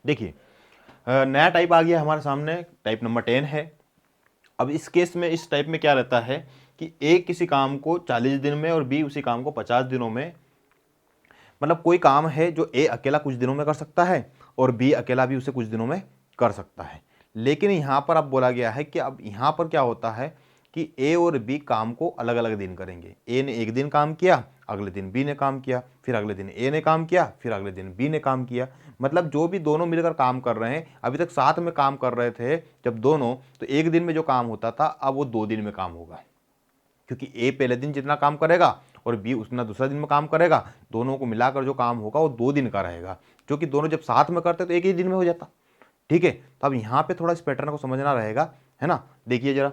देखिए नया टाइप आ गया हमारे सामने, टाइप नंबर 10 है। अब इस केस में, इस टाइप में क्या रहता है कि ए किसी काम को 40 दिन में और बी उसी काम को 50 दिनों में, मतलब कोई काम है जो ए अकेला कुछ दिनों में कर सकता है और बी अकेला भी उसे कुछ दिनों में कर सकता है। लेकिन यहां पर अब बोला गया है कि अब यहां पर क्या होता है कि ए और बी काम को अलग अलग दिन करेंगे। ए ने एक दिन काम किया, अगले दिन बी ने काम किया, फिर अगले दिन ए ने काम किया, फिर अगले दिन बी ने काम किया। मतलब जो भी दोनों मिलकर काम कर रहे हैं, अभी तक साथ में काम कर रहे थे जब दोनों, तो एक दिन में जो काम होता था अब वो 2 दिन में काम होगा, क्योंकि ए पहले दिन जितना काम करेगा और बी उतना दूसरा दिन में काम करेगा, दोनों को मिलाकर जो काम होगा वो 2 दिन का रहेगा, जो कि दोनों जब साथ में करते तो एक ही दिन में हो जाता। ठीक है, तो अब यहाँ पे थोड़ा इस पैटर्न को समझना रहेगा, है ना। देखिए जरा,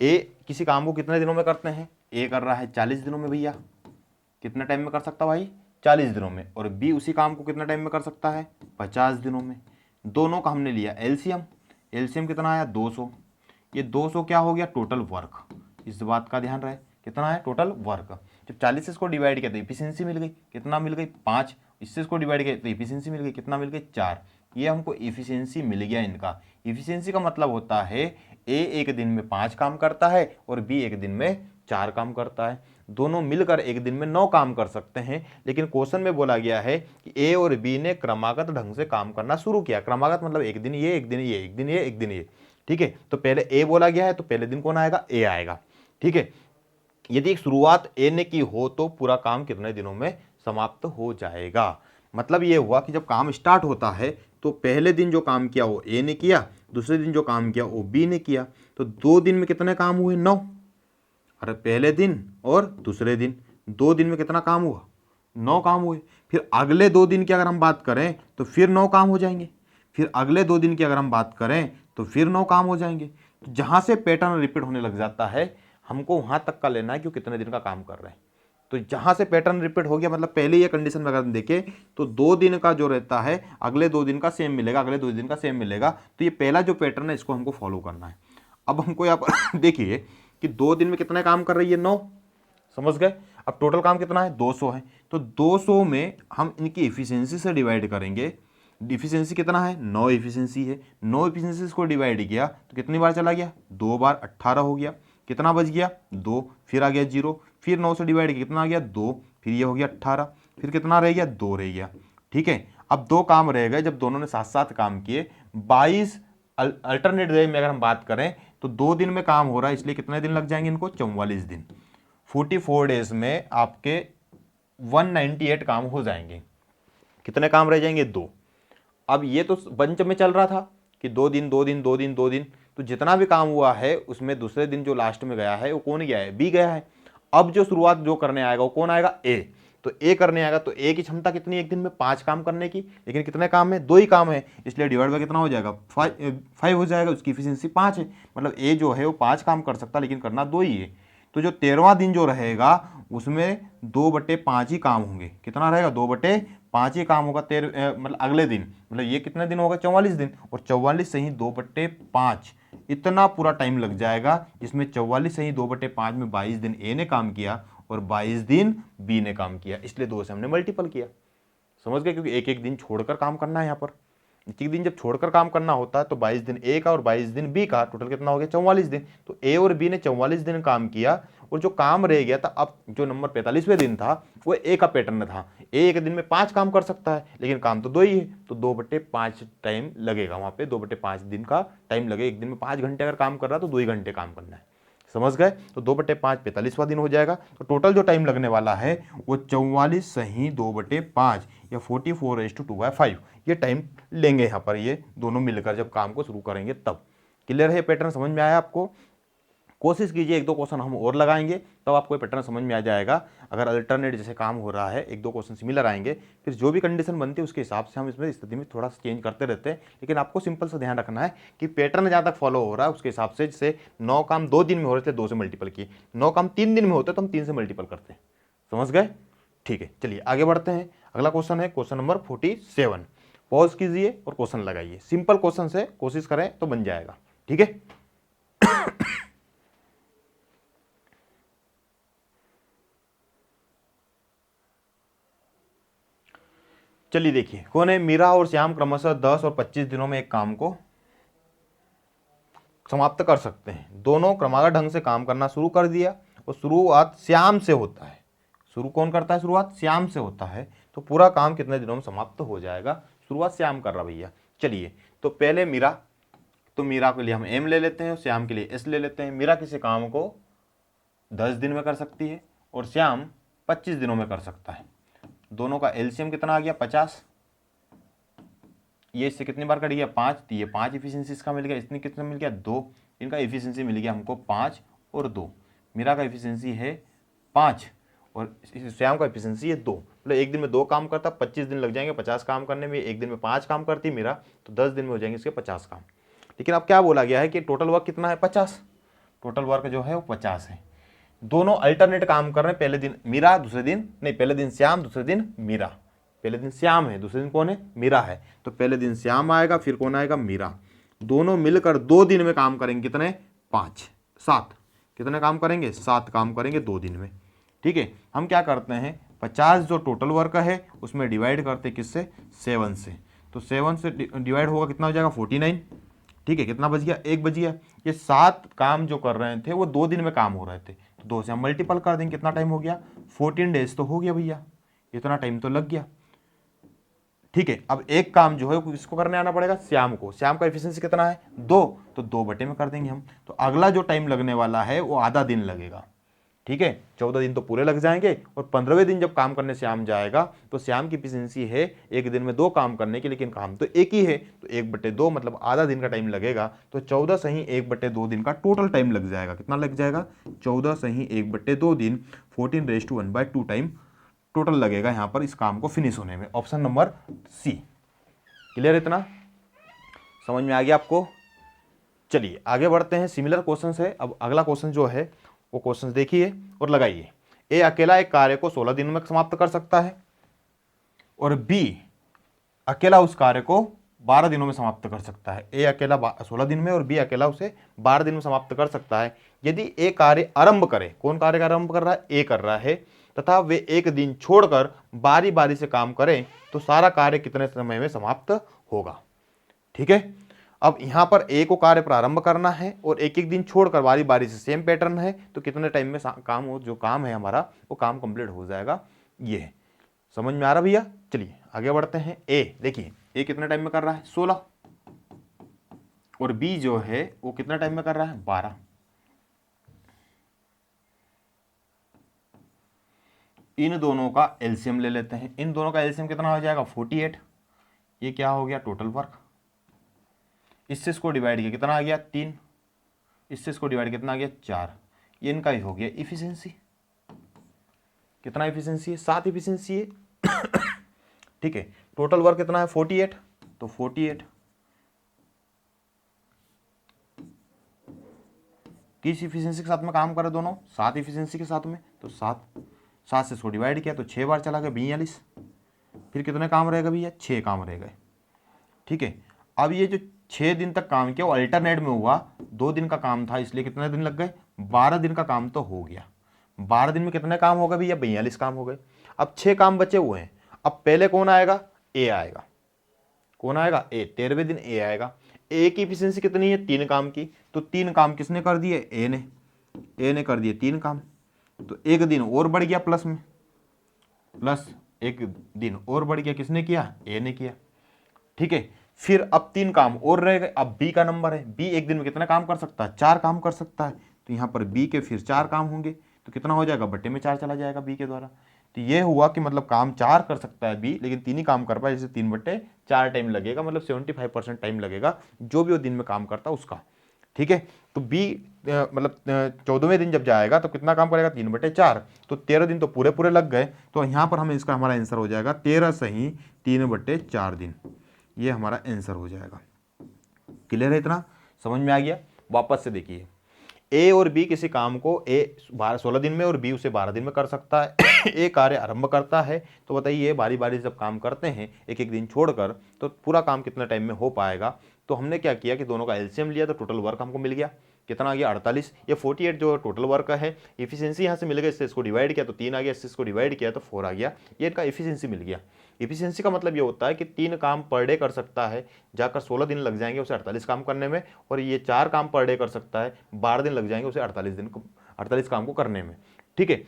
ए किसी काम को कितने दिनों में करते हैं, ए कर रहा है 40 दिनों में भैया, कितने टाइम में कर सकता भाई, 40 दिनों में। और बी उसी काम को कितना टाइम में कर सकता है, 50 दिनों में। दोनों का हमने लिया एलसीएम, एलसीएम कितना आया 200। ये 200 क्या हो गया, टोटल वर्क। इस बात का ध्यान रहे, कितना है टोटल वर्क। जब 40 से इसको डिवाइड किया तो इफिशियंसी मिल गई, कितना मिल गई 5। इससे इसको डिवाइड किया तो इफिशियंसी मिल गई, कितना मिल गई 4। ये हमको इफिशियंसी मिल गया इनका। इफिशियंसी का मतलब होता है ए एक दिन में 5 काम करता है और बी एक दिन में 4 काम करता है। दोनों मिलकर एक दिन में 9 काम कर सकते हैं। लेकिन क्वेश्चन में बोला गया है कि ए और बी ने क्रमागत ढंग से काम करना शुरू किया। क्रमागत मतलब एक दिन ये, एक दिन ये, एक दिन ये, एक दिन ये। ठीक है, तो पहले ए बोला गया है तो पहले दिन कौन आएगा, ए आएगा। ठीक है, यदि शुरुआत ए ने की हो तो पूरा काम कितने दिनों में समाप्त हो जाएगा। मतलब ये हुआ कि जब काम स्टार्ट होता है तो पहले दिन जो काम किया वो ए ने किया, दूसरे दिन जो काम किया वो बी ने किया। तो 2 दिन में कितने काम हुए, 9। अरे पहले दिन और दूसरे दिन, 2 दिन में कितना काम हुआ, 9 काम हुए। फिर अगले 2 दिन की अगर हम बात करें तो फिर 9 काम हो जाएंगे। फिर अगले 2 दिन की अगर हम बात करें तो फिर 9 काम हो जाएंगे। तो जहां से पैटर्न रिपीट होने लग जाता है, हमको वहां तक का लेना है कि वो कितने दिन का काम कर रहे हैं। तो जहां से पैटर्न रिपीट हो गया, मतलब पहले ये कंडीशन में अगर हम देखें तो 2 दिन का जो रहता है अगले 2 दिन का सेम मिलेगा, अगले 2 दिन का सेम मिलेगा। तो ये पहला जो पैटर्न है इसको हमको फॉलो करना है। अब हमको यहाँ पर देखिए कि 2 दिन में कितने काम कर रही है, 9। समझ गए। अब टोटल काम कितना है, 200 है। तो 200 में हम इनकी इफिशियंसी से डिवाइड करेंगे। इफिशियंसी कितना है, 9 इफिशियंसी है। 9 इफिशियंसी को डिवाइड किया तो कितनी बार चला गया, 2 बार, 18 हो गया। कितना बच गया, 2। फिर आ गया 0, फिर 9 से डिवाइड किया कितना आ गया, 2। फिर ये हो गया 18, फिर कितना रह गया, 2 रह गया। ठीक है, अब 2 काम रह गए। जब दोनों ने साथ साथ काम किए 22, अल्टरनेट वे में अगर हम बात करें तो 2 दिन में काम हो रहा है, इसलिए कितने दिन लग जाएंगे इनको, 44 दिन। 44 डेज में आपके 198 काम हो जाएंगे। कितने काम रह जाएंगे, 2। अब ये तो बंच में चल रहा था कि 2 दिन 2 दिन 2 दिन 2 दिन, तो जितना भी काम हुआ है उसमें दूसरे दिन जो लास्ट में गया है वो कौन गया है, बी गया है। अब जो शुरुआत जो करने आएगा वो कौन आएगा, ए। तो ए करने आएगा तो ए की क्षमता कितनी है एक दिन में, 5 काम करने की। लेकिन कितने काम है, 2 ही काम है, इसलिए डिवाइड बाय कितना हो जाएगा, 5 हो जाएगा। उसकी इफिशियंसी 5 है, मतलब ए जो है वो 5 काम कर सकता लेकिन करना 2 ही है। तो जो 13वां दिन जो रहेगा उसमें 2/5 ही काम होंगे। कितना रहेगा, 2/5 ही काम होगा। मतलब अगले दिन, मतलब ये कितने दिन होगा, 44 दिन। और 44 से ही 2/5, इतना पूरा टाइम लग जाएगा, जिसमें 44 से ही 2/5 में 22 दिन ए ने काम किया और 22 दिन बी ने काम किया, इसलिए 2 से हमने मल्टीपल किया। समझ गए, क्योंकि एक एक दिन छोड़कर काम करना है यहाँ पर। एक एक दिन जब छोड़कर काम करना होता है तो 22 दिन ए का और 22 दिन बी का, टोटल कितना हो गया, 44 दिन। तो ए और बी ने 44 दिन काम किया और जो काम रह गया था, अब जो नंबर 45वें दिन था वो ए का पैटर्न था। ए एक दिन में 5 काम कर सकता है लेकिन काम तो 2 ही है, तो 2/5 टाइम लगेगा वहां पे, 2/5 दिन का टाइम लगे। एक दिन में 5 घंटे अगर काम कर रहा है तो 2 ही घंटे काम करना है। समझ गए, तो 2/5 45वां दिन हो जाएगा। तो टोटल जो टाइम लगने वाला है वो 44 सही 2/5 या 44:2/5 ये टाइम लेंगे यहाँ पर, ये दोनों मिलकर जब काम को शुरू करेंगे तब। क्लियर है, पैटर्न समझ में आया आपको। कोशिश कीजिए, 1-2 क्वेश्चन हम और लगाएंगे तब आपको पैटर्न समझ में आ जाएगा। अगर अल्टरनेट जैसे काम हो रहा है 1-2 क्वेश्चन सिमिलर आएंगे, फिर जो भी कंडीशन बनती है उसके हिसाब से हम इसमें स्थिति में थोड़ा सा चेंज करते रहते हैं। लेकिन आपको सिंपल सा ध्यान रखना है कि पैटर्न जहाँ तक फॉलो हो रहा है उसके हिसाब से, जैसे 9 काम 2 दिन में हो रहे थे 2 से मल्टीपल किए, 9 काम 3 दिन में होते तो हम 3 से मल्टीपल करते हैं। समझ गए, ठीक है। चलिए आगे बढ़ते हैं। अगला क्वेश्चन है क्वेश्चन नंबर 47। पॉज कीजिए और क्वेश्चन लगाइए। सिंपल क्वेश्चन से कोशिश करें तो बन जाएगा, ठीक है। चलिए देखिए, कौन है, मीरा और श्याम क्रमशः 10 और 25 दिनों में एक काम को समाप्त कर सकते हैं। दोनों क्रमागत ढंग से काम करना शुरू कर दिया और शुरुआत श्याम से होता है। शुरू कौन करता है? शुरुआत श्याम से होता है। तो पूरा काम कितने दिनों में समाप्त हो जाएगा? शुरुआत श्याम कर रहा भैया। चलिए, तो पहले मीरा, तो मीरा के लिए हम एम ले लेते हैं और श्याम के लिए एस ले लेते हैं। मीरा किसी काम को 10 दिन में कर सकती है और श्याम 25 दिनों में कर सकता है। दोनों का एलसीएम कितना आ गया? 50। ये इससे कितनी बार कट गया? 5। तो ये 5 इफिशियंसी इसका मिल गया। इसने कितना मिल गया? 2। इनका इफिशियंसी मिल गया हमको 5 और 2। मीरा का इफिशियंसी है 5 और श्याम का इफिशियंसी है 2। मतलब एक दिन में 2 काम करता, 25 दिन लग जाएंगे 50 काम करने में। एक दिन में 5 काम करती मीरा, तो 10 दिन में हो जाएंगे इसके 50 काम। लेकिन अब क्या बोला गया है कि टोटल वर्क कितना है? 50। टोटल वर्क जो है वो 50 है। दोनों अल्टरनेट काम कर रहे हैं। पहले दिन मीरा, दूसरे दिन नहीं, पहले दिन श्याम, दूसरे दिन मीरा। पहले दिन श्याम है, दूसरे दिन कौन है? मीरा है। तो पहले दिन श्याम आएगा, फिर कौन आएगा? मीरा। दोनों मिलकर 2 दिन में काम करेंगे। कितने? 5 7। कितने काम करेंगे? 7 काम करेंगे 2 दिन में। ठीक है, हम क्या करते हैं, 50 जो टोटल वर्क है उसमें डिवाइड करते हैं किससे? 7 से। तो 7 से डिवाइड होगा, कितना हो जाएगा? 49। ठीक है, कितना बच गया? 1 बच गया। ये 7 काम जो कर रहे थे वो 2 दिन में काम हो रहे थे, तो 2 से हम मल्टीपल कर देंगे। कितना टाइम हो गया? 14 डेज तो हो गया भैया, इतना टाइम तो लग गया। ठीक है, अब एक काम जो है इसको करने आना पड़ेगा श्याम को। श्याम का एफिशिएंसी कितना है? 2, तो 2 बटे में कर देंगे हम। तो अगला जो टाइम लगने वाला है वो आधा दिन लगेगा। ठीक है, 14 दिन तो पूरे लग जाएंगे और 15वें दिन जब काम करने श्याम जाएगा तो श्याम की एफिशिएंसी है एक दिन में 2 काम करने की, लेकिन काम तो एक ही है, तो 1/2 मतलब आधा दिन का टाइम लगेगा। तो 14 सही 1/2 दिन का टोटल टाइम लग जाएगा। कितना लग जाएगा? 14 सही 1/2 दिन, 14⁻1/2 टाइम टोटल लगेगा यहाँ पर इस काम को फिनिश होने में। Option number C. क्लियर? इतना समझ में आ गया आपको? चलिए आगे बढ़ते हैं। सिमिलर क्वेश्चन है। अब अगला क्वेश्चन जो है वो क्वेश्चन देखिए और लगाइए। ए अकेला एक कार्य को 16 दिनों में समाप्त कर सकता है और बी अकेला उस कार्य को 12 दिनों में समाप्त कर सकता है। ए अकेला 16 दिन में और बी अकेला उसे 12 दिन में समाप्त कर सकता है। यदि ए कार्य आरंभ करे, कौन कार्य का आरंभ कर रहा है? ए कर रहा है, तथा वे एक दिन छोड़कर बारी बारी से काम करें तो सारा कार्य कितने समय में समाप्त होगा? ठीक है, अब यहां पर ए को कार्य प्रारंभ करना है और एक एक दिन छोड़कर बारी बारी से, सेम पैटर्न है, तो कितने टाइम में काम हो, जो काम है हमारा वो काम कंप्लीट हो जाएगा। ये समझ में आ रहा भैया? चलिए आगे बढ़ते हैं। ए देखिए, ए कितने टाइम में कर रहा है? 16 और बी जो है वो कितना टाइम में कर रहा है? 12। इन दोनों का एलसीएम ले लेते हैं। इन दोनों का एलसीएम कितना हो जाएगा? 48। ये क्या हो गया? Total work. इससे इसको डिवाइड किया, कितना आ गया? 3। इससे इसको डिवाइड कितना आ गया? 4। ये इनका ही हो गया इफिशियंसी। कितना इफिशियंसी है? 7 इफिशियंसी है। ठीक है, टोटल वर्क कितना है? 48। तो 48 किस इफिशियंसी के साथ में काम करे? दोनों 7 इफिशियंसी के साथ में। तो 7 से इसको डिवाइड किया तो 6 बार चला गया, 42। फिर कितने काम रहेगा भैया? 6 काम रह गए। ठीक है, अब ये जो 6 दिन तक काम किया वो अल्टरनेट में हुआ। 2 दिन का काम था इसलिए कितने दिन लग गए? 12 दिन का काम तो हो गया। 12 दिन में कितने काम हो गए भैया? 42 काम हो गए। अब 6 काम बचे हुए हैं। अब पहले कौन आएगा? ए आएगा। कौन आएगा? ए। 13वें दिन ए आएगा। ए की एफिशिएंसी कितनी है? 3 काम की। तो 3 काम किसने कर दिए? ए ने। ए ने कर दिए 3 काम, तो 1 दिन और बढ़ गया प्लस में, प्लस 1 दिन और बढ़ गया। किसने किया? ए ने किया। ठीक है, फिर अब 3 काम और रह गए। अब बी का नंबर है। बी एक दिन में कितना काम कर सकता है? 4 काम कर सकता है। तो यहाँ पर बी के फिर 4 काम होंगे, तो कितना हो जाएगा? बट्टे में 4 चला जाएगा बी के द्वारा। तो ये हुआ कि मतलब काम 4 कर सकता है बी, लेकिन 3 ही काम कर पाए, जैसे 3/4 टाइम लगेगा, मतलब 75% टाइम लगेगा जो भी वो दिन में काम करता उसका। ठीक है, तो बी मतलब 14वें दिन जब जाएगा तो कितना काम करेगा? 3/4। तो 13 दिन तो पूरे पूरे लग गए। तो यहाँ पर हमें इसका हमारा आंसर हो जाएगा 13 सही 3/4 दिन। ये हमारा आंसर हो जाएगा। क्लियर है? इतना समझ में आ गया? वापस से देखिए, ए और बी किसी काम को ए 16 दिन में और बी उसे 12 दिन में कर सकता है। ए कार्य आरंभ करता है, तो बताइए बारी बारी जब काम करते हैं एक एक दिन छोड़कर तो पूरा काम कितने टाइम में हो पाएगा? तो हमने क्या किया कि दोनों का एलसीएम लिया तो टोटल वर्क हमको मिल गया। कितना आ गया? 48। ये 48 जो टोटल वर्क है, इफिशियंसी यहाँ से मिल गया, इससे इसको डिवाइड किया तो 3 आ गया, इससे इसको डिवाइड किया तो 4 आ गया। ये इनका इफिशियंसी मिल गया। इफिशियंसी का मतलब ये होता है कि 3 काम पर डे कर सकता है, जाकर 16 दिन लग जाएंगे उसे 48 काम करने में, और ये 4 काम पर डे कर सकता है, 12 दिन लग जाएंगे उसे 48 काम को करने में। ठीक है,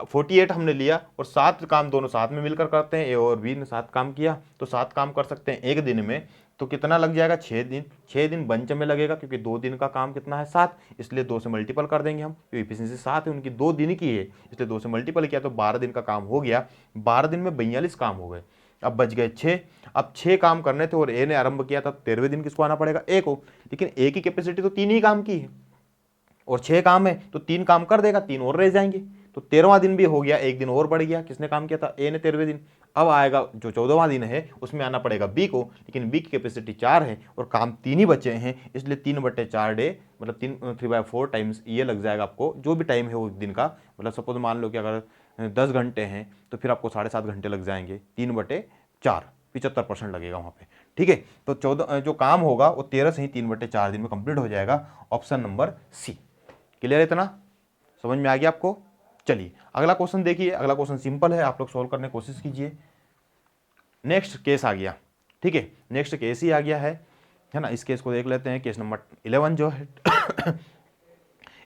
48 हमने लिया और 7 काम दोनों साथ में मिलकर करते हैं, ए और बी ने 7 काम किया तो 7 काम कर सकते हैं एक दिन में, तो कितना लग जाएगा 6 दिन। 6 दिन बंच में लगेगा क्योंकि 2 दिन का काम कितना है 7, इसलिए 2 से मल्टीपल कर देंगे हम, क्योंकि इफिशियंसी 7 है उनकी, 2 दिन की है इसलिए 2 से मल्टीपल किया तो 12 दिन का काम हो गया। 12 दिन में 42 काम हो गए, अब बच गए 6। अब 6 काम करने थे और ए ने आरंभ किया था, 13वें दिन किसको आना पड़ेगा, ए को, लेकिन ए की कैपेसिटी तो 3 ही काम की है और 6 काम है तो 3 काम कर देगा, 3 और रह जाएंगे, तो 13वां दिन भी हो गया, एक दिन और बढ़ गया। किसने काम किया था, ए ने 13वें दिन। अब आएगा जो 14वां दिन है उसमें आना पड़ेगा बी को, लेकिन बी की कैपेसिटी 4 है और काम 3 ही बचे हैं, इसलिए 3/4 डे मतलब 3/4 टाइम्स ये लग जाएगा आपको, जो भी टाइम है वो दिन का, मतलब सपोज मान लो कि अगर 10 घंटे हैं तो फिर आपको 7.5 घंटे लग जाएंगे, 3/4 75% लगेगा वहाँ पे। ठीक है, तो 14 जो काम होगा वो 13 से ही 3/4 दिन में कंप्लीट हो जाएगा, ऑप्शन नंबर सी। क्लियर, इतना समझ में आ गया आपको। चलिए अगला क्वेश्चन देखिए, अगला क्वेश्चन सिंपल है, आप लोग सॉल्व करने की कोशिश कीजिए। नेक्स्ट केस आ गया, ठीक है, नेक्स्ट केस ही आ गया है ना, इस केस को देख लेते हैं, केस नंबर 11 जो है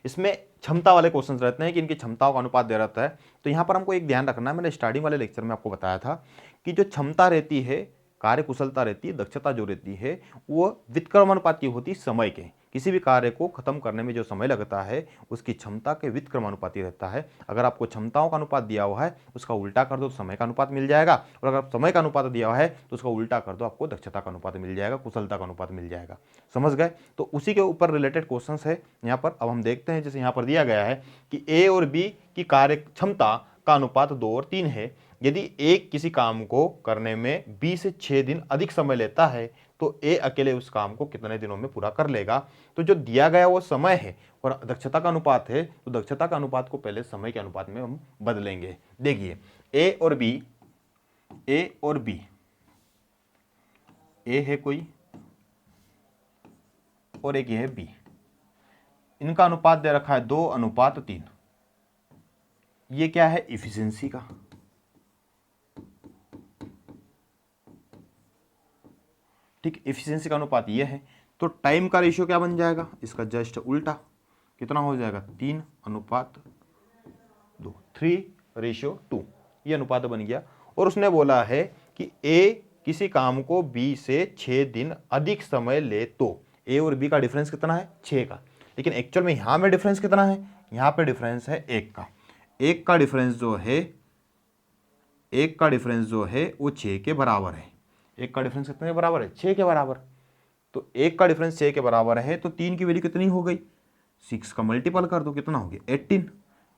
इसमें क्षमता वाले क्वेश्चंस रहते हैं कि इनकी क्षमताओं का अनुपात दे रहता है। तो यहाँ पर हमको एक ध्यान रखना है, मैंने स्टार्टिंग वाले लेक्चर में आपको बताया था कि जो क्षमता रहती है, कार्य कुशलता रहती है, दक्षता जो रहती है, वो व्युत्क्रमानुपाती होती है समय के। किसी भी कार्य को खत्म करने में जो समय लगता है उसकी क्षमता के व्युत्क्रमानुपाती रहता है। अगर आपको क्षमताओं का अनुपात दिया हुआ है उसका उल्टा कर दो तो समय का अनुपात मिल जाएगा, और अगर समय का अनुपात दिया हुआ है तो उसका उल्टा कर दो आपको दक्षता का अनुपात मिल जाएगा, कुशलता का अनुपात मिल जाएगा। समझ गए, तो उसी के ऊपर रिलेटेड क्वेश्चन है यहाँ पर। अब हम देखते हैं, जैसे यहाँ पर दिया गया है कि ए और बी की कार्य क्षमता का अनुपात 2 और 3 है। यदि एक किसी काम को करने में बी से 6 दिन अधिक समय लेता है तो ए अकेले उस काम को कितने दिनों में पूरा कर लेगा। तो जो दिया गया वो समय है और दक्षता का अनुपात है, तो दक्षता का अनुपात को पहले समय के अनुपात में हम बदलेंगे। देखिए ए और बी, ए है कोई और एक ये है बी, इनका अनुपात दे रखा है 2:3। ये क्या है, इफिशियंसी का। ठीक, इफिशियंसी का अनुपात ये है। तो टाइम का रेशियो क्या बन जाएगा, इसका जस्ट उल्टा, कितना हो जाएगा 3:2, 3:2, ये अनुपात बन गया। और उसने बोला है कि ए किसी काम को बी से 6 दिन अधिक समय ले तो ए और बी का डिफरेंस कितना है 6 का, लेकिन एक्चुअल में यहाँ में डिफरेंस कितना है, यहाँ पे डिफरेंस है 1 का। 1 का डिफरेंस जो है वो 6 के बराबर है। 1 का डिफरेंस कितने के बराबर है, 6 के बराबर। तो 1 का डिफरेंस 6 के बराबर है तो 3 की वैल्यू कितनी हो गई, 6 का मल्टीपल कर दो, कितना हो गया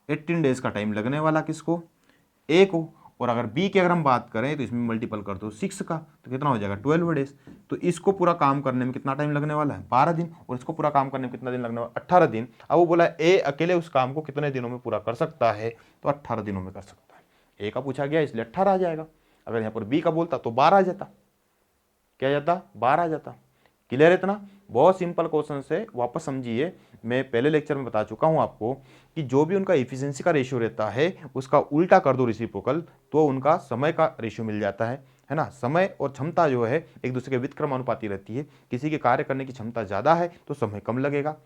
18 डेज का टाइम लगने वाला किसको, ए को। और अगर बी की अगर हम बात करें तो इसमें मल्टीपल कर दो 6 का, तो कितना हो जाएगा 12 डेज। तो इसको पूरा काम करने में कितना टाइम लगने वाला है 12 दिन, और इसको पूरा काम करने में कितना दिन लगने वाला 18 दिन। अब वो बोला ए अकेले उस काम को कितने दिनों में पूरा कर सकता है, तो 18 दिनों में कर सकता है। ए का पूछा गया इसलिए 18 आ जाएगा। अगर यहाँ पर बी का बोलता तो 12 आ जाता, क्या जाता 12 आ जाता। क्लियर है इतना, बहुत सिंपल क्वेश्चन है, वापस समझिए। मैं पहले लेक्चर में बता चुका हूं आपको कि जो भी उनका इफिशियंसी का रेशियो रहता है उसका उल्टा कर दो रेसिप्रोकल, तो उनका समय का रेशियो मिल जाता है ना। समय और क्षमता जो है एक दूसरे के व्युत्क्रमानुपाती रहती है। किसी के कार्य करने की क्षमता ज़्यादा है तो समय कम लगेगा,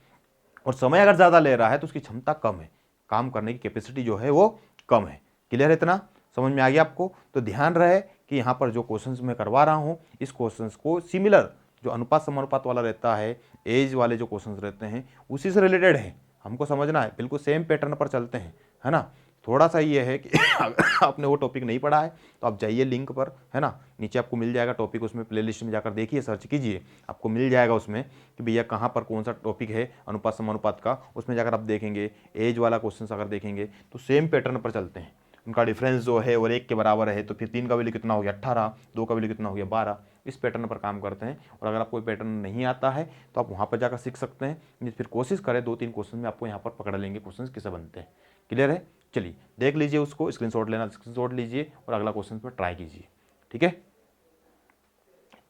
और समय अगर ज़्यादा ले रहा है तो उसकी क्षमता कम है, काम करने की कैपेसिटी जो है वो कम है। क्लियर है इतना, समझ में आ गया आपको। तो ध्यान रहे कि यहाँ पर जो क्वेश्चंस मैं करवा रहा हूँ इस क्वेश्चंस को सिमिलर जो अनुपात समानुपात वाला रहता है, एज वाले जो क्वेश्चंस रहते हैं उसी से रिलेटेड है, हमको समझना है, बिल्कुल सेम पैटर्न पर चलते हैं, है ना। थोड़ा सा ये है कि अगर आपने वो टॉपिक नहीं पढ़ा है तो आप जाइए लिंक पर, है ना, नीचे आपको मिल जाएगा टॉपिक, उसमें प्लेलिस्ट में जाकर देखिए, सर्च कीजिए, आपको मिल जाएगा उसमें कि भैया कहाँ पर कौन सा टॉपिक है अनुपात समानुपात का। उसमें जाकर आप देखेंगे एज वाला क्वेश्चन अगर देखेंगे तो सेम पैटर्न पर चलते हैं। उनका डिफरेंस जो है और 1 के बराबर है, तो फिर 3 का वैल्यू कितना हो गया 18, 2 का वैल्यू कितना हो गया 12। इस पैटर्न पर काम करते हैं, और अगर आपको पैटर्न नहीं आता है तो आप वहाँ पर जाकर सीख सकते हैं। फिर कोशिश करें 2-3 क्वेश्चन में आपको यहाँ पर पकड़ लेंगे क्वेश्चन कैसे बनते हैं। क्लियर है, चलिए देख लीजिए, उसको स्क्रीनशॉट लेना स्क्रीनशॉट लीजिए और अगला क्वेश्चन पर ट्राई कीजिए। ठीक है,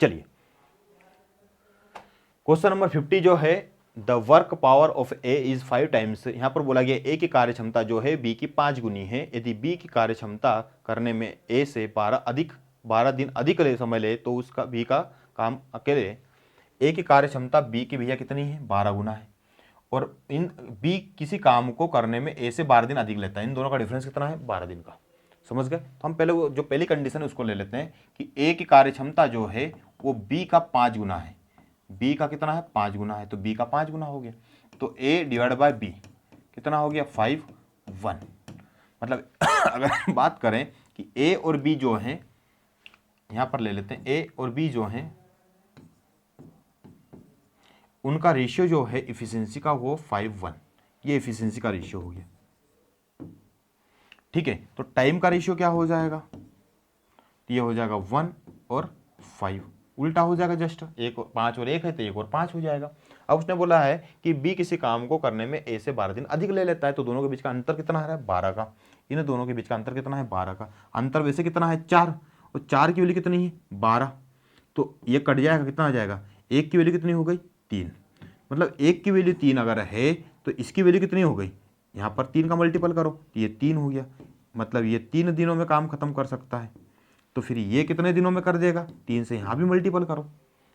चलिए क्वेश्चन नंबर 50 जो है, the work power of A is 5 times. यहाँ पर बोला गया ए की कार्य क्षमता जो है बी की 5 गुनी है। यदि बी की कार्य क्षमता करने में ए से 12 अधिक 12 दिन अधिक समय ले तो उसका बी का काम अकेले, ए की कार्य क्षमता बी की भैया कितनी है 12 गुना है, और इन बी किसी काम को करने में ए से 12 दिन अधिक लेता है। इन दोनों का डिफरेंस कितना है 12 दिन का। समझ गए? तो हम पहले वो जो पहली कंडीशन है उसको ले लेते हैं कि ए की कार्य क्षमता जो है वो बी का 5 गुना है। बी का कितना है 5 गुना है, तो बी का 5 गुना हो गया, तो ए डिवाइड बाय बी कितना हो गया 5 1। मतलब अगर हम बात करें कि ए और बी जो हैं, यहां पर ले लेते हैं ए और बी जो हैं उनका रेशियो जो है इफिशियंसी का वो 5:1, ये इफिशियंसी का रेशियो हो गया। ठीक है, तो टाइम का रेशियो क्या हो जाएगा, ये हो जाएगा 1 और 5, उल्टा हो जाएगा जस्ट, 5 और 1 है तो 1 और 5 हो जाएगा। अब उसने बोला है कि बी किसी काम को करने में ए से 12 दिन अधिक ले लेता है, तो दोनों के बीच का अंतर कितना है 12 का। इन दोनों के बीच का अंतर कितना है 12 का। अंतर वैसे कितना है 4, और 4 की वैल्यू कितनी है 12, तो ये कट जाएगा, कितना आ जाएगा, 1 की वैल्यू कितनी हो गई 3। मतलब 1 की वैल्यू 3 अगर है तो इसकी वैल्यू कितनी हो गई, यहाँ पर 3 का मल्टीपल करो तो ये 3 हो गया। मतलब ये 3 दिनों में काम खत्म कर सकता है। तो फिर ये कितने दिनों में कर देगा, 3 से यहाँ भी मल्टीपल करो,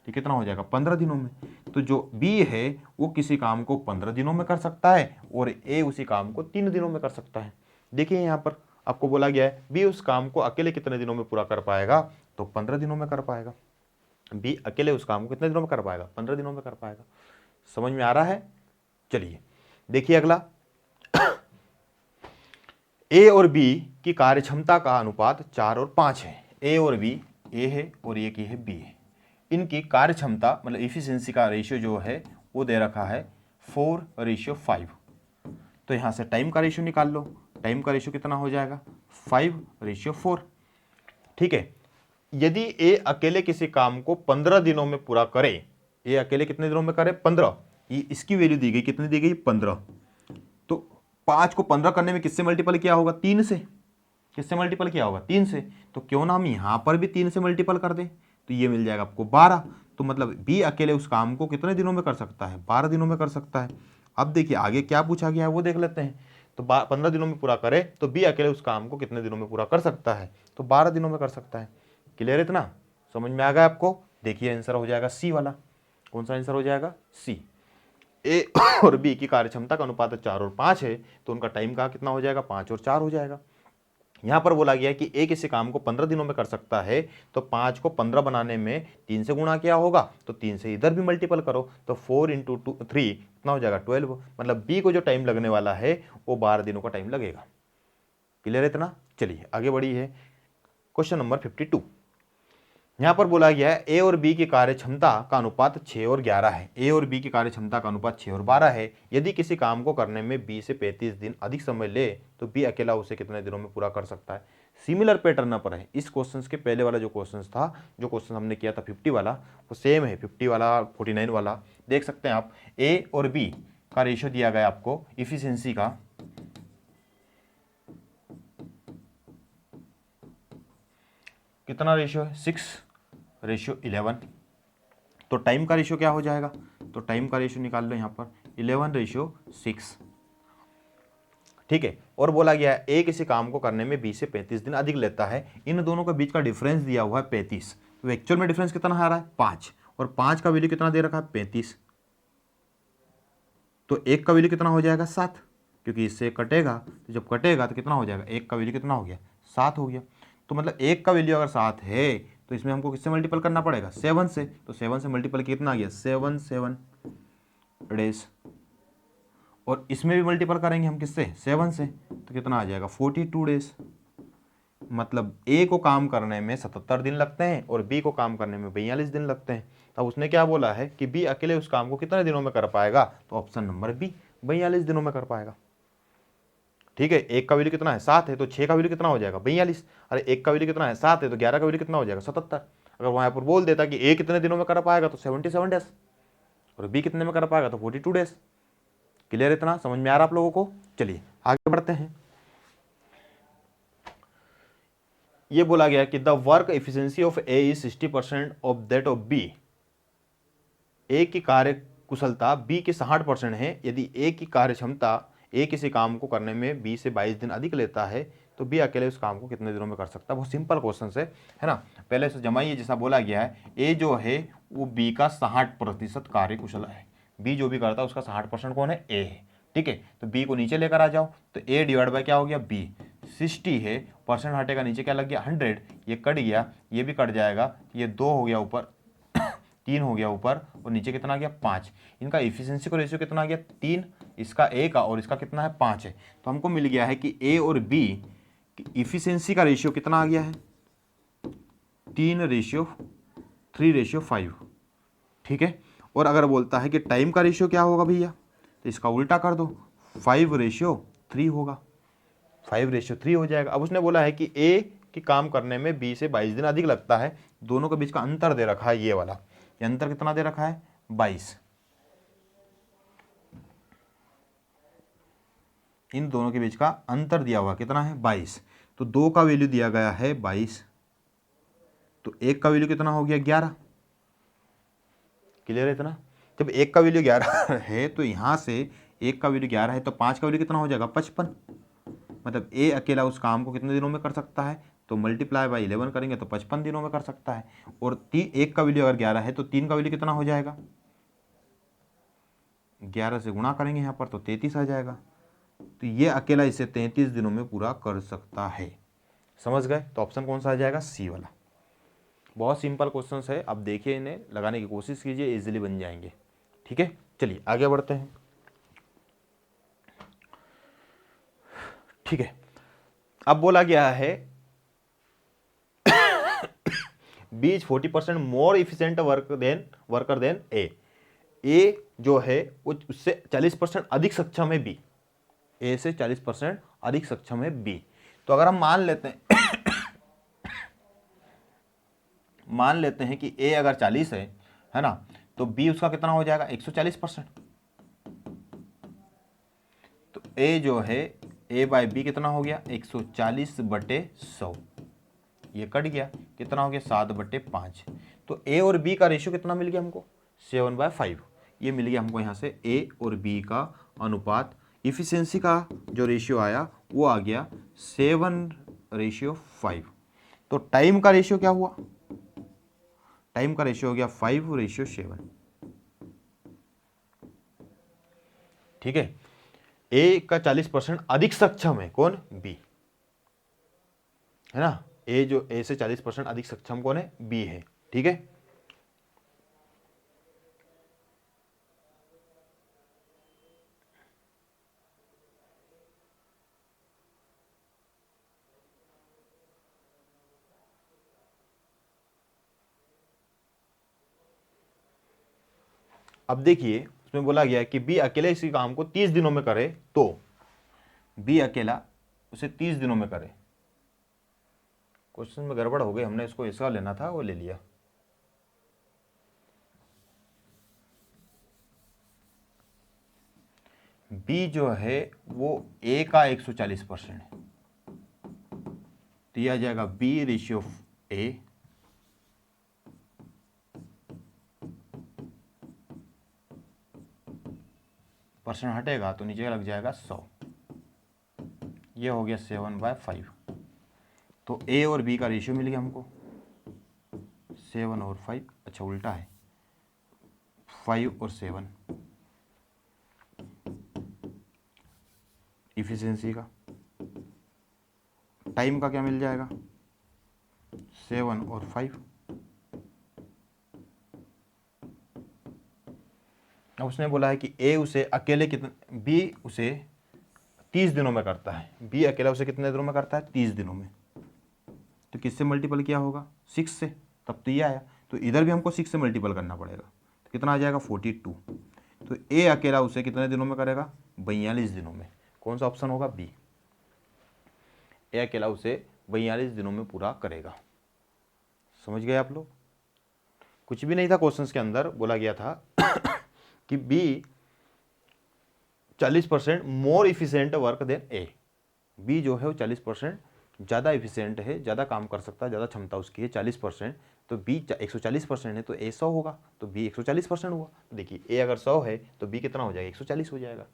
ये कितना हो जाएगा 15 दिनों में। तो जो बी है वो किसी काम को 15 दिनों में कर सकता है और ए उसी काम को 3 दिनों में कर सकता है। देखिए यहाँ पर आपको बोला गया है बी उस काम को अकेले कितने दिनों में पूरा कर पाएगा, तो 15 दिनों में कर पाएगा। बी अकेले उस काम को कितने दिनों में कर पाएगा, 15 दिनों में कर पाएगा। समझ में आ रहा है? चलिए देखिए अगला, ए और बी की कार्यक्षमता का अनुपात 4 और 5 है। ए और बी, ए है और एक है बी है, इनकी कार्यक्षमता मतलब इफिशियंसी का रेशियो जो है वो दे रखा है 4:5। तो यहाँ से टाइम का रेशियो निकाल लो, टाइम का रेशियो कितना हो जाएगा 5:4। ठीक है, यदि ए अकेले किसी काम को 15 दिनों में पूरा करे, ए अकेले कितने दिनों में करे 15, ये इसकी वैल्यू दी गई, कितनी दी गई 15, तो 5 को 15 करने में किससे मल्टीपल किया होगा 3 से, किससे मल्टीपल किया होगा 3 से, तो क्यों ना हम यहाँ पर भी 3 से मल्टीपल कर दें, तो ये मिल जाएगा आपको 12। तो मतलब बी अकेले उस काम को कितने दिनों में कर सकता है 12 दिनों में कर सकता है। अब देखिए आगे क्या पूछा गया है वो देख लेते हैं। तो 15 दिनों में पूरा करे तो बी अकेले उस काम को कितने दिनों में पूरा कर सकता है, तो 12 दिनों में कर सकता है। क्लियर इतना, समझ में आ गया आपको? देखिए आंसर हो जाएगा सी वाला। कौन सा आंसर हो जाएगा, सी। ए और बी की कार्यक्षमता का अनुपात 4 और 5 है, तो उनका टाइम का कितना हो जाएगा 5 और 4 हो जाएगा। यहां पर बोला गया है कि ए किसी काम को 15 दिनों में कर सकता है, तो 5 को 15 बनाने में 3 से गुणा किया होगा, तो 3 से इधर भी मल्टीपल करो, तो 4 × 3 कितना हो जाएगा 12। मतलब बी को जो टाइम लगने वाला है वो 12 दिनों का टाइम लगेगा। क्लियर है इतना? चलिए आगे बढ़ी है क्वेश्चन नंबर 52। यहां पर बोला गया है ए और बी की कार्य क्षमता का अनुपात 6 और 11 है। ए और बी की कार्य क्षमता का अनुपात 6 और 12 है। यदि किसी काम को करने में बी से 35 दिन अधिक समय ले तो बी अकेला उसे कितने दिनों में पूरा कर सकता है। सिमिलर पैटर्न पर है इस क्वेश्चन के पहले वाला जो क्वेश्चन था, जो क्वेश्चन हमने किया था 50 वाला, वो सेम है 50 वाला 49 वाला। देख सकते हैं आप, ए और बी का रेशियो दिया गया आपको इफिशियंसी का, कितना रेशियो है 6:11। तो टाइम का रेशियो क्या हो जाएगा, तो टाइम का रेशियो निकाल लो यहाँ पर 11:6। ठीक है, और बोला गया है ए किसी काम को करने में 20 से 35 दिन अधिक लेता है। इन दोनों के बीच का डिफरेंस दिया हुआ है 35, तो एक्चुअल में डिफरेंस कितना आ रहा है 5, और 5 का वैल्यू कितना दे रखा है 35, तो 1 का वैल्यू कितना हो जाएगा 7, क्योंकि इससे कटेगा, तो जब कटेगा तो कितना हो जाएगा 1 का वैल्यू कितना हो गया 7 हो गया। तो मतलब 1 का वैल्यू अगर 7 है तो इसमें हमको किससे मल्टीपल करना पड़ेगा 7 से, तो 7 से मल्टीपल कितना आ गया 7 डेज, और इसमें भी मल्टीपल करेंगे हम किससे 7 से, तो कितना आ जाएगा 42 डेज। मतलब ए को काम करने में 77 दिन लगते हैं और बी को काम करने में 42 दिन लगते हैं। तब उसने क्या बोला है कि बी अकेले उस काम को कितने दिनों में कर पाएगा, तो ऑप्शन नंबर बी 42 दिनों में कर पाएगा। ठीक है, 1 का वैल्यू कितना है 7 है, तो 6 का वैल्यू कितना हो जाएगा 42। अरे 1 का वैल्यू कितना है 7 है, तो 11 का वैल्यू कितना हो जाएगा 77। अगर वहाँ पर बोल देता कि ए कितने दिनों में कर पाएगा, तो 77 डेज, और बी कितने में कर पाएगा, तो 42 डेज। क्लियर इतना, समझ में आ रहा आप लोगों को? चलिए आगे बढ़ते हैं। ये बोला गया कि the work efficiency of A is 60% of that of B. A की कार्य कुशलता बी की 60% है। यदि ए की कार्य क्षमता ए किसी काम को करने में बी से 22 दिन अधिक लेता है तो बी अकेले उस काम को कितने दिनों में कर सकता है। बहुत सिंपल क्वेश्चन है ना। पहले से जमाइए, जैसा बोला गया है ए जो है वो बी का 60% कार्यकुशल है। बी जो भी करता है उसका 60% कौन है, ए है। ठीक है, तो बी को नीचे लेकर आ जाओ, तो ए डिवाइड बाय क्या हो गया, बी। 60 है, परसेंट हटेगा, नीचे क्या लग गया 100, ये कट गया, ये भी कट जाएगा, ये 2 हो गया ऊपर 3 हो गया ऊपर, और नीचे कितना आ गया 5। इनका इफिशिएंसी का रेशियो कितना आ गया 3, इसका ए का, और इसका कितना है 5 है। तो हमको मिल गया है कि ए और बी की इफिशिएंसी का रेशियो कितना आ गया है 3:3:5। ठीक है, और अगर बोलता है कि टाइम का रेशियो क्या होगा भैया, तो इसका उल्टा कर दो, 5:3 होगा, 5:3 हो जाएगा। अब उसने बोला है कि ए की काम करने में बी से 22 दिन अधिक लगता है। दोनों के बीच का अंतर दे रखा है ये वाला, ये अंतर कितना दे रखा है 22। इन दोनों के बीच का अंतर दिया हुआ कितना है 22। तो 2 का वैल्यू दिया गया है 22, तो 1 का वैल्यू कितना हो गया 11। क्लियर है इतना। जब 1 का वैल्यू 11 है तो यहां से 1 का वैल्यू 11 है, तो 5 का वैल्यू कितना हो जाएगा 55। मतलब ए अकेला उस काम को कितने दिनों में कर सकता है, तो मल्टीप्लाई बाय 11 करेंगे तो 55 दिनों में कर सकता है। और 1 का वैल्यू अगर 11 है तो 3 का वैल्यू कितना हो जाएगा, 11 से गुणा करेंगे यहाँ पर तो 33 आ जाएगा। तो ये अकेला इसे 33 दिनों में पूरा कर सकता है। समझ गए। तो ऑप्शन कौन सा आ जाएगा, सी वाला। बहुत सिंपल क्वेश्चन है, अब देखिए इन्हें लगाने की कोशिश कीजिए, इजीली बन जाएंगे। ठीक है, चलिए आगे बढ़ते हैं। ठीक है, अब बोला गया है B is 40% more efficient worker than A. A जो है वो उससे 40% अधिक सक्षम है बी, ए से 40% अधिक सक्षम है बी। तो अगर हम मान लेते हैं कि ए अगर 40 है ना, तो बी उसका कितना हो जाएगा 140%। तो ए जो है ए बाय बी कितना हो गया 140/100, ये कट गया, कितना हो गया 7/5। तो ए और बी का रेशियो कितना मिल गया हमको 7/5। ये मिल गया हमको यहाँ से ए और बी का अनुपात। इफिशियंसी का जो रेशियो आया वो आ गया 7:5। तो टाइम का रेशियो क्या हुआ, टाइम का रेशियो हो गया 5:7। ठीक है, ए का 40% अधिक सक्षम है कौन, बी, है ना। ए जो ए से 40% अधिक सक्षम कौन है, बी है। ठीक है, अब देखिए उसमें बोला गया कि बी अकेले इसी काम को 30 दिनों में करे, तो बी अकेला उसे 30 दिनों में करे। क्वेश्चन में गड़बड़ हो गई, हमने इसको इसका लेना था वो ले लिया। बी जो है वो ए का 140% है, तो यह आ जाएगा बी रेशियो ए परसेंट हटेगा तो नीचे लग जाएगा 100, ये हो गया 7/5। तो ए और बी का रेशियो मिल गया हमको 7 और 5, अच्छा उल्टा है 5 और 7। इफिशियंसी का, टाइम का क्या मिल जाएगा 7 और 5। अब उसने बोला है कि ए उसे अकेले कितने, बी उसे 30 दिनों में करता है, बी अकेला उसे कितने दिनों में करता है 30 दिनों में। तो किससे मल्टीपल किया होगा 6 से, तब तो ये आया। तो इधर भी हमको 6 से मल्टीपल करना पड़ेगा, तो कितना आ जाएगा 42। तो ए अकेला उसे कितने दिनों में करेगा 42 दिनों में। कौन सा ऑप्शन होगा, बी। ए अकेला उसे 42 दिनों में पूरा करेगा। समझ गए आप लोग। कुछ भी नहीं था क्वेश्चंस के अंदर, बोला गया था कि B 40% more efficient work than A. B जो है वो 40% ज़्यादा इफिशियंट है, ज़्यादा काम कर सकता है, ज़्यादा क्षमता उसकी है 40%। तो बी 140% है, तो ए 100 होगा, तो बी 140% हुआ। देखिए ए अगर 100 है तो बी कितना हो जाएगा 140 हो जाएगा।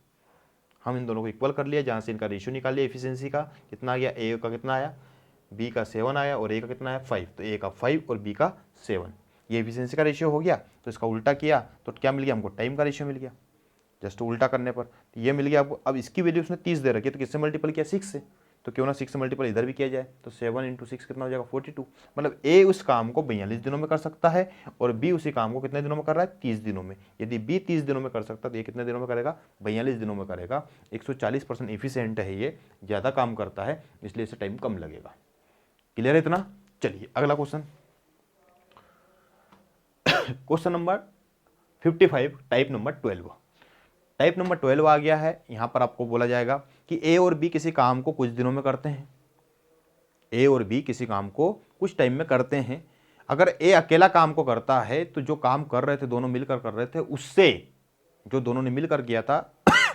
हम इन दोनों को इक्वल कर लिया, जहाँ से इनका रेशियो निकाल लिया एफिशिएंसी का, कितना आ गया, ए का कितना आया, बी का 7 आया और ए का कितना आया 5, तो ए का 5 और बी का 7, ये एफिशिएंसी का रेशियो हो गया। तो इसका उल्टा किया तो क्या मिल गया हमको, टाइम का रेशियो मिल गया, जस्ट उल्टा करने पर तो ये मिल गया आपको। अब इसकी वैल्यू उसने 30 दे रखी है, तो किससे मल्टीपल किया, 6 से, तो क्यों ना 6 से मल्टीपल इधर भी किया जाए, तो 7 × 6 कितना हो जाएगा 42। मतलब ए उस काम को 42 दिनों में कर सकता है और बी उसी काम को कितने दिनों में कर रहा है, 30 दिनों में। यदि बी 30 दिनों में कर सकता है तो ये कितने दिनों में करेगा, 42 दिनों में करेगा। 140% इफिशिएंट है, ये ज़्यादा काम करता है, इसलिए इसे टाइम कम लगेगा। क्लियर है इतना। चलिए अगला question, question number 55, type number 12। Type number 12 आ गया है। यहां पर आपको बोला जाएगा कि ए और बी किसी काम को कुछ दिनों में करते हैं, ए और बी किसी काम को कुछ टाइम में करते हैं। अगर ए अकेला काम को करता है तो जो काम कर रहे थे दोनों मिलकर कर रहे थे, उससे जो दोनों ने मिलकर किया था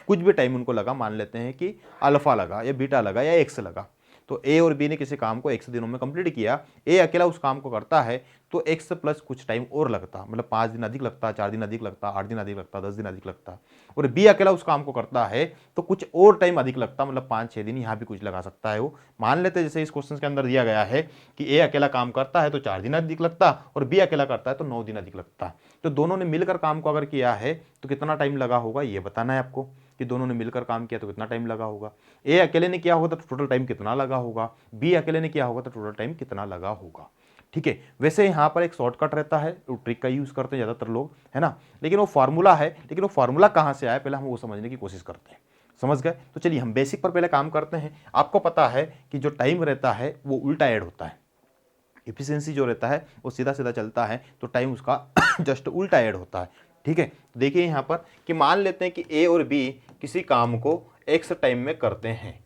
कुछ भी टाइम उनको लगा, मान लेते हैं कि अल्फा लगा या बीटा लगा या एक्स लगा, तो ए और बी ने किसी काम को एक्स दिनों में कंप्लीट किया। ए अकेला उस काम को करता है तो एक्स प्लस कुछ टाइम और लगता, मतलब 5 दिन अधिक लगता, 4 दिन अधिक लगता, 8 दिन अधिक लगता, 10 दिन अधिक लगता। और बी अकेला उस काम को करता है तो कुछ और टाइम अधिक लगता, मतलब 5-6 दिन, यहाँ भी कुछ लगा सकता है वो। मान लेते जैसे इस क्वेश्चन के अंदर दिया गया है कि ए अकेला काम करता है तो 4 दिन अधिक लगता और बी अकेला करता है तो 9 दिन अधिक लगता। तो दोनों ने मिलकर काम को अगर किया है तो कितना टाइम लगा होगा ये बताना है आपको, कि दोनों ने मिलकर काम किया तो कितना टाइम लगा होगा। ए अकेले ने किया होगा तो टोटल टाइम कितना लगा होगा, बी अकेले ने किया होगा तो टोटल टाइम कितना लगा होगा। ठीक है, वैसे यहाँ पर एक शॉर्टकट रहता है, ट्रिक का यूज करते हैं ज़्यादातर लोग, है ना, लेकिन वो फार्मूला है, लेकिन वो फार्मूला कहाँ से आया पहले हम वो समझने की कोशिश करते हैं। समझ गए। तो चलिए हम बेसिक पर पहले काम करते हैं। आपको पता है कि जो टाइम रहता है वो उल्टा ऐड होता है, इफिशियंसी जो रहता है वो सीधा सीधा चलता है तो टाइम उसका जस्ट उल्टा ऐड होता है। ठीक है, देखिए यहाँ पर कि मान लेते हैं कि ए और बी किसी काम को एक्स टाइम में करते हैं,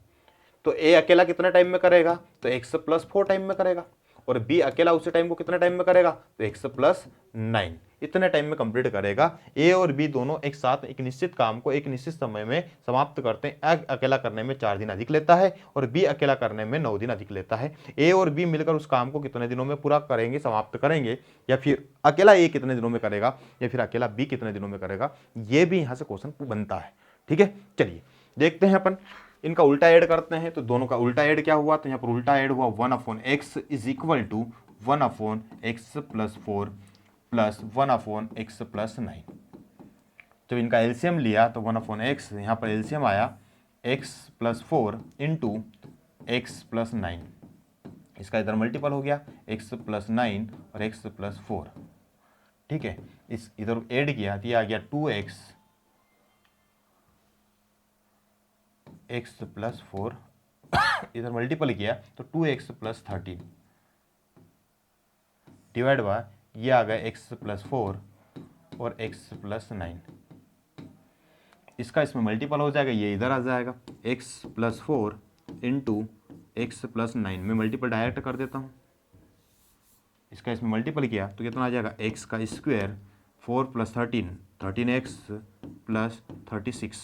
तो ए अकेला कितने टाइम में करेगा, तो एक्स प्लस 4 टाइम में करेगा, और बी अकेला उसी टाइम को कितने टाइम में करेगा, तो एक्स प्लस 9 इतने टाइम में कंप्लीट करेगा। ए और बी दोनों एक साथ एक निश्चित काम को एक निश्चित समय में समाप्त करते हैं। ए अकेला करने में 4 दिन अधिक लेता है और बी अकेला करने में 9 दिन अधिक लेता है। ए और बी मिलकर उस काम को कितने दिनों में पूरा करेंगे, समाप्त करेंगे, या फिर अकेला ए कितने दिनों में करेगा या फिर अकेला बी कितने दिनों में करेगा, ये भी यहाँ से क्वेश्चन बनता है। ठीक है, चलिए देखते हैं अपन इनका उल्टा ऐड करते हैं। तो दोनों का उल्टा ऐड क्या हुआ, तो यहाँ पर उल्टा ऐड हुआ 1/x is equal to 1/x plus 4 plus 1/x plus 9। जब इनका एलसीएम लिया तो 1/x, यहाँ पर एलसीएम आया x plus 4 into x plus 9, इसका इधर मल्टीपल हो गया x प्लस 9 और x प्लस 4। ठीक है, इस इधर ऐड किया तो ये आ गया 2x x प्लस 4 इधर मल्टीपल किया तो 2x प्लस 13 डिवाइड बाय ये आ गया x प्लस 4 और x प्लस 9, इसका इसमें मल्टीपल हो जाएगा, ये इधर आ जाएगा x plus 4 into x plus 9 में मल्टीपल डायरेक्ट कर देता हूँ। इसका इसमें मल्टीपल किया तो कितना आ जाएगा x का स्क्वायर 4 प्लस 13 13x प्लस 36,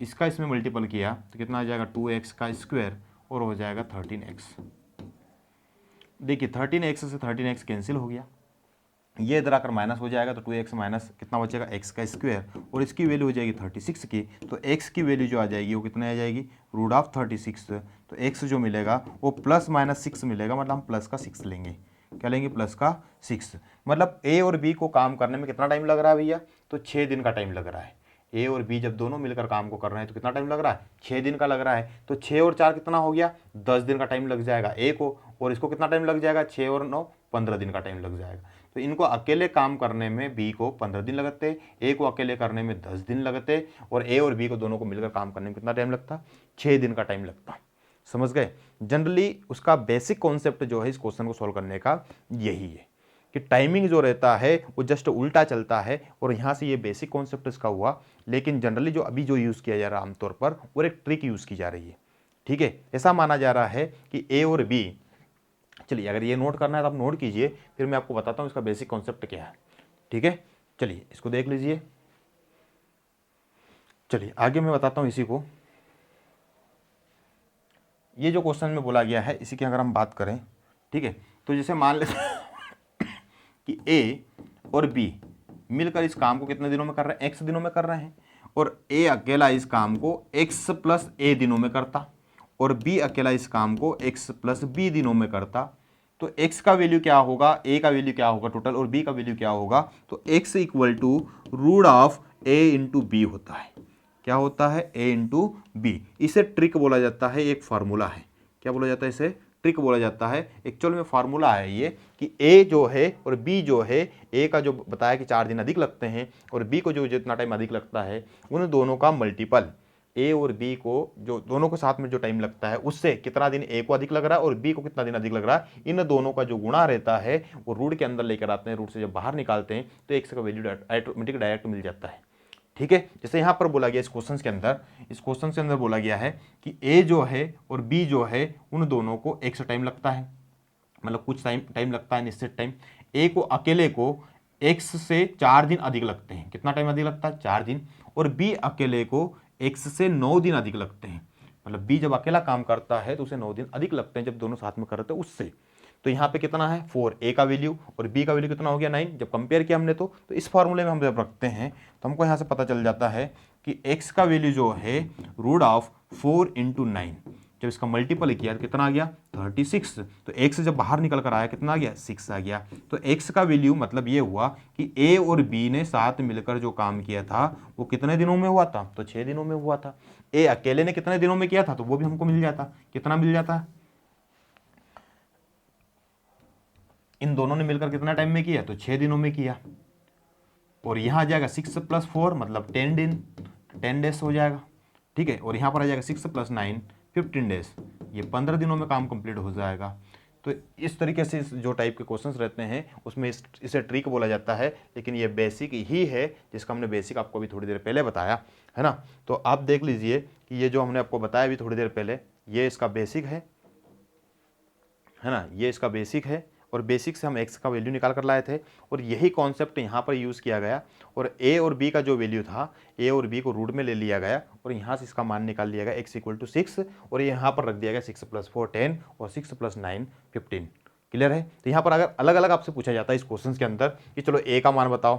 इसका इसमें मल्टीपल किया तो कितना आ जाएगा 2x का स्क्वायर और हो जाएगा 13x। देखिए 13x से 13x कैंसिल हो गया, ये इधर आकर माइनस हो जाएगा तो 2x माइनस कितना बचेगा x का स्क्वायर और इसकी वैल्यू हो जाएगी 36 की, तो x की वैल्यू जो आ जाएगी वो कितने आ जाएगी √36। तो x जो मिलेगा वो प्लस माइनस 6 मिलेगा, मतलब हम प्लस का 6 लेंगे। क्या लेंगे, प्लस का 6। मतलब a और b को काम करने में कितना टाइम लग रहा है भैया, तो 6 दिन का टाइम लग रहा है। ए और बी जब दोनों मिलकर काम को कर रहे हैं तो कितना टाइम लग रहा है, 6 दिन का लग रहा है। तो 6 और 4 कितना हो गया, 10 दिन का टाइम लग जाएगा ए को, और इसको कितना टाइम लग जाएगा, 6 और 9 15 दिन का टाइम लग जाएगा। तो इनको अकेले काम करने में बी को 15 दिन लगते, ए को अकेले करने में 10 दिन लगते, और ए और बी को दोनों को मिलकर काम करने में कितना टाइम लगता, 6 दिन का टाइम लगता। समझ गए। जनरली उसका बेसिक कॉन्सेप्ट जो है इस क्वेश्चन को सॉल्व करने का यही है कि टाइमिंग जो रहता है वो जस्ट उल्टा चलता है, और यहाँ से ये बेसिक कॉन्सेप्ट इसका हुआ। लेकिन जनरली जो अभी जो यूज़ किया जा रहा है आमतौर पर वो एक ट्रिक यूज़ की जा रही है। ठीक है, ऐसा माना जा रहा है कि ए और बी, चलिए अगर ये नोट करना है तो आप नोट कीजिए, फिर मैं आपको बताता हूँ इसका बेसिक कॉन्सेप्ट क्या है। ठीक है, चलिए इसको देख लीजिए। चलिए आगे मैं बताता हूँ इसी को। ये जो क्वेश्चन में बोला गया है इसी की अगर हम बात करें, ठीक है, तो जैसे मान लेते कि ए और बी मिलकर इस काम को कितने दिनों में कर रहे हैं, x दिनों में कर रहे हैं। और a अकेला इस काम को x प्लस a दिनों में करता और b अकेला इस काम को x प्लस b दिनों में करता। तो x का वैल्यू क्या होगा, a का वैल्यू क्या होगा टोटल और b का वैल्यू क्या होगा, तो x equal to root of a into B होता है। क्या होता है, a इंटू बी। इसे ट्रिक बोला जाता है, एक फार्मूला है। क्या बोला जाता है, इसे ट्रिक बोला जाता है। एक्चुअल में फार्मूला है ये कि a जो है और b जो है, a का जो बताया कि 4 दिन अधिक लगते हैं और b को जो जितना टाइम अधिक लगता है, उन दोनों का मल्टीपल a और b को जो दोनों को साथ में जो टाइम लगता है उससे कितना दिन a को अधिक लग रहा है और b को कितना दिन अधिक लग रहा है, इन दोनों का जो गुणा रहता है वो रूट के अंदर लेकर आते हैं। रूट से जब बाहर निकालते हैं तो x का वैल्यू ऑटोमेटिक डायरेक्ट मिल जाता है। ठीक है, जैसे यहाँ पर बोला गया इस क्वेश्चन के अंदर बोला गया है कि a जो है और b जो है उन दोनों को x टाइम लगता है, मतलब कुछ टाइम लगता है, निश्चित टाइम। a को अकेले को x से 4 दिन अधिक लगते हैं। कितना टाइम अधिक लगता है, 4 दिन। और b अकेले को x से 9 दिन अधिक लगते हैं। मतलब b जब अकेला काम करता है तो उसे 9 दिन अधिक लगते हैं जब दोनों साथ में करते हैं उससे। तो यहाँ पे कितना है 4, a का वैल्यू और b का वैल्यू कितना हो गया 9। जब कंपेयर किया हमने तो इस फॉर्मूले में हम जब रखते हैं तो हमको यहाँ से पता चल जाता है कि x का वैल्यू जो है रूट ऑफ 4 इंटू 9, जब इसका मल्टीपल किया तो कितना आ गया 36। तो x जब बाहर निकल कर आया कितना आ गया 6 आ गया। तो x का वैल्यू मतलब ये हुआ कि a और b ने साथ मिलकर जो काम किया था वो कितने दिनों में हुआ था, तो 6 दिनों में हुआ था। a अकेले ने कितने दिनों में किया था तो वो भी हमको मिल जाता, कितना मिल जाता, इन दोनों ने मिलकर कितना टाइम में किया तो 6 दिनों में किया। और यहाँ आ जाएगा 6 प्लस 4 मतलब 10 दिन, 10 डेज हो जाएगा। ठीक है, और यहाँ पर आ जाएगा 6 प्लस 9 15 डेज, ये 15 दिनों में काम कंप्लीट हो जाएगा। तो इस तरीके से जो टाइप के क्वेश्चंस रहते हैं उसमें इसे ट्रिक बोला जाता है, लेकिन ये बेसिक ही है जिसका हमने बेसिक आपको अभी थोड़ी देर पहले बताया है ना। तो आप देख लीजिए कि ये जो हमने आपको बताया अभी थोड़ी देर पहले, ये इसका बेसिक है ना, ये इसका बेसिक है। और बेसिक से हम x का वैल्यू निकाल कर लाए थे और यही कॉन्सेप्ट यहाँ पर यूज़ किया गया। और a और b का जो वैल्यू था, a और b को रूट में ले लिया गया और यहाँ से इसका मान निकाल लिया गया x इक्वल टू 6 और यहाँ पर रख दिया गया 6 प्लस 4 10 और 6 प्लस 9 15। क्लियर है। तो यहाँ पर अगर अलग अलग आपसे पूछा जाता है इस क्वेश्चन के अंदर कि चलो a का मान बताओ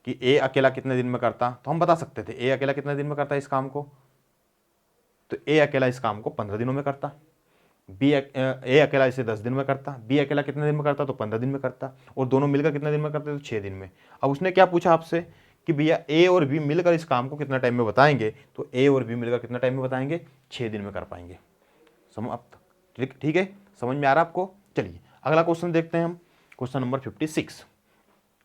कि a अकेला कितने दिन में करता, तो हम बता सकते थे a अकेला कितने दिन में करता है इस काम को, तो a अकेला इस काम को 15 दिनों में करता। ए अकेला इसे 10 दिन में करता, बी अकेला कितने दिन में करता तो 15 दिन में करता, और दोनों मिलकर कितने दिन में करते तो 6 दिन में। अब उसने क्या पूछा आपसे कि भैया ए और बी मिलकर इस काम को कितना टाइम में बताएंगे, तो ए और बी मिलकर कितना टाइम में बताएंगे 6 दिन में कर पाएंगे। ठीक है, समझ में आ रहा आपको। चलिए अगला क्वेश्चन देखते हैं हम, क्वेश्चन नंबर 56।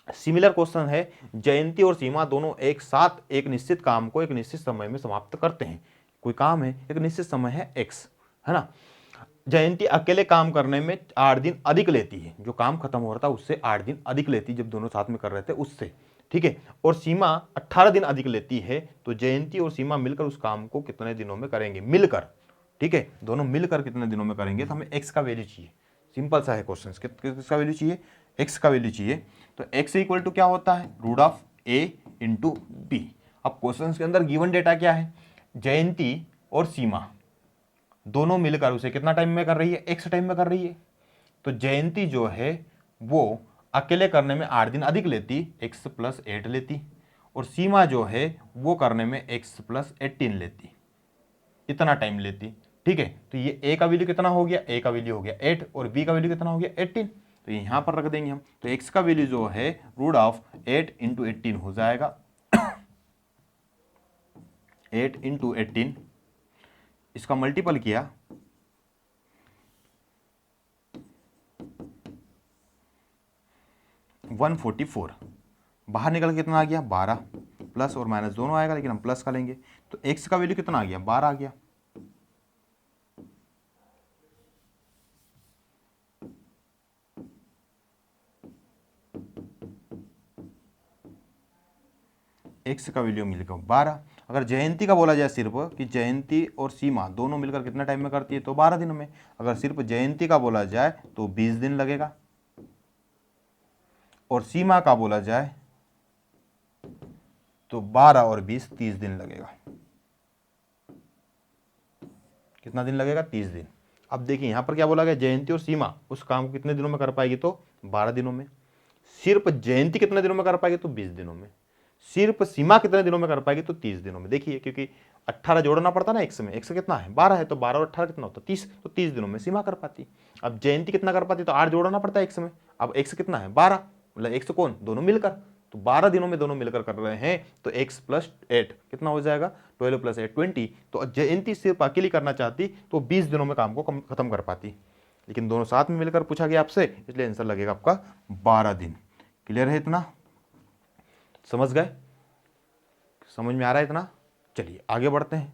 सिमिलर क्वेश्चन है, जयंती और सीमा दोनों एक साथ एक निश्चित काम को एक निश्चित समय में समाप्त करते हैं। कोई काम है, एक निश्चित समय है x, है ना। जयंती अकेले काम करने में 8 दिन अधिक लेती है, जो काम खत्म हो रहा था उससे 8 दिन अधिक लेती है जब दोनों साथ में कर रहे थे उससे। ठीक है, और सीमा 18 दिन अधिक लेती है। तो जयंती और सीमा मिलकर उस काम को कितने दिनों में करेंगे, मिलकर। ठीक है, दोनों मिलकर कितने दिनों में करेंगे, तो हमें x का वैल्यू चाहिए। सिंपल सा है क्वेश्चन, किसका वैल्यू चाहिए, x का वैल्यू चाहिए। तो x इक्वल टू क्या होता है root of a into B. अब क्वेश्चन के अंदर गिवन डेटा क्या है, जयंती और सीमा दोनों मिलकर उसे कितना टाइम में कर रही है, x टाइम में कर रही है। तो जयंती जो है वो अकेले करने में 8 दिन अधिक लेती, x प्लस 8 लेती, और सीमा जो है वो करने में x प्लस 18 लेती, इतना टाइम लेती। ठीक है, तो ये a का वैल्यू कितना हो गया, a का वैल्यू हो गया 8 और b का वैल्यू कितना हो गया 18। तो यहाँ पर रख देंगे हम, तो x का वैल्यू जो है रूट ऑफ 8 इंटू 18 हो जाएगा। 8 इंटू 18, इसका मल्टीपल किया 144, बाहर निकल के कितना आ गया 12, प्लस और माइनस दोनों आएगा लेकिन हम प्लस का लेंगे। तो x का वैल्यू कितना आ गया 12 आ गया। x का वैल्यू मिल गया 12। अगर जयंती का बोला जाए सिर्फ कि जयंती और सीमा दोनों मिलकर कितना टाइम में करती है, तो 12 दिन में। अगर सिर्फ जयंती का बोला जाए तो 20 दिन लगेगा, और सीमा का बोला जाए तो 12 और 20 30 दिन लगेगा। कितना दिन लगेगा 30 दिन। अब देखिए यहाँ पर क्या बोला गया, जयंती और सीमा उस काम को कितने दिनों में कर पाएगी, तो 12 दिनों में। सिर्फ जयंती कितने दिनों में कर पाएगी, तो 20 दिनों में। सिर्फ सीमा कितने दिनों में कर पाएगी, तो 30 दिनों में। देखिए क्योंकि 18 जोड़ना पड़ता ना x में, x कितना है 12 है, तो 12 और 18 कितना होता है 30, तो 30 दिनों में सीमा कर पाती। अब जयंती कितना कर पाती, तो 8 जोड़ना पड़ता है x में, अब x कितना है 12, मतलब x कौन, दोनों मिलकर, तो 12 दिनों में दोनों मिलकर कर रहे हैं, तो x + 8 कितना हो जाएगा 12 + 8 20। तो जयंती सिर्फ अकेली करना चाहती तो 20 दिनों में काम को खत्म कर पाती, लेकिन दोनों साथ में मिलकर पूछा गया आपसे, इसलिए आंसर लगेगा आपका 12 दिन। क्लियर है इतना, समझ गए, समझ में आ रहा है इतना। चलिए आगे बढ़ते हैं।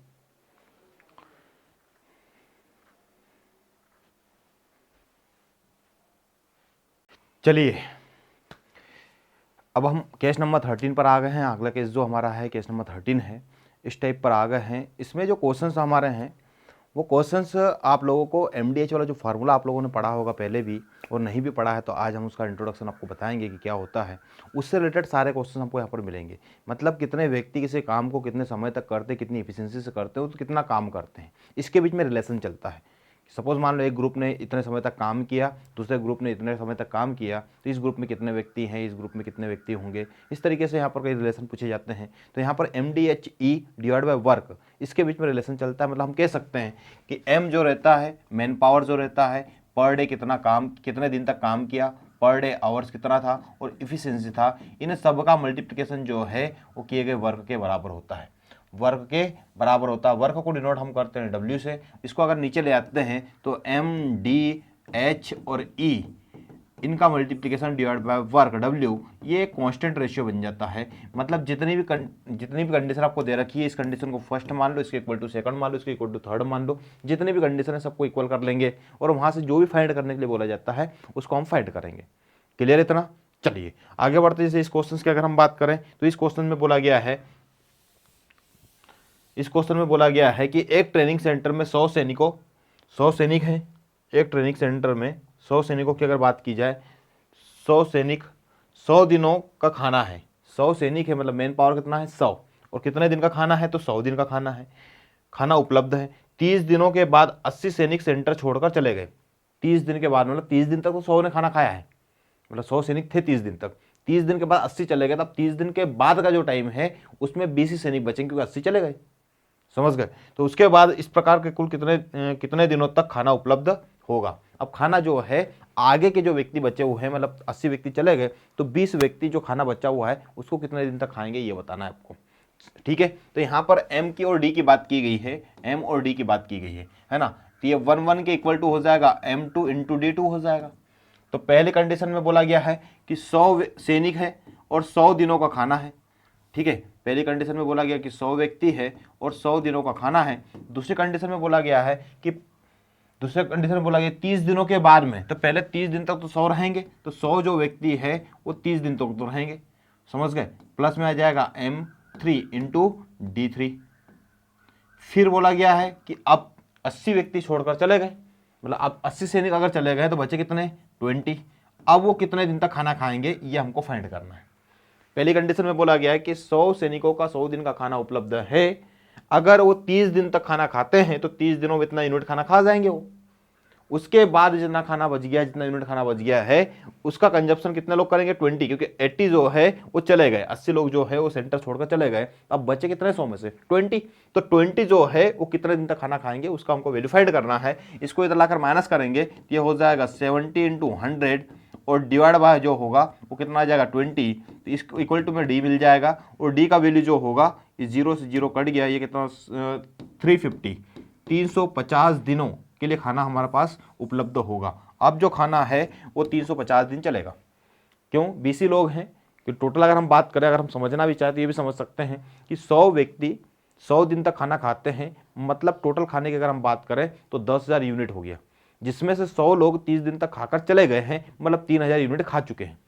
चलिए अब हम केस नंबर 13 पर आ गए हैं। अगला केस जो हमारा है केस नंबर 13 है, इस टाइप पर आ गए हैं। इसमें जो क्वेश्चंस हमारे हैं वो क्वेश्चंस आप लोगों को MDH वाला जो फार्मूला आप लोगों ने पढ़ा होगा पहले भी, और नहीं भी पढ़ा है तो आज हम उसका इंट्रोडक्शन आपको बताएंगे कि क्या होता है। उससे रिलेटेड सारे क्वेश्चन हमको यहाँ पर मिलेंगे, मतलब कितने व्यक्ति किसी काम को कितने समय तक करते हैं, कितनी एफिशिएंसी से करते हैं, तो कितना काम करते हैं, इसके बीच में रिलेशन चलता है। सपोज मान लो एक ग्रुप ने इतने समय तक काम किया, दूसरे ग्रुप ने इतने समय तक काम किया, तो इस ग्रुप में कितने व्यक्ति हैं, इस ग्रुप में कितने व्यक्ति होंगे, इस तरीके से यहाँ पर कई रिलेशन पूछे जाते हैं। तो यहाँ पर MDHE डिवाइड बाय वर्क, इसके बीच में रिलेशन चलता है। मतलब हम कह सकते हैं कि M जो रहता है, मैन पावर जो रहता है, पर डे कितना काम, कितने दिन तक काम किया, पर डे आवर्स कितना था, और इफिशियंसी था, इन सब का मल्टीप्लिकेशन जो है वो किए गए वर्क के बराबर होता है, वर्क के बराबर होता है। वर्क को डिनोट हम करते हैं W से। इसको अगर नीचे ले आते हैं तो MDH और E, इनका multiplication divide by work W, ये कांस्टेंट रेशियो बन जाता है। मतलब जितनी भी कंडीशन आपको दे रखी है, इस कंडीशन को फर्स्ट मान लो, इसके इक्वल टू सेकंड मान लो, इसके इक्वल टू थर्ड मान लो, जितनी भी कंडीशन है सबको इक्वल कर लेंगे, और वहां से जो भी फाइंड करने के लिए बोला जाता है उसको हम फाइंड करेंगे। क्लियर इतना। चलिए आगे बढ़ते हैं। जैसे इस क्वेश्चन की अगर हम बात करें तो इस क्वेश्चन में बोला गया है, इस क्वेश्चन में बोला गया है कि एक ट्रेनिंग सेंटर में 100 सैनिक हैं। एक ट्रेनिंग सेंटर में 100 सैनिकों की अगर बात की जाए, 100 सैनिक 100 दिनों का खाना है। 100 सैनिक है, मतलब मैन पावर कितना है 100, और कितने दिन का खाना है, तो 100 दिन का खाना है, खाना उपलब्ध है। 30 दिनों के बाद 80 सैनिक सेंटर छोड़कर चले गए। 30 दिन के बाद, मतलब 30 दिन तक तो 100 ने खाना खाया है, मतलब 100 सैनिक थे 30 दिन तक, 30 दिन के बाद 80 चले गए, तब 30 दिन के बाद का जो टाइम है उसमें 20 ही सैनिक बचेंगे क्योंकि 80 चले गए। समझ गए। तो उसके बाद इस प्रकार के कुल कितने दिनों तक खाना उपलब्ध होगा। अब खाना जो है आगे के जो व्यक्ति बचे हुए हैं, मतलब 80 व्यक्ति चले गए, तो 20 व्यक्ति जो खाना बचा हुआ है उसको कितने दिन तक खाएंगे ये बताना है आपको। ठीक है, तो यहाँ पर M की और D की बात की गई है, M और D की बात की गई है ना। तो ये 1 के इक्वल टू हो जाएगा M2 × D2 हो जाएगा। तो पहले कंडीशन में बोला गया है कि 100 सैनिक है और 100 दिनों का खाना है। ठीक है, पहली कंडीशन में बोला गया कि 100 व्यक्ति है और 100 दिनों का खाना है। दूसरी कंडीशन में बोला गया है कि 30 दिनों के बाद में, तो पहले 30 दिन तक तो 100 रहेंगे, तो 100 जो व्यक्ति है वो 30 दिन तक तो रहेंगे। समझ गए। प्लस में आ जाएगा M3 × D3। फिर बोला गया है कि अब 80 व्यक्ति छोड़कर चले गए, मतलब अब 80 सैनिक अगर चले गए तो बचे कितने 20। अब वो कितने दिन तक खाना खाएंगे ये हमको फाइंड करना है। पहली कंडीशन में बोला गया है कि 100 सैनिकों का 100 दिन का खाना उपलब्ध है। अगर वो 30 दिन तक खाना खाते हैं तो 30 दिनों में इतना यूनिट खाना खा जाएंगे वो। उसके बाद जितना खाना बच गया, जितना यूनिट खाना बच गया है, उसका कंजप्शन कितने लोग करेंगे 20, क्योंकि 80 जो है वो चले गए, 80 लोग जो है वो सेंटर छोड़कर चले गए। अब बचे कितने 100 में से 20, तो 20 जो है वो कितने दिन तक खाना खाएंगे उसका हमको वेरीफाइड करना है। इसको इधर लाकर माइनस करेंगे तो ये हो जाएगा 70 × 100, और डिवाइड बाय जो होगा वो कितना आ जाएगा 20। तो इसको इक्वल टू में D मिल जाएगा, और D का वैल्यू जो होगा ये 0 से 0 कट गया, ये कितना 350, 350 दिनों के लिए खाना हमारे पास उपलब्ध होगा। अब जो खाना है वो 350 दिन चलेगा। क्यों, 20 ही लोग हैं कि टोटल अगर हम बात करें, अगर हम समझना भी चाहते ये भी समझ सकते हैं कि 100 व्यक्ति 100 दिन तक खाना खाते हैं, मतलब टोटल खाने की अगर हम बात करें तो 10,000 यूनिट हो गया, जिसमें से 100 लोग 30 दिन तक खाकर चले गए हैं, मतलब 3,000 यूनिट खा चुके हैं।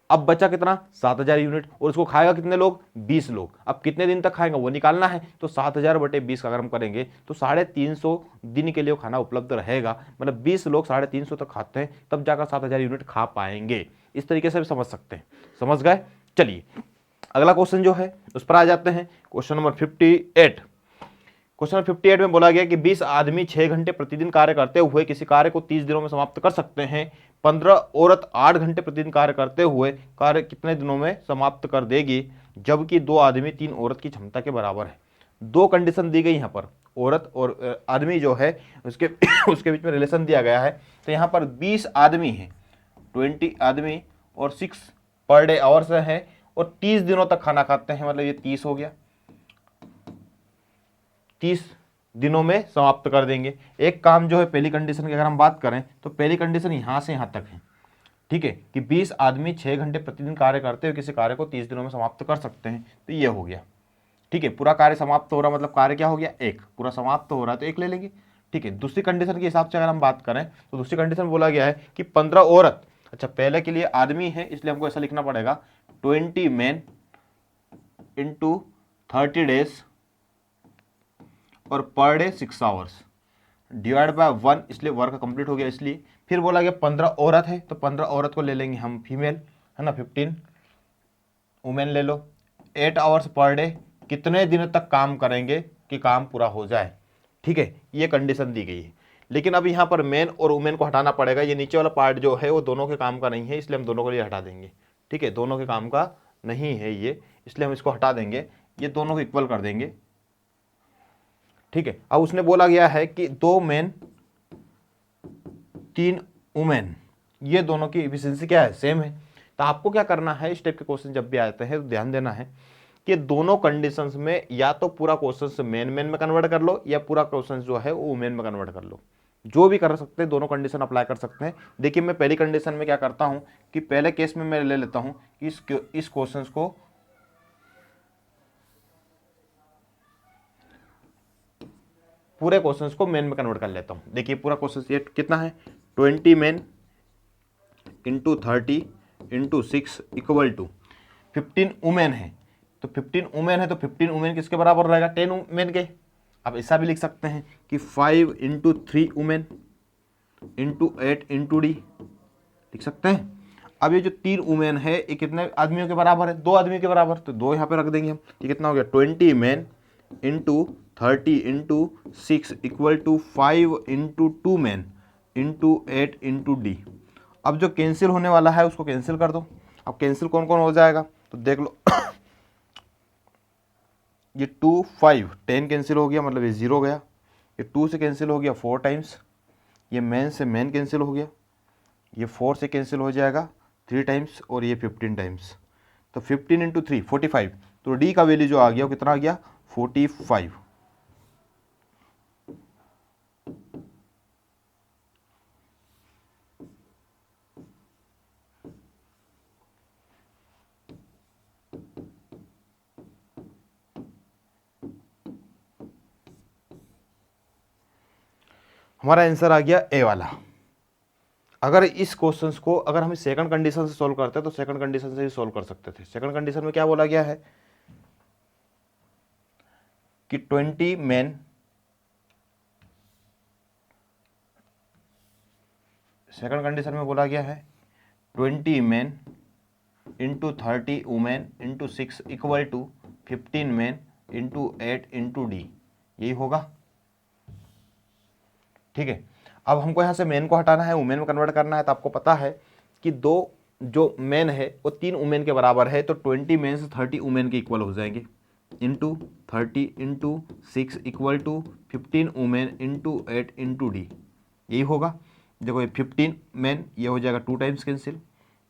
अब बचा कितना 7,000 यूनिट, और उसको खाएगा कितने लोग 20 लोग। अब कितने दिन तक खाएंगे वो निकालना है, तो 7,000 बटे 20 का अगर हम करेंगे तो 350 दिन के लिए खाना उपलब्ध रहेगा। मतलब 20 लोग 350 तक खाते हैं तब जाकर 7,000 यूनिट खा पाएंगे। इस तरीके से भी समझ सकते हैं। समझ गए। चलिए अगला क्वेश्चन जो है उस पर आ जाते हैं। क्वेश्चन नंबर 58, क्वेश्चन 58 में बोला गया कि 20 आदमी 6 घंटे प्रतिदिन कार्य करते हुए किसी कार्य को 30 दिनों में समाप्त कर सकते हैं। 15 औरत 8 घंटे प्रतिदिन कार्य करते हुए कार्य कितने दिनों में समाप्त कर देगी, जबकि 2 आदमी 3 औरत की क्षमता के बराबर है। दो कंडीशन दी गई यहाँ पर, औरत और आदमी जो है उसके उसके बीच में रिलेशन दिया गया है। तो यहाँ पर 20 आदमी हैं, 20 आदमी और 6 पर डे आवर्स है और 30 दिनों तक खाना खाते हैं, मतलब ये 30 हो गया, 30 दिनों में समाप्त कर देंगे। एक काम जो है पहली कंडीशन की अगर हम बात करें तो पहली कंडीशन यहाँ से यहाँ तक है, ठीक है, कि 20 आदमी 6 घंटे प्रतिदिन कार्य करते हुए किसी कार्य को 30 दिनों में समाप्त कर सकते हैं, तो ये हो गया। ठीक है, पूरा कार्य समाप्त हो रहा मतलब कार्य क्या हो गया, एक, पूरा समाप्त हो रहा है तो एक ले लेंगे। ठीक है, दूसरी कंडीशन के हिसाब से अगर हम बात करें तो दूसरी कंडीशन बोला गया है कि 15 औरत, अच्छा पहले के लिए आदमी है इसलिए हमको ऐसा लिखना पड़ेगा 20 मैन इंटू 30 डेज और per day 6 hours divide by 1, इसलिए वर्क कंप्लीट हो गया इसलिए। फिर बोला गया 15 औरत है तो 15 औरत को ले लेंगे हम फीमेल, है ना, 15 वुमेन ले लो। 8 आवर्स पर डे, कितने दिनों तक काम करेंगे कि काम पूरा हो जाए। ठीक है, ये कंडीशन दी गई है। लेकिन अब यहाँ पर मैन और वुमेन को हटाना पड़ेगा, ये नीचे वाला पार्ट जो है वो दोनों के काम का नहीं है, इसलिए हम दोनों को लिए हटा देंगे। ठीक है, दोनों के काम का नहीं है ये, इसलिए हम इसको हटा देंगे, ये दोनों को इक्वल कर देंगे। ठीक है, अब उसने बोला गया है कि 2 मैन 3 वुमेन, ये दोनों की एफिशिएंसी क्या है, सेम है। तो आपको क्या करना है, इस टाइप के क्वेश्चन जब भी आते हैं तो ध्यान देना है कि दोनों कंडीशंस में या तो पूरा क्वेश्चन मैन में कन्वर्ट कर लो या पूरा क्वेश्चन जो है वो वुमेन में कन्वर्ट कर लो, जो भी कर सकते हैं, दोनों कंडीशन अप्लाई कर सकते हैं। देखिए मैं पहली कंडीशन में क्या करता हूं कि पहले केस में मैं ले लेता हूं कि इस क्वेश्चन को पूरे क्वेश्चंस को मेन में कन्वर्ट कर लेता हूं। देखिए पूरा क्वेश्चन ये कितना है, 20 men into 30 into 6 equal to 15 women है। तो 15 वुमेन है तो 15 वुमेन किसके बराबर रहेगा, 10 वुमेन के। अब ऐसा भी लिख सकते हैं कि 5 into 3 women into 8 into D, लिख सकते हैं। अब ये जो 3 वुमेन है ये कितने आदमियों के बराबर है, 2 आदमियों के बराबर, तो 2 यहाँ पे रख देंगे हम। ये कितना हो गया, 20 man into 30 into 6 equal to 5 into 2 man into 8 into D. अब जो कैंसिल होने वाला है उसको कैंसिल कर दो। अब कैंसिल कौन कौन हो जाएगा तो देख लो ये 2 5 10 कैंसिल हो गया, मतलब ये 0 गया। ये 2 से कैंसिल हो गया 4 टाइम्स, ये मैन से मैन कैंसिल हो गया, ये 4 से कैंसिल हो जाएगा 3 टाइम्स और ये 15 टाइम्स। तो 15 इंटू 3 45, तो डी का वैल्यू जो आ गया वो कितना आ गया 45। हमारा आंसर आ गया ए वाला। अगर इस क्वेश्चंस को अगर हम सेकंड कंडीशन से सॉल्व करते हैं तो सेकंड कंडीशन से भी सॉल्व कर सकते थे। सेकंड कंडीशन में क्या बोला गया है कि 20 मैन, सेकंड कंडीशन में बोला गया है 20 man into 30 women into 6 equal to 15 man into 8 into D, यही होगा। ठीक है, अब हमको यहाँ से मैन को हटाना है, वुमेन में कन्वर्ट करना है। तो आपको पता है कि दो जो मैन है वो 3 वुमेन के बराबर है, तो 20 मैन से 30 वुमेन के इक्वल हो जाएंगे, into 30 into 6 equal to 15 women into 8 into D, यही होगा। देखो ये 15 मैन ये हो जाएगा 2 टाइम्स कैंसिल,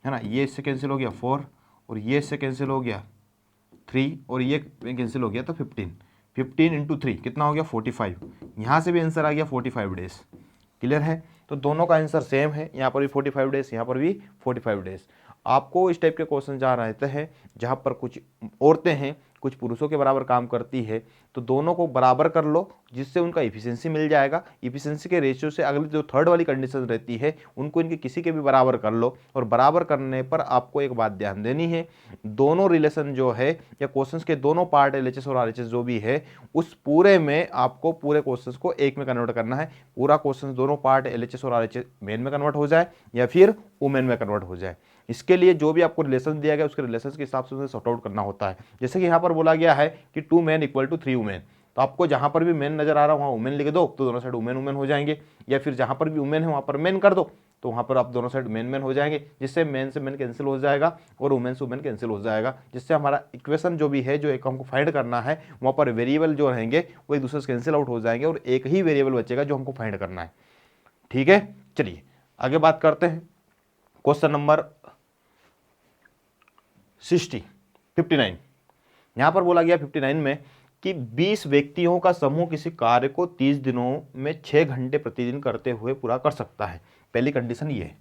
है ना, ये इससे कैंसिल हो गया 4 और ये इससे कैंसिल हो गया 3 और ये कैंसिल हो गया तो 15 इंटू 3 कितना हो गया 45। यहाँ से भी आंसर आ गया 45 डेज। क्लियर है, तो दोनों का आंसर सेम है, यहाँ पर भी 45 डेज, यहाँ पर भी 45 डेज। आपको इस टाइप के क्वेश्चन जहाँ रहते हैं जहाँ पर कुछ औरतें हैं कुछ पुरुषों के बराबर काम करती है तो दोनों को बराबर कर लो, जिससे उनका इफिशिएंसी मिल जाएगा। इफिशिएंसी के रेशियो से अगली जो थर्ड वाली कंडीशन रहती है उनको इनके किसी के भी बराबर कर लो। और बराबर करने पर आपको एक बात ध्यान देनी है, दोनों रिलेशन जो है या क्वेश्चंस के दोनों पार्ट एलएचएस और आरएचएस जो भी है उस पूरे में आपको पूरे क्वेश्चंस को एक में कन्वर्ट करना है। पूरा क्वेश्चन दोनों पार्ट एलएचएस और आरएचएस मेन में कन्वर्ट हो जाए या फिर वुमेन में कन्वर्ट हो जाए। इसके लिए जो भी आपको रिलेशन दिया गया उसके रिलेशन के हिसाब से उसे सॉर्ट आउट करना होता है। जैसे कि यहाँ पर बोला गया है कि 2 मैन इक्वल टू 3 वुमेन, तो आपको जहाँ पर भी मेन नजर आ रहा है वहाँ वुमेन लिख दो, तो दोनों साइड वुमेन वुमेन हो जाएंगे, या फिर जहाँ पर भी वुमेन है वहाँ पर मेन कर दो, तो वहाँ पर आप दोनों साइड मेन मेन हो जाएंगे, जिससे मेन से मेन कैंसिल हो जाएगा और वुमेन से वुमेन कैंसिल हो जाएगा, जिससे हमारा इक्वेशन जो भी है, जो एक हमको फाइंड करना है, वहाँ पर वेरिएबल जो रहेंगे वो एक दूसरे से कैंसिल आउट हो जाएंगे और एक ही वेरिएबल बचेगा जो हमको फाइंड करना है। ठीक है, चलिए आगे बात करते हैं। क्वेश्चन नंबर 59 यहाँ पर बोला गया 59 में कि 20 व्यक्तियों का समूह किसी कार्य को 30 दिनों में 6 घंटे प्रतिदिन करते हुए पूरा कर सकता है। पहली कंडीशन ये है।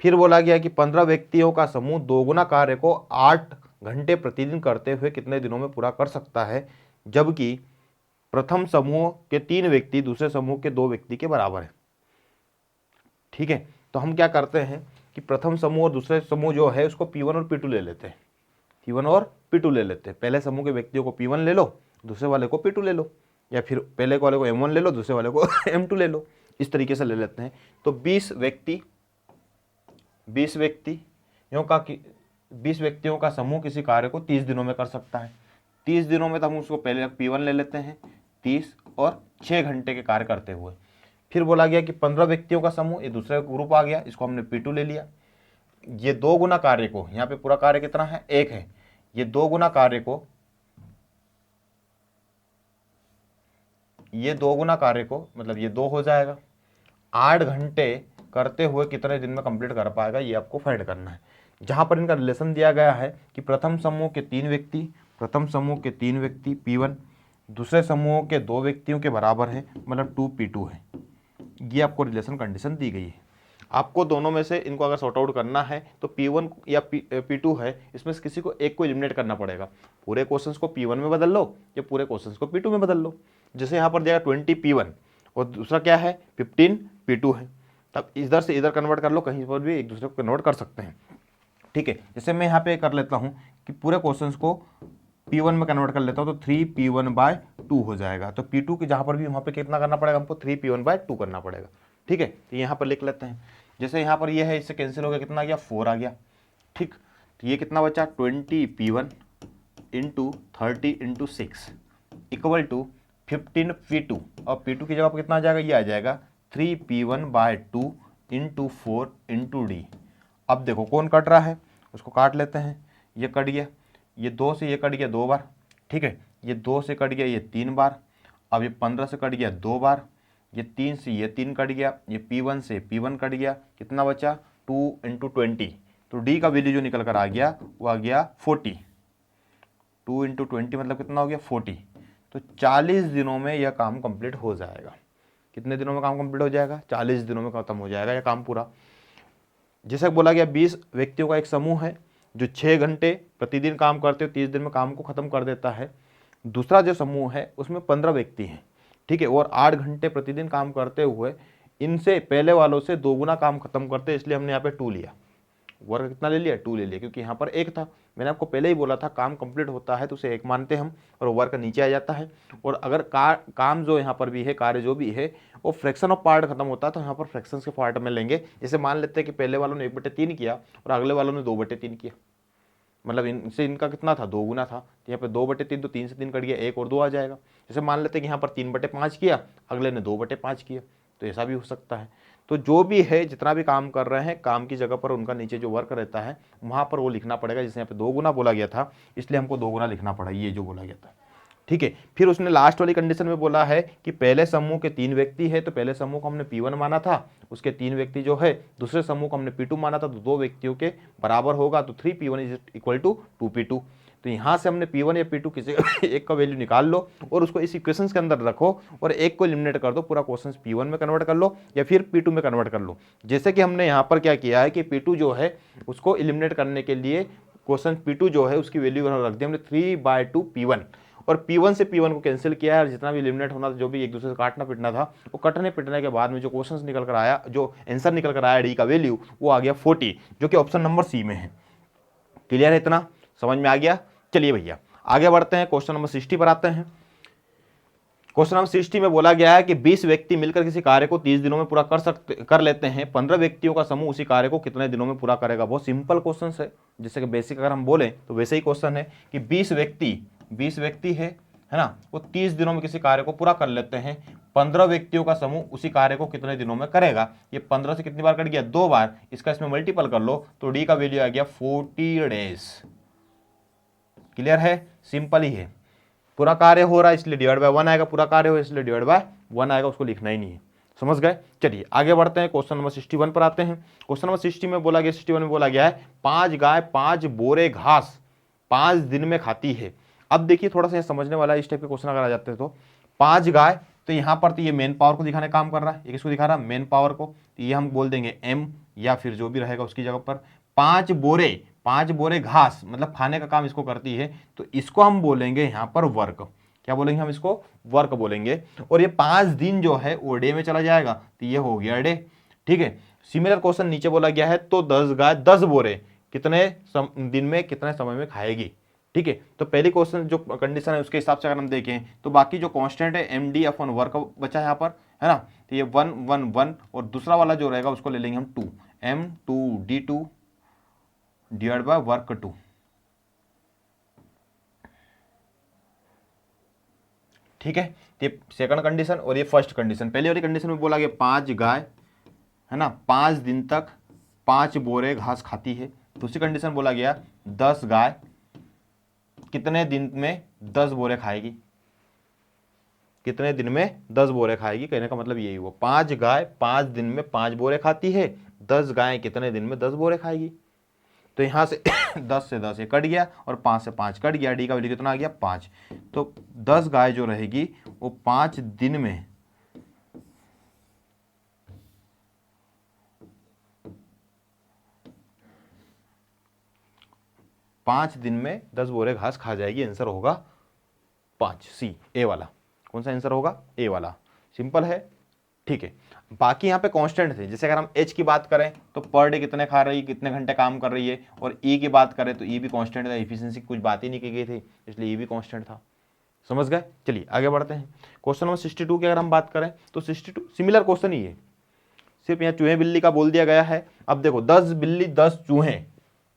फिर बोला गया कि 15 व्यक्तियों का समूह दोगुना कार्य को 8 घंटे प्रतिदिन करते हुए कितने दिनों में पूरा कर सकता है, जबकि प्रथम समूह के 3 व्यक्ति दूसरे समूह के 2 व्यक्ति के बराबर है। ठीक है, तो हम क्या करते हैं कि प्रथम समूह और दूसरे समूह जो है उसको P1 और P2 ले लेते हैं। P1 और P2 ले लेते हैं। पहले समूह के व्यक्तियों को P1 ले लो, दूसरे वाले को P2 ले लो, या फिर पहले वाले को M1 ले लो, दूसरे वाले को M2 ले लो। इस तरीके से ले लेते हैं। तो 20 व्यक्तियों का समूह किसी कार्य को 30 दिनों में कर सकता है। 30 दिनों में तो हम उसको पहले P1 ले लेते हैं, 30 और 6 घंटे के कार्य करते हुए। फिर बोला गया कि 15 व्यक्तियों का समूह, ये दूसरा ग्रुप आ गया, इसको हमने P2 ले लिया। ये 2 गुना कार्य को, यहाँ पे पूरा कार्य कितना है, 1 है, ये 2 गुना कार्य को, ये 2 गुना कार्य को मतलब ये 2 हो जाएगा। 8 घंटे करते हुए कितने दिन में कंप्लीट कर पाएगा, ये आपको फाइंड करना है। जहाँ पर इनका रिलेशन दिया गया है कि प्रथम समूह के 3 व्यक्ति P1 दूसरे समूह के 2 व्यक्तियों के बराबर है, मतलब 2P2 है। ये आपको रिलेशन कंडीशन दी गई है। आपको दोनों में से इनको अगर सॉर्ट आउट करना है तो P1 या P2 है, इसमें से किसी को एक को एलिमिनेट करना पड़ेगा। पूरे क्वेश्चंस को P1 में बदल लो या पूरे क्वेश्चंस को P2 में बदल लो। जैसे यहाँ पर दिया 20 P1 और दूसरा क्या है 15 P2 है, तब इधर से इधर कन्वर्ट कर लो, कहीं पर भी एक दूसरे को कन्वर्ट कर सकते हैं। ठीक है, जैसे मैं यहाँ पे कर लेता हूँ कि पूरे क्वेश्चंस को P1 में कन्वर्ट कर लेता हूँ, तो 3P1/2 हो जाएगा। तो P2 के जहाँ पर भी वहाँ पे कितना करना पड़ेगा हमको, 3P1/2 करना पड़ेगा। ठीक है, तो यहाँ पर लिख लेते हैं। जैसे यहाँ पर ये है, इससे कैंसिल हो गया, कितना आ गया 4 आ गया। ठीक, तो ये कितना बचा 20P1 into 30 into 6 equal to 15P2, और P2 की जगह पर कितना आ जाएगा, ये आ जाएगा 3P1/2 इंटू 4 इंटू D। अब देखो कौन कट रहा है, उसको काट लेते हैं। ये कट गया, ये 2 से ये कट गया 2 बार। ठीक है, ये 2 से कट गया ये 3 बार। अब ये 15 से कट गया 2 बार। ये 3 से ये 3 कट गया, ये P1 से P1 कट गया, कितना बचा 2 इंटू 20। तो D का वैल्यू जो निकल कर आ गया वो आ गया 40। 2 इंटू 20 मतलब कितना हो गया 40। तो 40 दिनों में यह काम कंप्लीट हो जाएगा। कितने दिनों में काम कंप्लीट हो जाएगा, 40 दिनों में खत्म हो जाएगा यह काम पूरा। जैसे बोला गया 20 व्यक्तियों का एक समूह है जो 6 घंटे प्रतिदिन काम करते हुए 30 दिन में काम को खत्म कर देता है। दूसरा जो समूह है उसमें 15 व्यक्ति हैं। ठीक है, और 8 घंटे प्रतिदिन काम करते हुए इनसे पहले वालों से 2 गुना काम खत्म करते हैं, इसलिए हमने यहाँ पे 2 लिया। वर्क कितना ले लिया, 2 ले लिया, क्योंकि यहाँ पर 1 था। मैंने आपको पहले ही बोला था काम कंप्लीट होता है तो उसे 1 मानते हम और वर्क नीचे आ जाता है। और अगर काम जो यहाँ पर भी है, कार्य जो भी है वो फ्रैक्शन ऑफ पार्ट खत्म होता है तो यहाँ पर फ्रैक्शंस के पार्ट में लेंगे। जैसे मान लेते हैं कि पहले वालों ने 1/3 किया और अगले वालों ने 2/3 किया, मतलब इनसे इनका कितना था 2 गुना था, तो यहाँ पे 2/3 तो 3 से 3 कट गया, 1 और 2 आ जाएगा। जैसे मान लेते हैं कि यहाँ पर 3/5 किया, अगले ने 2/5 किया, तो ऐसा भी हो सकता है। तो जो भी है, जितना भी काम कर रहे हैं, काम की जगह पर उनका नीचे जो वर्क रहता है वहाँ पर वो लिखना पड़ेगा। जैसे यहाँ पे 2 गुना बोला गया था, इसलिए हमको 2 गुना लिखना पड़ा, ये जो बोला गया था। ठीक है, फिर उसने लास्ट वाली कंडीशन में बोला है कि पहले समूह के 3 व्यक्ति है, तो पहले समूह को हमने P1 माना था, उसके 3 व्यक्ति जो है दूसरे समूह को हमने P2 माना था, तो 2 व्यक्तियों के बराबर होगा, तो 3P1 is equal to 2P2। तो यहाँ से हमने P1 या P2 किसी एक का वैल्यू निकाल लो और उसको इस इक्वेशन के अंदर रखो और एक को एलिमिनेट कर दो, पूरा क्वेश्चन P1 में कन्वर्ट कर लो या फिर P2 में कन्वर्ट कर लो। जैसे कि हमने यहाँ पर क्या किया है कि P2 जो है उसको एलिमिनेट करने के लिए क्वेश्चन P2 जो है उसकी वैल्यू रख दी हमने 3/2 P1, और P1 से P1 को कैंसिल किया है और जितना भी एलिमिनेट होना था, जो भी एक दूसरे से काटना पिटना था, वो कटने पिटने के बाद में जो क्वेश्चन निकल कर आया, जो आंसर निकल कर आया डी का वैल्यू, वो आ गया 40, जो कि ऑप्शन नंबर सी में है। क्लियर है, इतना समझ में आ गया। चलिए भैया आगे बढ़ते हैं, क्वेश्चन नंबर 60 पर आते हैं। क्वेश्चन नंबर 60 में बोला गया है कि 20 व्यक्ति मिलकर किसी कार्य को 30 दिनों में पूरा कर लेते हैं। 15 व्यक्तियों का समूह उसी कार्य को कितने दिनों में पूरा करेगा। बहुत सिंपल क्वेश्चन है, जैसे कि बेसिक अगर हम बोले तो वैसे ही क्वेश्चन है कि 20 व्यक्ति है ना, वो 30 दिनों में किसी कार्य को पूरा कर लेते हैं। 15 व्यक्तियों का समूह उसी कार्य को कितने दिनों में करेगा। ये 15 से कितनी बार कट गया, 2 बार। इसका इसमें मल्टीपल कर लो तो डी का वैल्यू आ गया 40 डेज। क्लियर है, सिंपल ही है। पूरा कार्य हो रहा है इसलिए डिवाइड बाय 1 आएगा, पूरा कार्य हो इसलिए डिवाइड बाय 1 आएगा, उसको लिखना ही नहीं है। समझ गए। चलिए आगे बढ़ते हैं, क्वेश्चन नंबर 61 पर आते हैं। क्वेश्चन नंबर 60 में बोला गया, 61 में बोला गया है 5 गाय 5 बोरे घास 5 दिन में खाती है। अब देखिए थोड़ा सा समझने वाला इस टाइप के क्वेश्चन अगर आ जाते हैं तो 5 गाय, तो यहां पर तो ये मेन पावर को दिखाने काम कर रहा है, ये किसको दिखा रहा है, मेन पावर को, तो ये हम बोल देंगे m या फिर जो भी रहेगा उसकी जगह पर। 5 बोरे घास मतलब खाने का काम इसको करती है, तो इसको हम बोलेंगे यहां पर वर्क। क्या बोलेंगे हम इसको, वर्क बोलेंगे। और ये 5 दिन जो है वो डे में चला जाएगा, तो ये हो गया डे। ठीक है, सिमिलर क्वेश्चन नीचे बोला गया है तो 10 गाय 10 बोरे कितने दिन में कितने समय में खाएगी। ठीक है, तो पहली क्वेश्चन जो कंडीशन है उसके हिसाब से अगर हम देखें तो बाकी जो कांस्टेंट है एम डी अपॉन वर्क बचा है यहाँ पर, है ना, तो ये 1 1 1 और दूसरा वाला जो रहेगा उसको ले लेंगे हम 2 M2D2 डिवाइड बाय वर्क 2। ठीक है, ये सेकंड कंडीशन और ये फर्स्ट कंडीशन। पहली वाली कंडीशन में बोला गया 5 गाय, है ना, 5 दिन तक 5 बोरे घास खाती है। दूसरी कंडीशन बोला गया 10 गाय कितने दिन में 10 बोरे खाएगी, कितने दिन में 10 बोरे खाएगी। कहने का मतलब यही हुआ, 5 गाय 5 दिन में 5 बोरे खाती है, 10 गाय कितने दिन में 10 बोरे खाएगी। तो यहां से 10 से 10 ये कट गया और 5 से 5 कट गया, डी का वैल्यू कितना आ गया 5। तो 10 गाय जो रहेगी वो 5 दिन में 10 बोरे घास खा जाएगी। आंसर होगा 5, सी ए वाला। कौन सा आंसर होगा, ए वाला। सिंपल है। ठीक है, बाकी यहाँ पे कांस्टेंट थे, जैसे अगर हम एच की बात करें तो पर डे कितने खा रही है, कितने घंटे काम कर रही है, और ई की बात करें तो ई भी कांस्टेंट था, एफिशिएंसी कुछ बात ही नहीं की गई थी इसलिए ई भी कांस्टेंट था। समझ गए। चलिए आगे बढ़ते हैं। क्वेश्चन नंबर 62 की अगर हम बात करें तो 62 सिमिलर क्वेश्चन ही है, सिर्फ यहाँ चूहे बिल्ली का बोल दिया गया है। अब देखो 10 बिल्ली 10 चूहे,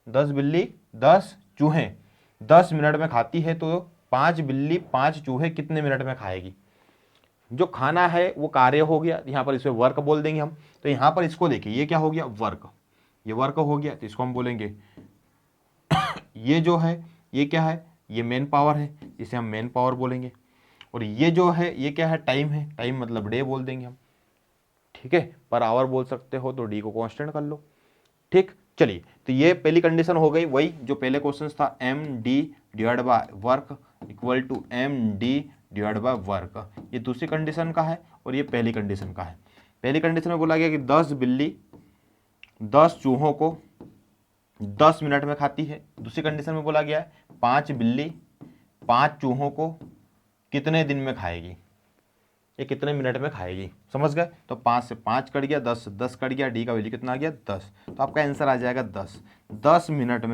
10 बिल्ली 10 चूहे 10 मिनट में खाती है, तो 5 बिल्ली 5 चूहे कितने मिनट में खाएगी। जो खाना है वो कार्य हो गया, यहाँ पर इसे वर्क बोल देंगे हम। तो यहाँ पर इसको देखिए ये क्या हो गया, वर्क, ये वर्क हो गया, तो इसको हम बोलेंगे ये जो है ये क्या है, ये मेन पावर है, इसे हम मेन पावर बोलेंगे। और ये जो है ये क्या है, टाइम है, टाइम मतलब डे बोल देंगे हम। ठीक है, पर आवर बोल सकते हो तो डी को कांस्टेंट कर लो। ठीक, चलिए तो ये पहली कंडीशन हो गई, वही जो पहले क्वेश्चन था M D divide by work equal to M D divide by work. ये दूसरी कंडीशन का है और ये पहली कंडीशन का है। पहली कंडीशन में बोला गया कि 10 बिल्ली 10 चूहों को 10 मिनट में खाती है। दूसरी कंडीशन में बोला गया है 5 बिल्ली 5 चूहों को कितने दिन में खाएगी, ये कितने मिनट में खाएगी। समझ गए। तो 5 से 5 कट गया, 10 से 10 कट गया, डी का वैल्यू कितना आ गया 10। तो आपका आंसर आ जाएगा 10। 10 मिनट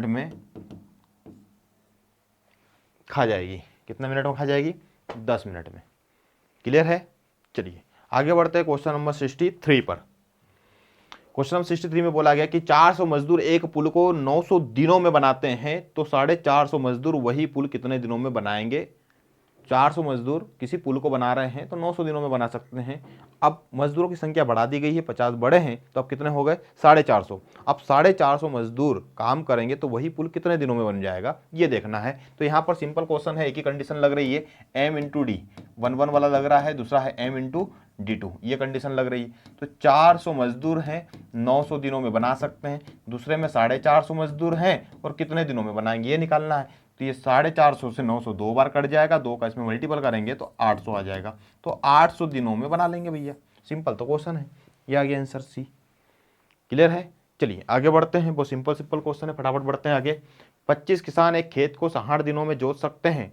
में खा जाएगी। कितने मिनट में खा जाएगी, 10 मिनट में। क्लियर है। चलिए आगे बढ़ते हैं क्वेश्चन नंबर 63 पर। क्वेश्चन नंबर 63 में बोला गया कि 400 मजदूर एक पुल को 900 दिनों में बनाते हैं, तो 450 मजदूर वही पुल कितने दिनों में बनाएंगे। 400 मजदूर किसी पुल को बना रहे हैं तो 900 दिनों में बना सकते हैं। अब मजदूरों की संख्या बढ़ा दी गई है, 50 बड़े हैं, तो अब कितने हो गए 450। अब 450 मजदूर काम करेंगे तो वही पुल कितने दिनों में बन जाएगा, ये देखना है। तो यहाँ पर सिंपल क्वेश्चन है, एक ही कंडीशन लग रही है, m इंटू डी 1 वाला लग रहा है, दूसरा है m इंटू D2, ये कंडीशन लग रही है। तो 400 मजदूर हैं 900 दिनों में बना सकते हैं, दूसरे में 450 मजदूर हैं और कितने दिनों में बनाएंगे ये निकालना है। तो ये 450 से 900 2 बार कट जाएगा, 2 का इसमें मल्टीपल करेंगे तो 800 आ जाएगा। तो 800 दिनों में बना लेंगे भैया। सिंपल तो क्वेश्चन है, ये आ गया आंसर सी। क्लियर है। चलिए आगे बढ़ते हैं, बहुत सिंपल क्वेश्चन है, फटाफट बढ़ते हैं आगे। 25 किसान एक खेत को 60 दिनों में जोत सकते हैं,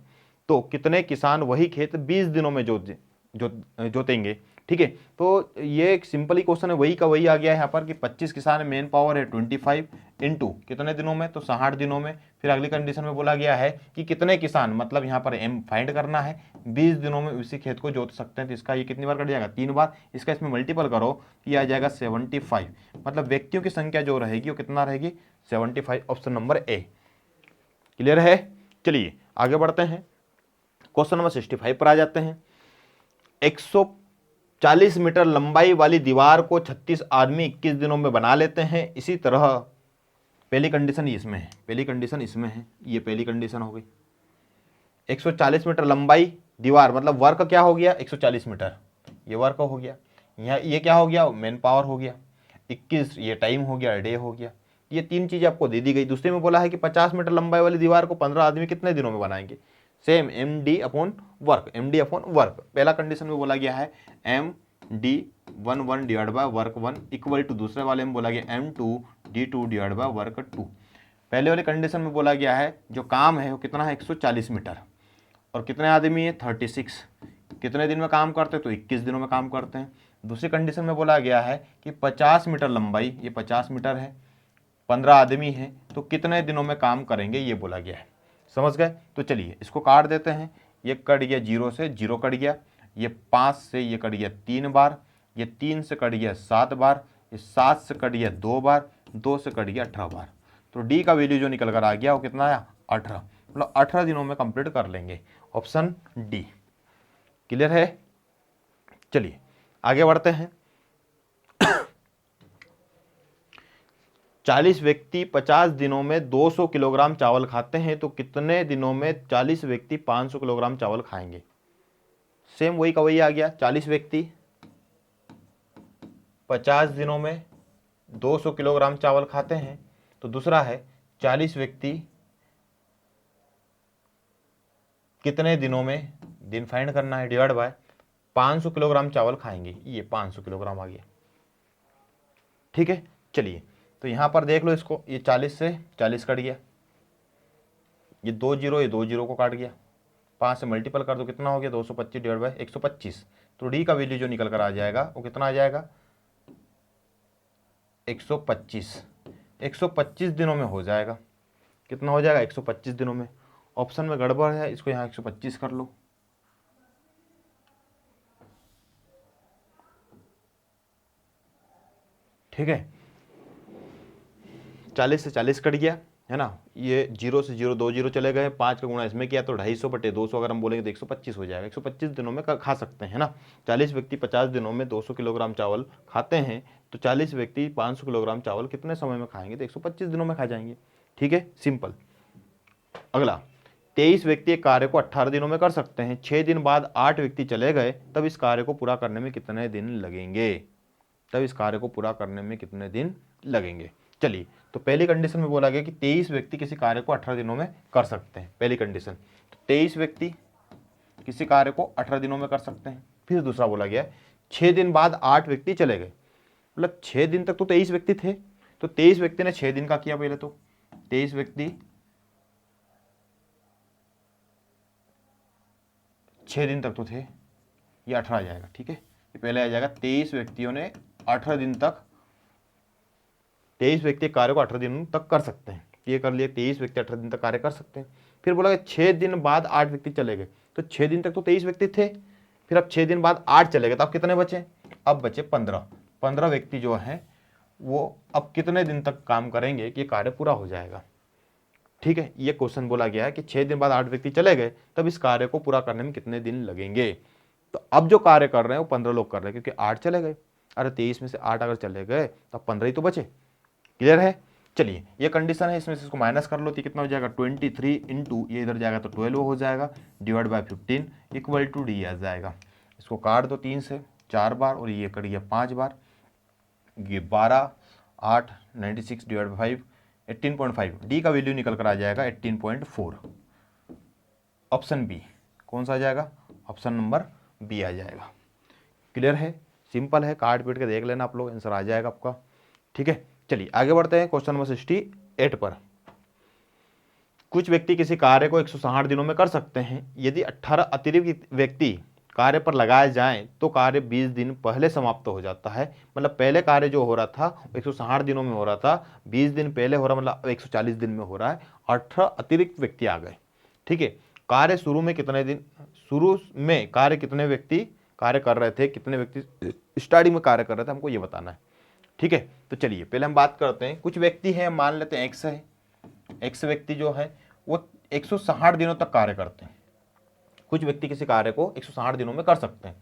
तो कितने किसान वही खेत 20 दिनों में जोतेंगे। ठीक है, तो ये एक सिंपल ही क्वेश्चन है, वही का वही आ गया है यहाँ पर कि 25 किसान मेन पावर है 25 इंटू कितने दिनों में, तो 60 दिनों में। फिर अगली कंडीशन में बोला गया है कि कितने किसान, मतलब यहाँ पर एम फाइंड करना है, 20 दिनों में उसी खेत को जोत सकते हैं। तो इसका ये कितनी बार कट जाएगा, 3 बार। इसका इसमें मल्टीपल करो कि आ जाएगा 75, मतलब व्यक्तियों की संख्या जो रहेगी वो कितना रहेगी, 75। Option number A. क्लियर है। चलिए आगे बढ़ते हैं, क्वेश्चन नंबर 65 पर आ जाते हैं। 140 मीटर लंबाई वाली दीवार को 36 आदमी 21 दिनों में बना लेते हैं। इसी तरह पहली कंडीशन इसमें है, पहली कंडीशन इसमें है, ये पहली कंडीशन हो गई। 140 मीटर लंबाई दीवार, मतलब वर्क क्या हो गया, 140 मीटर, ये वर्क हो गया। यहाँ ये क्या हो गया, मैन पावर हो गया। 21 ये टाइम हो गया, डे हो गया। ये तीन चीज़ें आपको दे दी गई। दूसरे में बोला है कि 50 मीटर लंबाई वाली दीवार को 15 आदमी कितने दिनों में बनाएंगे। Same M D upon work, M D upon work. पहला कंडीशन में बोला गया है M D 1 divide by work 1 equal to, दूसरे वाले में बोला गया M 2 D 2 divide by work 2। पहले वाले कंडीशन में बोला गया है जो काम है वो कितना है, 140 मीटर, और कितने आदमी है, 36। कितने दिन में काम करते हैं, तो 21 दिनों में काम करते हैं। दूसरी कंडीशन में बोला गया है कि 50 मीटर लंबाई, ये 50 मीटर है, 15 आदमी हैं, तो कितने दिनों में काम करेंगे, ये बोला गया है। समझ गए। तो चलिए इसको काट देते हैं। ये कट गया 0 से, 0 कट गया। ये 5 से ये कट गया 3 बार, ये 3 से कट गया 7 बार, ये 7 से कट गया 2 बार, 2 से कट गया 18 बार। तो डी का वैल्यू जो निकल कर आ गया वो कितना आया, 18, मतलब 18 दिनों में कंप्लीट कर लेंगे। Option D. क्लियर है। चलिए आगे बढ़ते हैं। 40 व्यक्ति 50 दिनों में 200 किलोग्राम चावल खाते हैं, तो कितने दिनों में 40 व्यक्ति 500 किलोग्राम चावल खाएंगे। सेम वही का वही आ गया। 40 व्यक्ति 50 दिनों में 200 किलोग्राम चावल खाते हैं, तो दूसरा है 40 व्यक्ति कितने दिनों में, दिन फाइंड करना है, डिवाइड बाय 500 किलोग्राम चावल खाएंगे। ये 500 किलोग्राम आ गया। ठीक है। चलिए तो यहां पर देख लो इसको, ये 40 से 40 कट गया, ये 2 जीरो, ये 2 जीरो को काट गया, 5 से मल्टीपल कर दो कितना हो गया, 225 डिवाइड बाय 125। तो डी का वैल्यू जो निकल कर आ जाएगा वो कितना आ जाएगा, 125। 125 दिनों में हो जाएगा। कितना हो जाएगा, 125 दिनों में। ऑप्शन में गड़बड़ है, इसको यहाँ 125 कर लो। ठीक है। 40 से 40 कट गया है ना, ये 0 से 0 2 जीरो चले गए, 5 का गुणा इसमें किया तो 250/200 अगर हम बोलेंगे तो 125 हो जाएगा। 125 दिनों में खा सकते हैं ना। 40 व्यक्ति 50 दिनों में 200 किलोग्राम चावल खाते हैं, तो 40 व्यक्ति 500 किलोग्राम चावल कितने समय में खाएंगे, तो 125 दिनों में खा जाएंगे। ठीक है, सिंपल। अगला 23 व्यक्ति एक कार्य को 18 दिनों में कर सकते हैं। 6 दिन बाद 8 व्यक्ति चले गए, तब इस कार्य को पूरा करने में कितने दिन लगेंगे, तब इस कार्य को पूरा करने में कितने दिन लगेंगे। चलिए तो पहली कंडीशन में बोला गया कि 23 व्यक्ति किसी कार्य को 18 दिनों में कर सकते हैं, पहली कंडीशन। तो 23 व्यक्ति किसी कार्य को 18 दिनों में कर सकते हैं। फिर दूसरा बोला गया 6 दिन बाद 8 व्यक्ति चले गए, मतलब 6 दिन तक तो 23 व्यक्ति थे, तो 23 व्यक्ति ने 6 दिन का किया पहले, तो 23 व्यक्ति 6 दिन तक तो थे, ये 18 आ जाएगा। ठीक है, ये पहले आ जाएगा 23 व्यक्तियों ने 18 दिन तक, 23 व्यक्ति कार्य को 18 दिन तक कर सकते हैं, ये कर लिए 23 व्यक्ति 18 दिन तक कार्य कर सकते हैं। फिर बोला 6 दिन बाद 8 व्यक्ति चले गए, तो 6 दिन तक तो 23 व्यक्ति थे, फिर अब 6 दिन बाद 8 चले गए, तो अब कितने बचे, अब बचे 15 व्यक्ति जो हैं वो अब कितने दिन तक काम करेंगे कि कार्य पूरा हो जाएगा। ठीक है, ये क्वेश्चन बोला गया है कि 6 दिन बाद 8 व्यक्ति चले गए, तब इस कार्य को पूरा करने में कितने दिन लगेंगे। तो अब जो कार्य कर रहे हैं वो 15 लोग कर रहे हैं, क्योंकि 8 चले गए, अरे 23 में से 8 अगर चले गए तो 15 ही तो बचे। क्लियर है। चलिए ये कंडीशन है, इसमें से इसको माइनस कर लो तो कितना हो जाएगा, 23 इंटू ये इधर जाएगा तो 12 हो जाएगा, divide by 15 equal to D आ जाएगा। इसको काट दो 3 से 4 बार, और ये कट गया 5 बार, ये 12 8 96 डिवाइड बाई 5 18.5। डी का वैल्यू निकल कर आ जाएगा 18.4। ऑप्शन बी कौन सा आ जाएगा, ऑप्शन नंबर बी आ जाएगा। क्लियर है, सिंपल है, काट पीट के देख लेना आप लोग, आंसर आ जाएगा आपका। ठीक है, चलिए आगे बढ़ते हैं क्वेश्चन नंबर 68 पर। कुछ व्यक्ति किसी कार्य को 160 दिनों में कर सकते हैं। यदि 18 अतिरिक्त व्यक्ति कार्य पर लगाए जाएं तो कार्य 20 दिन पहले समाप्त हो जाता है। मतलब पहले कार्य जो हो रहा था 160 दिनों में हो रहा था, 20 दिन पहले हो रहा, मतलब 140 दिन में हो रहा है। 18 अतिरिक्त व्यक्ति आ गए। ठीक है, कार्य शुरू में कितने दिन, शुरू में कार्य कितने व्यक्ति कार्य कर रहे थे, कितने व्यक्ति स्टार्टिंग में कार्य कर रहे थे, हमको ये बताना है। ठीक है, तो चलिए पहले हम बात करते हैं। कुछ व्यक्ति हैं, मान लेते हैं एक्स है, एक्स व्यक्ति जो है वो 160 दिनों तक कार्य करते हैं। कुछ व्यक्ति किसी कार्य को 160 दिनों में कर सकते हैं।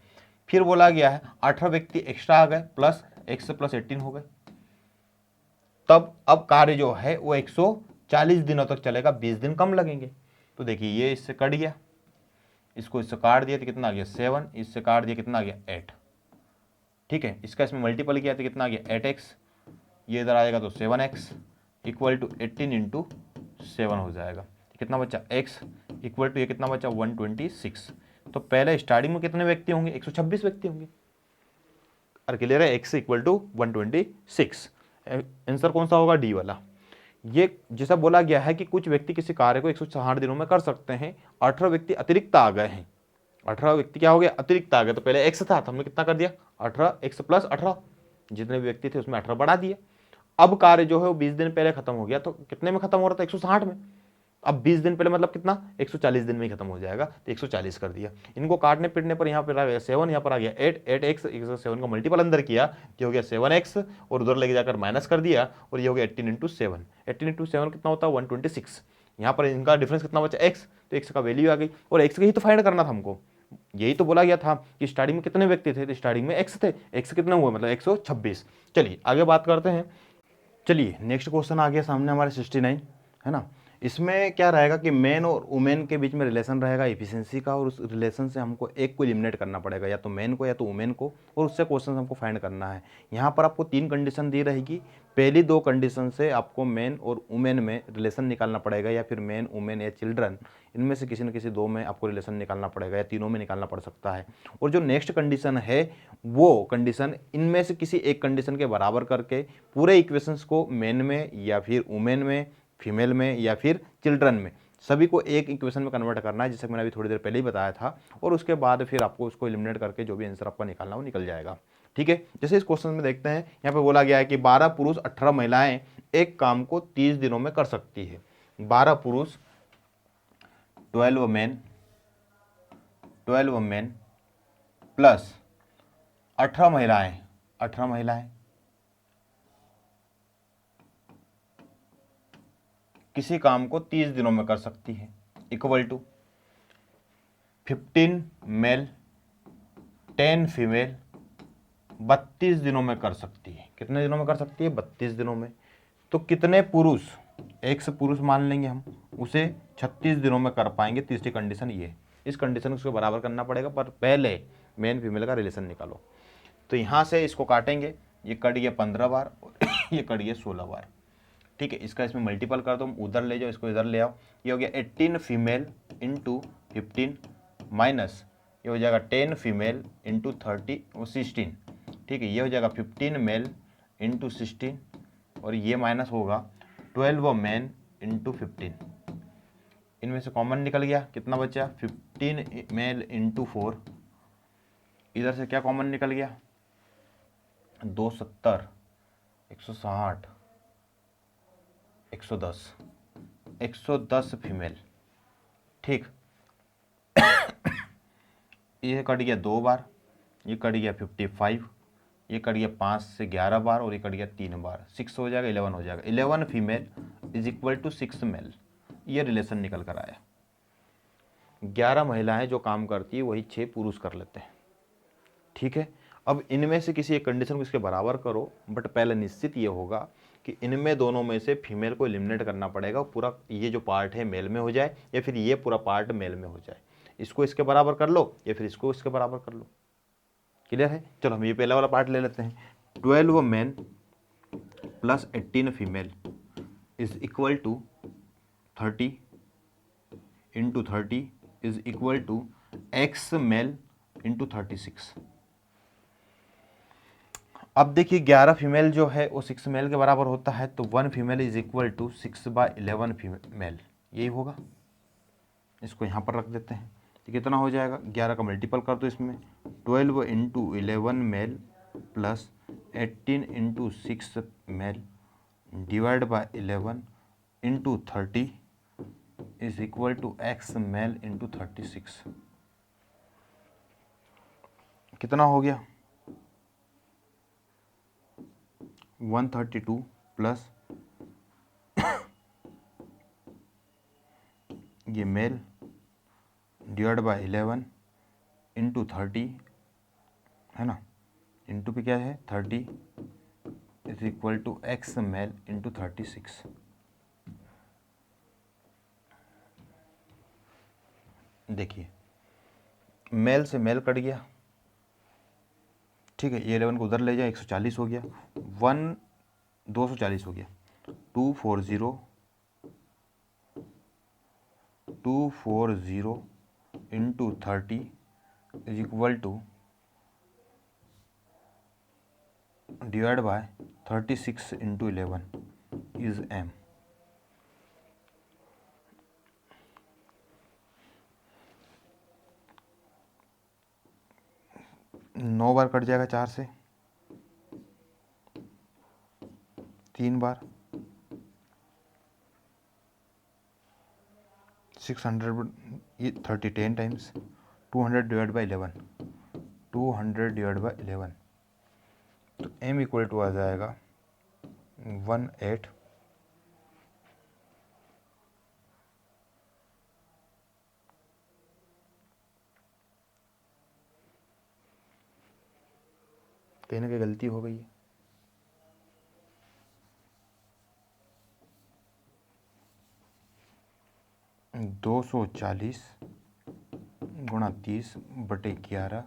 फिर बोला गया है 18 व्यक्ति एक्स्ट्रा आ गए, प्लस एक्स प्लस 18 हो गए, तब अब कार्य जो है वो 140 दिनों तक चलेगा, 20 दिन कम लगेंगे। तो देखिए ये इससे कट गया, इसको इससे काट दिया तो कितना आ गया 7, इससे काट दिया कितना आ गया 8। ठीक है, इसका इसमें मल्टीपल किया तो कितना आ गया 8x, ये इधर आएगा तो 7x इक्वल टू 18 इंटू 7 हो जाएगा। कितना बचा x इक्वल टू ये कितना बचा 126। तो पहले स्टार्टिंग में कितने व्यक्ति होंगे, 126 व्यक्ति होंगे। और क्लियर है, x इक्वल टू 126। आंसर कौन सा होगा, डी वाला। ये जैसा बोला गया है कि कुछ व्यक्ति किसी कार्य को 160 दिनों में कर सकते हैं, 18 व्यक्ति अतिरिक्त आ गए हैं। 18 व्यक्ति क्या हो गया, अतिरिक्त आ गए। तो पहले x था तो हमने कितना कर दिया 18, x प्लस 18, जितने भी व्यक्ति थे उसमें 18 बढ़ा दिए। अब कार्य जो है वो 20 दिन पहले खत्म हो गया, तो कितने में खत्म हो रहा था 160 में, अब 20 दिन पहले मतलब कितना 140 दिन में ही खत्म हो जाएगा, तो 140 कर दिया। इनको काटने पीटने पर यहाँ पर आ गया 7, यहाँ पर आ गया 8, 8x, 7 का मल्टीपल अंदर किया, ये हो गया 7x, और उधर लेके जाकर माइनस कर दिया, और ये हो गया 18 इंटू 7। 18 इंटू 7 कितना होता है 126। यहाँ पर इनका डिफरेंस कितना बचा x, तो x का वैल्यू आ गई, और x का ही तो फाइंड करना था हमको। यही तो बोला गया था कि स्टार्टिंग में कितने व्यक्ति थे, तो स्टार्टिंग में x थे, x कितने हुए मतलब 126। चलिए आगे बात करते हैं। चलिए नेक्स्ट क्वेश्चन आ गया सामने हमारे 69, है ना। इसमें क्या रहेगा कि मैन और वुमेन के बीच में रिलेशन रहेगा एफिशिएंसी का, और उस रिलेशन से हमको एक को एलिमिनेट करना पड़ेगा, या तो मैन को या तो वुमेन को, और उससे क्वेश्चन हमको फाइंड करना है। यहाँ पर आपको 3 कंडीशन दी रहेगी। पहली 2 कंडीशन से आपको मैन और वुमेन में रिलेशन निकालना पड़ेगा, या फिर मैन वुमेन या चिल्ड्रन, इनमें से किसी न किसी 2 में आपको रिलेशन निकालना पड़ेगा, या तीनों में निकालना पड़ सकता है। और जो नेक्स्ट कंडीशन है वो कंडीशन इनमें से किसी एक कंडीशन के बराबर करके पूरे इक्वेशंस को मैन में या फिर वुमेन में, फीमेल में या फिर चिल्ड्रन में, सभी को एक इक्वेशन में कन्वर्ट करना है, जिसे मैंने अभी थोड़ी देर पहले ही बताया था। और उसके बाद फिर आपको उसको एलिमिनेट करके जो भी आंसर आपका निकालना वो निकल जाएगा। ठीक है, जैसे इस क्वेश्चन में देखते हैं, यहाँ पे बोला गया है कि 12 पुरुष 18 महिलाएं एक काम को 30 दिनों में कर सकती है। 12 पुरुष 12 मेन प्लस 18 महिलाएं किसी काम को 30 दिनों में कर सकती है, इक्वल टू 15 मेल 10 फीमेल 32 दिनों में कर सकती है। कितने दिनों में कर सकती है, 32 दिनों में। तो कितने पुरुष, एक्स पुरुष मान लेंगे हम, उसे 36 दिनों में कर पाएंगे। तीसरी कंडीशन ये, इस कंडीशन को उसको बराबर करना पड़ेगा, पर पहले मेन फीमेल का रिलेशन निकालो। तो यहाँ से इसको काटेंगे, ये कट गया 15 बार ये कट गया 16 बार। ठीक है, इसका इसमें मल्टीपल कर दो, उधर ले जाओ, इसको इधर ले आओ, ये हो गया 18 फीमेल इंटू 15 माइनस ये हो जाएगा 10 फीमेल इंटू 30 और 16। ठीक है, ये हो जाएगा 15 मेल इंटू 16, और ये माइनस होगा 12 मैन इंटू 15। इनमें से कॉमन निकल गया, कितना बचा 15 मेल इंटू 4, इधर से क्या कॉमन निकल गया 270, 160, 110 फीमेल। ठीक ये कट गया 2 बार, ये कट गया 55, ये कट गया 5 से 11 बार, और ये कट गया 3 बार, 6 हो जाएगा, 11 हो जाएगा। 11 female is equal to 6 male, ये रिलेशन निकल कर आया। 11 महिलाएं जो काम करती है वही 6 पुरुष कर लेते हैं। ठीक है, अब इनमें से किसी एक कंडीशन को इसके बराबर करो, बट पहले निश्चित ये होगा कि इनमें दोनों में से फीमेल को एलिमिनेट करना पड़ेगा, पूरा ये जो पार्ट है मेल में हो जाए, या फिर ये पूरा पार्ट मेल में हो जाए। इसको इसके बराबर कर लो, या फिर इसको इसके बराबर कर लो। क्लियर है, चलो हम ये पहला वाला पार्ट ले लेते हैं। 12 men plus 18 female is equal to 30 into 30 is equal to X male into 36। अब देखिए 11 फीमेल जो है वो 6 मेल के बराबर होता है, तो 1 female is equal to 6/11 female, यही होगा। इसको यहाँ पर रख देते हैं। तो कितना हो जाएगा, 11 का मल्टीपल कर दो इसमें, 12 into 11 male plus 18 into 6 male divide by 11 into 30 is equal to X male into 36। कितना हो गया, 132 प्लस ये मेल डिवाइड बाय 11 इंटू 30 है ना, इंटू पे क्या है 30 is equal to X male into 36। देखिए मेल से मेल कट गया, ठीक है, ये 11 को उधर ले जाए, 140 हो गया, 240 हो गया, 240 into 30 is equal to divide by 36 into 11 is m। नौ बार कट जाएगा 4 से, 3 बार, 600 ये 10 times 200 divide by 11, 200 divide by 11, तो m इक्वल टू आ जाएगा 18 कहीं ना कहीं गलती हो गई है, दो 240 गुणा 30 बटे 11,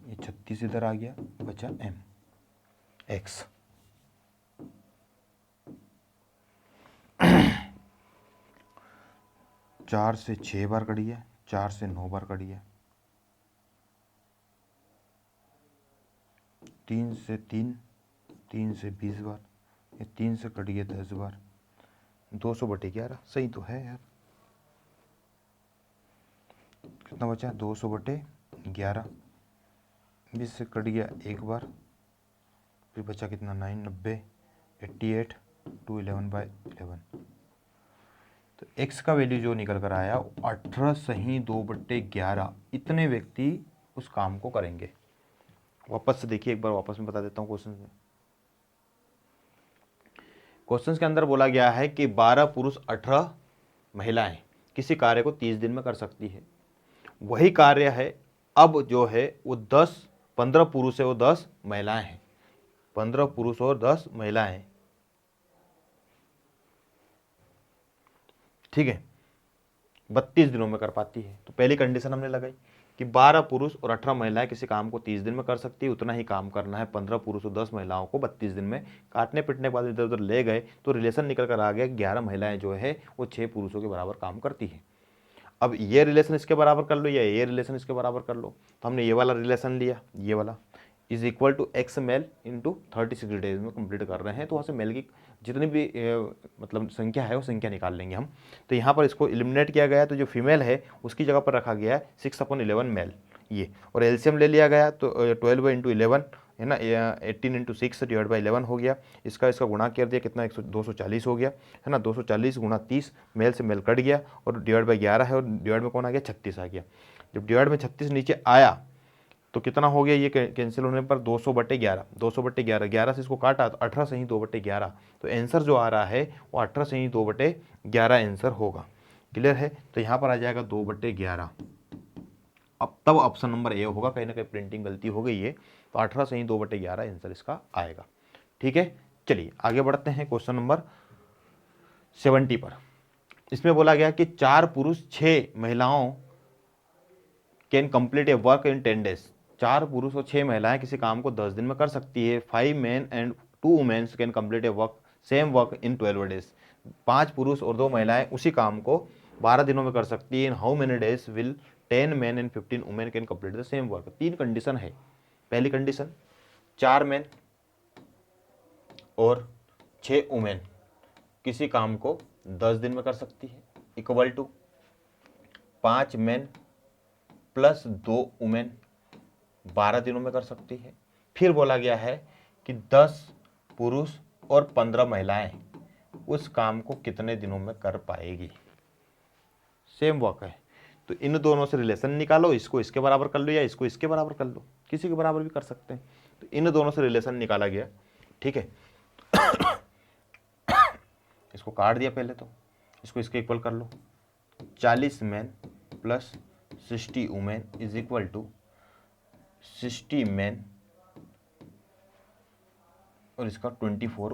ये 36 इधर आ गया, बचा m x। चार से 6 बार कट गया, 4 से 9 बार कट गया, 3 से 3, 3 से 20 बार, ये 3 से कट गया 10 बार, 200 बटे 11 सही तो है यार। कितना बचा, 200 बटे 11, 20 से कट गया एक बार, फिर बचा कितना 9, 90, 88 टू 11 बाई 11, तो x का वैल्यू जो निकल कर आया 18 सही 2/11, इतने व्यक्ति उस काम को करेंगे। वापस से देखिए, एक बार वापस में बता देता हूँ क्वेश्चन में। क्वेश्चन के अंदर बोला गया है कि 12 पुरुष 18 महिलाएं किसी कार्य को 30 दिन में कर सकती है। वही कार्य है, अब जो है वो 15 पुरुष है, वो 10 महिलाएं हैं, 15 पुरुष और 10 महिलाएं, ठीक है, 32 दिनों में कर पाती है। तो पहली कंडीशन हमने लगाई कि 12 पुरुष और 18 महिलाएं किसी काम को 30 दिन में कर सकती है, उतना ही काम करना है 15 पुरुष और 10 महिलाओं को 32 दिन में। काटने पिटने के बाद इधर उधर ले गए तो रिलेशन निकल कर आ गया, 11 महिलाएं जो है वो 6 पुरुषों के बराबर काम करती है। अब ये रिलेशन इसके बराबर कर लो या ये रिलेशन इसके बराबर कर लो, तो हमने ये वाला रिलेशन लिया, ये वाला is equal to X male into 36 days में कंप्लीट कर रहे हैं, तो वहाँ से मेल की जितनी भी मतलब संख्या है वो संख्या निकाल लेंगे हम। तो यहाँ पर इसको एलिमिनेट किया गया, तो जो फीमेल है उसकी जगह पर रखा गया है 6/11 मेल ये, और एलसीएम ले लिया गया, तो 12 इंटू 11 है ना, 18 इंटू 6 डिवाइड बाई 11 हो गया, इसका गुणा कर दिया, कितना 240 हो गया है ना, 240 गुणा 30, मेल से मेल कट गया और डिवाइड बाई 11 है, और डिवाइड में कौन आ गया 36 आ गया। जब डिवाइड में 36 नीचे आया तो कितना हो गया, ये कैंसिल होने पर 200/11, 200/11, 11 से इसको काटा तो 18 से ही 2/11, तो आंसर जो आ रहा है वो 18 से ही 2/11 आंसर होगा। क्लियर है, तो यहाँ पर आ जाएगा 2/11। अब तब ऑप्शन नंबर ए होगा, कहीं ना कहीं प्रिंटिंग गलती हो गई है, तो 18 से ही 2/11 आंसर इसका आएगा। ठीक है, चलिए आगे बढ़ते हैं क्वेश्चन नंबर 70 पर। इसमें बोला गया कि 4 पुरुष 6 महिलाओं can complete a work in 10 days. 4 पुरुष और 6 महिलाएं किसी काम को 10 दिन में कर सकती है। 5 men and 2 womens can complete a work same work in 12 days. 5 पुरुष और 2 महिलाएं उसी काम को 12 दिनों में कर सकती है। In how many days will 10 main and 15 women can complete the same work. 3 condition है। पहली कंडीशन 4 मेन और 6 वुमेन किसी काम को 10 दिन में कर सकती है, equal to 5 men plus 2 women 12 दिनों में कर सकती है। फिर बोला गया है कि 10 पुरुष और 15 महिलाएं उस काम को कितने दिनों में कर पाएगी। सेम वर्क है, तो इन दोनों से रिलेशन निकालो, इसको इसके बराबर कर लो या इसको इसके बराबर कर लो, किसी के बराबर भी कर सकते हैं। तो इन दोनों से रिलेशन निकाला गया, ठीक है। इसको काट दिया पहले, तो इसको इसके इक्वल कर लो। 40 man plus 60 women is equal to 60 man और इसका 24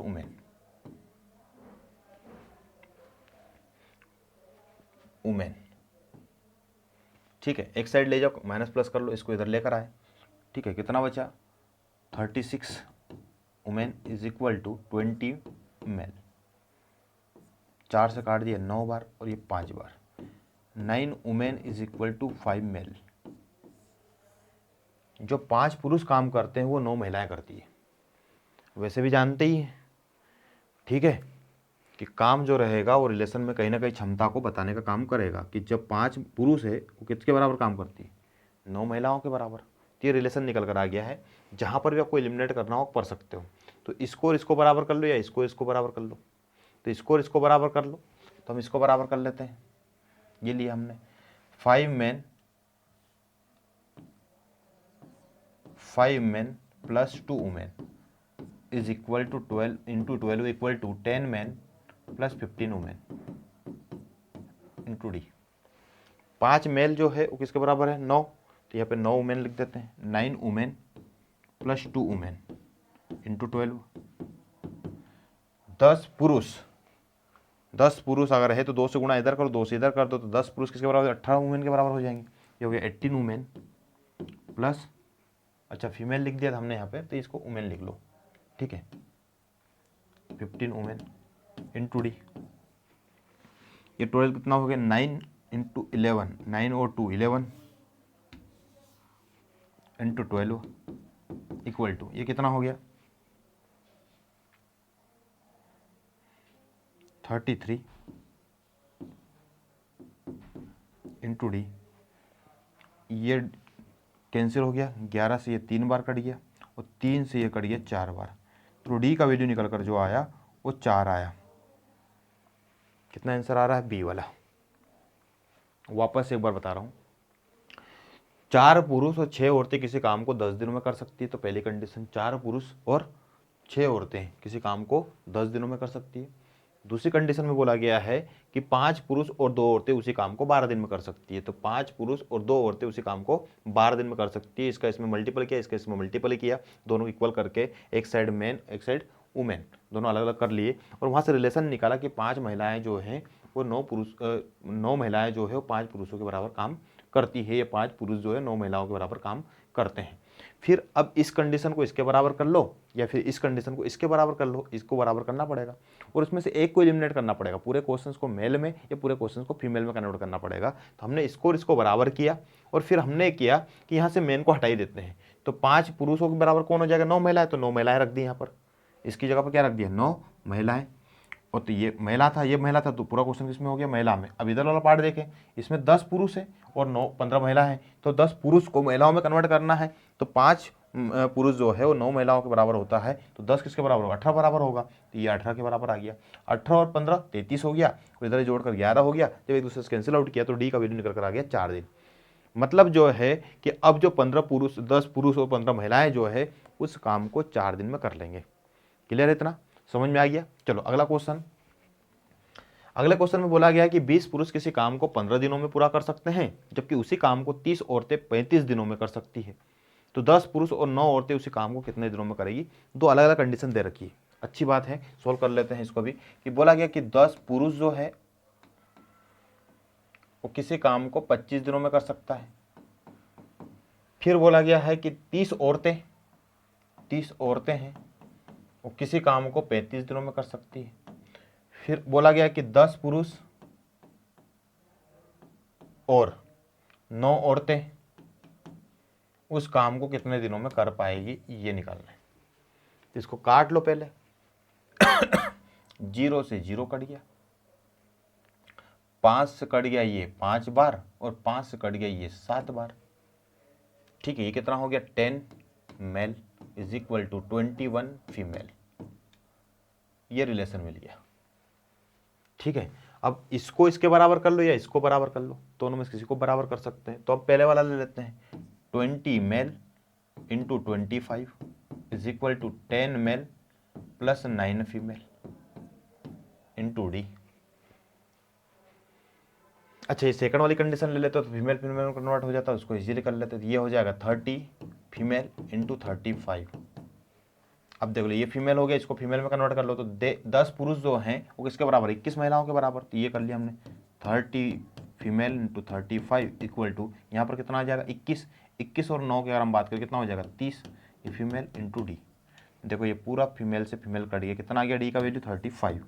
वुमेन, ठीक है। एक साइड ले जाओ, माइनस प्लस कर लो, इसको इधर लेकर आए, ठीक है। कितना बचा? 36 women is equal to 20 male. 4 से काट दिया 9 बार और ये 5 बार। 9 women is equal to 5 male. जो 5 पुरुष काम करते हैं वो 9 महिलाएं करती है। वैसे भी जानते ही हैं, ठीक है, कि काम जो रहेगा वो रिलेशन में कहीं ना कहीं क्षमता को बताने का काम करेगा, कि जब 5 पुरुष है वो किसके बराबर काम करती है? 9 महिलाओं के बराबर। तो ये रिलेशन निकल कर आ गया है। जहाँ पर भी आपको एलिमिनेट करना हो कर सकते हो, तो इसको और इसको बराबर कर लो या इसको इसको बराबर कर लो। तो इसको और इसको बराबर कर लो, तो हम इसको बराबर कर लेते हैं। ये लिया हमने 5 man plus 2 women is equal to 12 into 12 equal to 10 man plus 15 women into D. 5 male जो है वो किसके बराबर है? 9। तो यहाँ पे 9 वुमेन लिख देते हैं। 9 वुमेन प्लस 2 वुमेन इंटू 12। 10 पुरुष, 10 पुरुष अगर है तो 2 से गुणा इधर करो, 2 से इधर कर दो, तो 10 पुरुष किसके बराबर? 18 वुमेन के बराबर हो जाएंगे। ये हो गया 18 वुमेन प्लस, अच्छा फीमेल लिख दिया था हमने यहाँ पे, तो इसको वुमेन लिख लो, ठीक है। 15 वुमेन इंटू डी। ये टोटल कितना हो गया? 9 इंटू 11, 9 और 2 11 इंटू 12 इक्वल टू, ये कितना हो गया? 33 इंटू डी। ये कैंसिल हो गया, 11 से ये 3 बार कट गया और 3 से ये कट गया 4 बार। तो डी का वैल्यू निकल कर जो आया वो 4 आया। कितना आंसर आ रहा है? बी वाला। वापस एक बार बता रहा हूँ, 4 पुरुष और 6 औरतें किसी काम को 10 दिनों में कर सकती है, तो पहली कंडीशन 4 पुरुष और 6 औरतें किसी काम को 10 दिनों में कर सकती है। दूसरी कंडीशन में बोला गया है कि 5 पुरुष और 2 औरतें उसी काम को 12 दिन में कर सकती है, तो 5 पुरुष और 2 औरतें उसी काम को 12 दिन में कर सकती है। इसका इसमें मल्टीपल किया, इसका इसमें मल्टीपल किया, दोनों इक्वल करके एक साइड मैन एक साइड वुमेन दोनों अलग अलग कर लिए, और वहाँ से रिलेशन निकाला कि 5 महिलाएं जो हैं वो 9 महिलाएं जो है वो 5 पुरुषों के बराबर काम करती है, या 5 पुरुष जो है 9 महिलाओं के बराबर काम करते हैं। फिर अब इस कंडीशन को इसके बराबर कर लो या फिर इस कंडीशन को इसके बराबर कर लो, इसको बराबर करना पड़ेगा और उसमें से एक को एलिमिनेट करना पड़ेगा। पूरे क्वेश्चंस को मेल में या पूरे क्वेश्चंस को फीमेल में कन्वर्ट करना पड़ेगा। तो हमने इसको और इसको बराबर किया और फिर हमने किया कि यहाँ से मेन को हटा ही देते हैं, तो 5 पुरुषों के बराबर कौन हो जाएगा? 9 महिलाएं, तो 9 महिलाएं रख दी यहाँ पर, इसकी जगह पर क्या रख दिया? 9 महिलाएं। और तो ये महिला था, ये महिला था, तो पूरा क्वेश्चन किसमें हो गया? महिला में। अब इधर वाला पार्ट देखें, इसमें 10 पुरुष है और 15 महिला है, तो 10 पुरुष को महिलाओं में कन्वर्ट करना है, तो 5 पुरुष जो है वो 9 महिलाओं के बराबर होता है, तो 10 किसके बराबर होगा? 18 बराबर होगा, तो ये 18 के बराबर आ गया। 18 और 15 33 हो गया, और इधर जोड़कर 11 हो गया। जब एक दूसरे से कैंसिल आउट किया तो डी का वैल्यू निकल कर आ गया 4 दिन। मतलब जो है कि अब जो 15 पुरुष, 10 पुरुष और 15 महिलाएं जो है उस काम को 4 दिन में कर लेंगे। क्लियर है? इतना समझ में आ गया? चलो अगला क्वेश्चन। अगले क्वेश्चन में बोला गया है कि 20 पुरुष किसी काम को 15 दिनों में पूरा कर सकते हैं, जबकि उसी काम को 30 औरतें 35 दिनों में कर सकती है, तो 10 पुरुष और 9 औरतें उसी काम को कितने दिनों में करेगी? दो अलग अलग कंडीशन दे रखी है। अच्छी बात है, सोल्व कर लेते हैं इसको भी। कि बोला गया कि 10 पुरुष जो है वो किसी काम को 25 दिनों में कर सकता है। फिर बोला गया है कि 30 औरतें हैं वो किसी काम को 35 दिनों में कर सकती है। फिर बोला गया कि 10 पुरुष और 9 औरतें उस काम को कितने दिनों में कर पाएगी, ये निकालना है। तो इसको काट लो पहले। 0 से 0 कट गया, 5 से कट गया ये 5 बार और 5 से कट गया ये 7 बार। ठीक है, ये कितना हो गया 10 male is equal to 21 female, ये रिलेशन मिल गया। ठीक है, अब इसको इसके बराबर कर लो या इसको बराबर कर लो, दोनों में से किसी को बराबर कर सकते हैं। तो अब पहले वाला ले लेते हैं, 20 male into 25 is equal to 10 male plus 9 female into D. अच्छा, ये सेकंड वाली कंडीशन ले लेते हो तो फीमेल फीमेल में कन्वर्ट हो जाता है, उसको इजीली कर लेते हैं। तो ये हो जाएगा 30 फीमेल इंटू 35। अब देख लो ये फीमेल हो गया, इसको फीमेल में कन्वर्ट कर लो तो 10 पुरुष जो हैं वो किसके बराबर, 21 महिलाओं के बराबर। तो ये कर लिया हमने, 30 फीमेल इंटू 35 इक्वल टू यहाँ पर कितना आ जाएगा 21। 21 और 9 की अगर हम बात करें कितना हो जाएगा 30, ये फीमेल इंटू डी। देखो ये पूरा फीमेल से फीमेल कट गया, कितना आ गया डी का वैल्यू 35।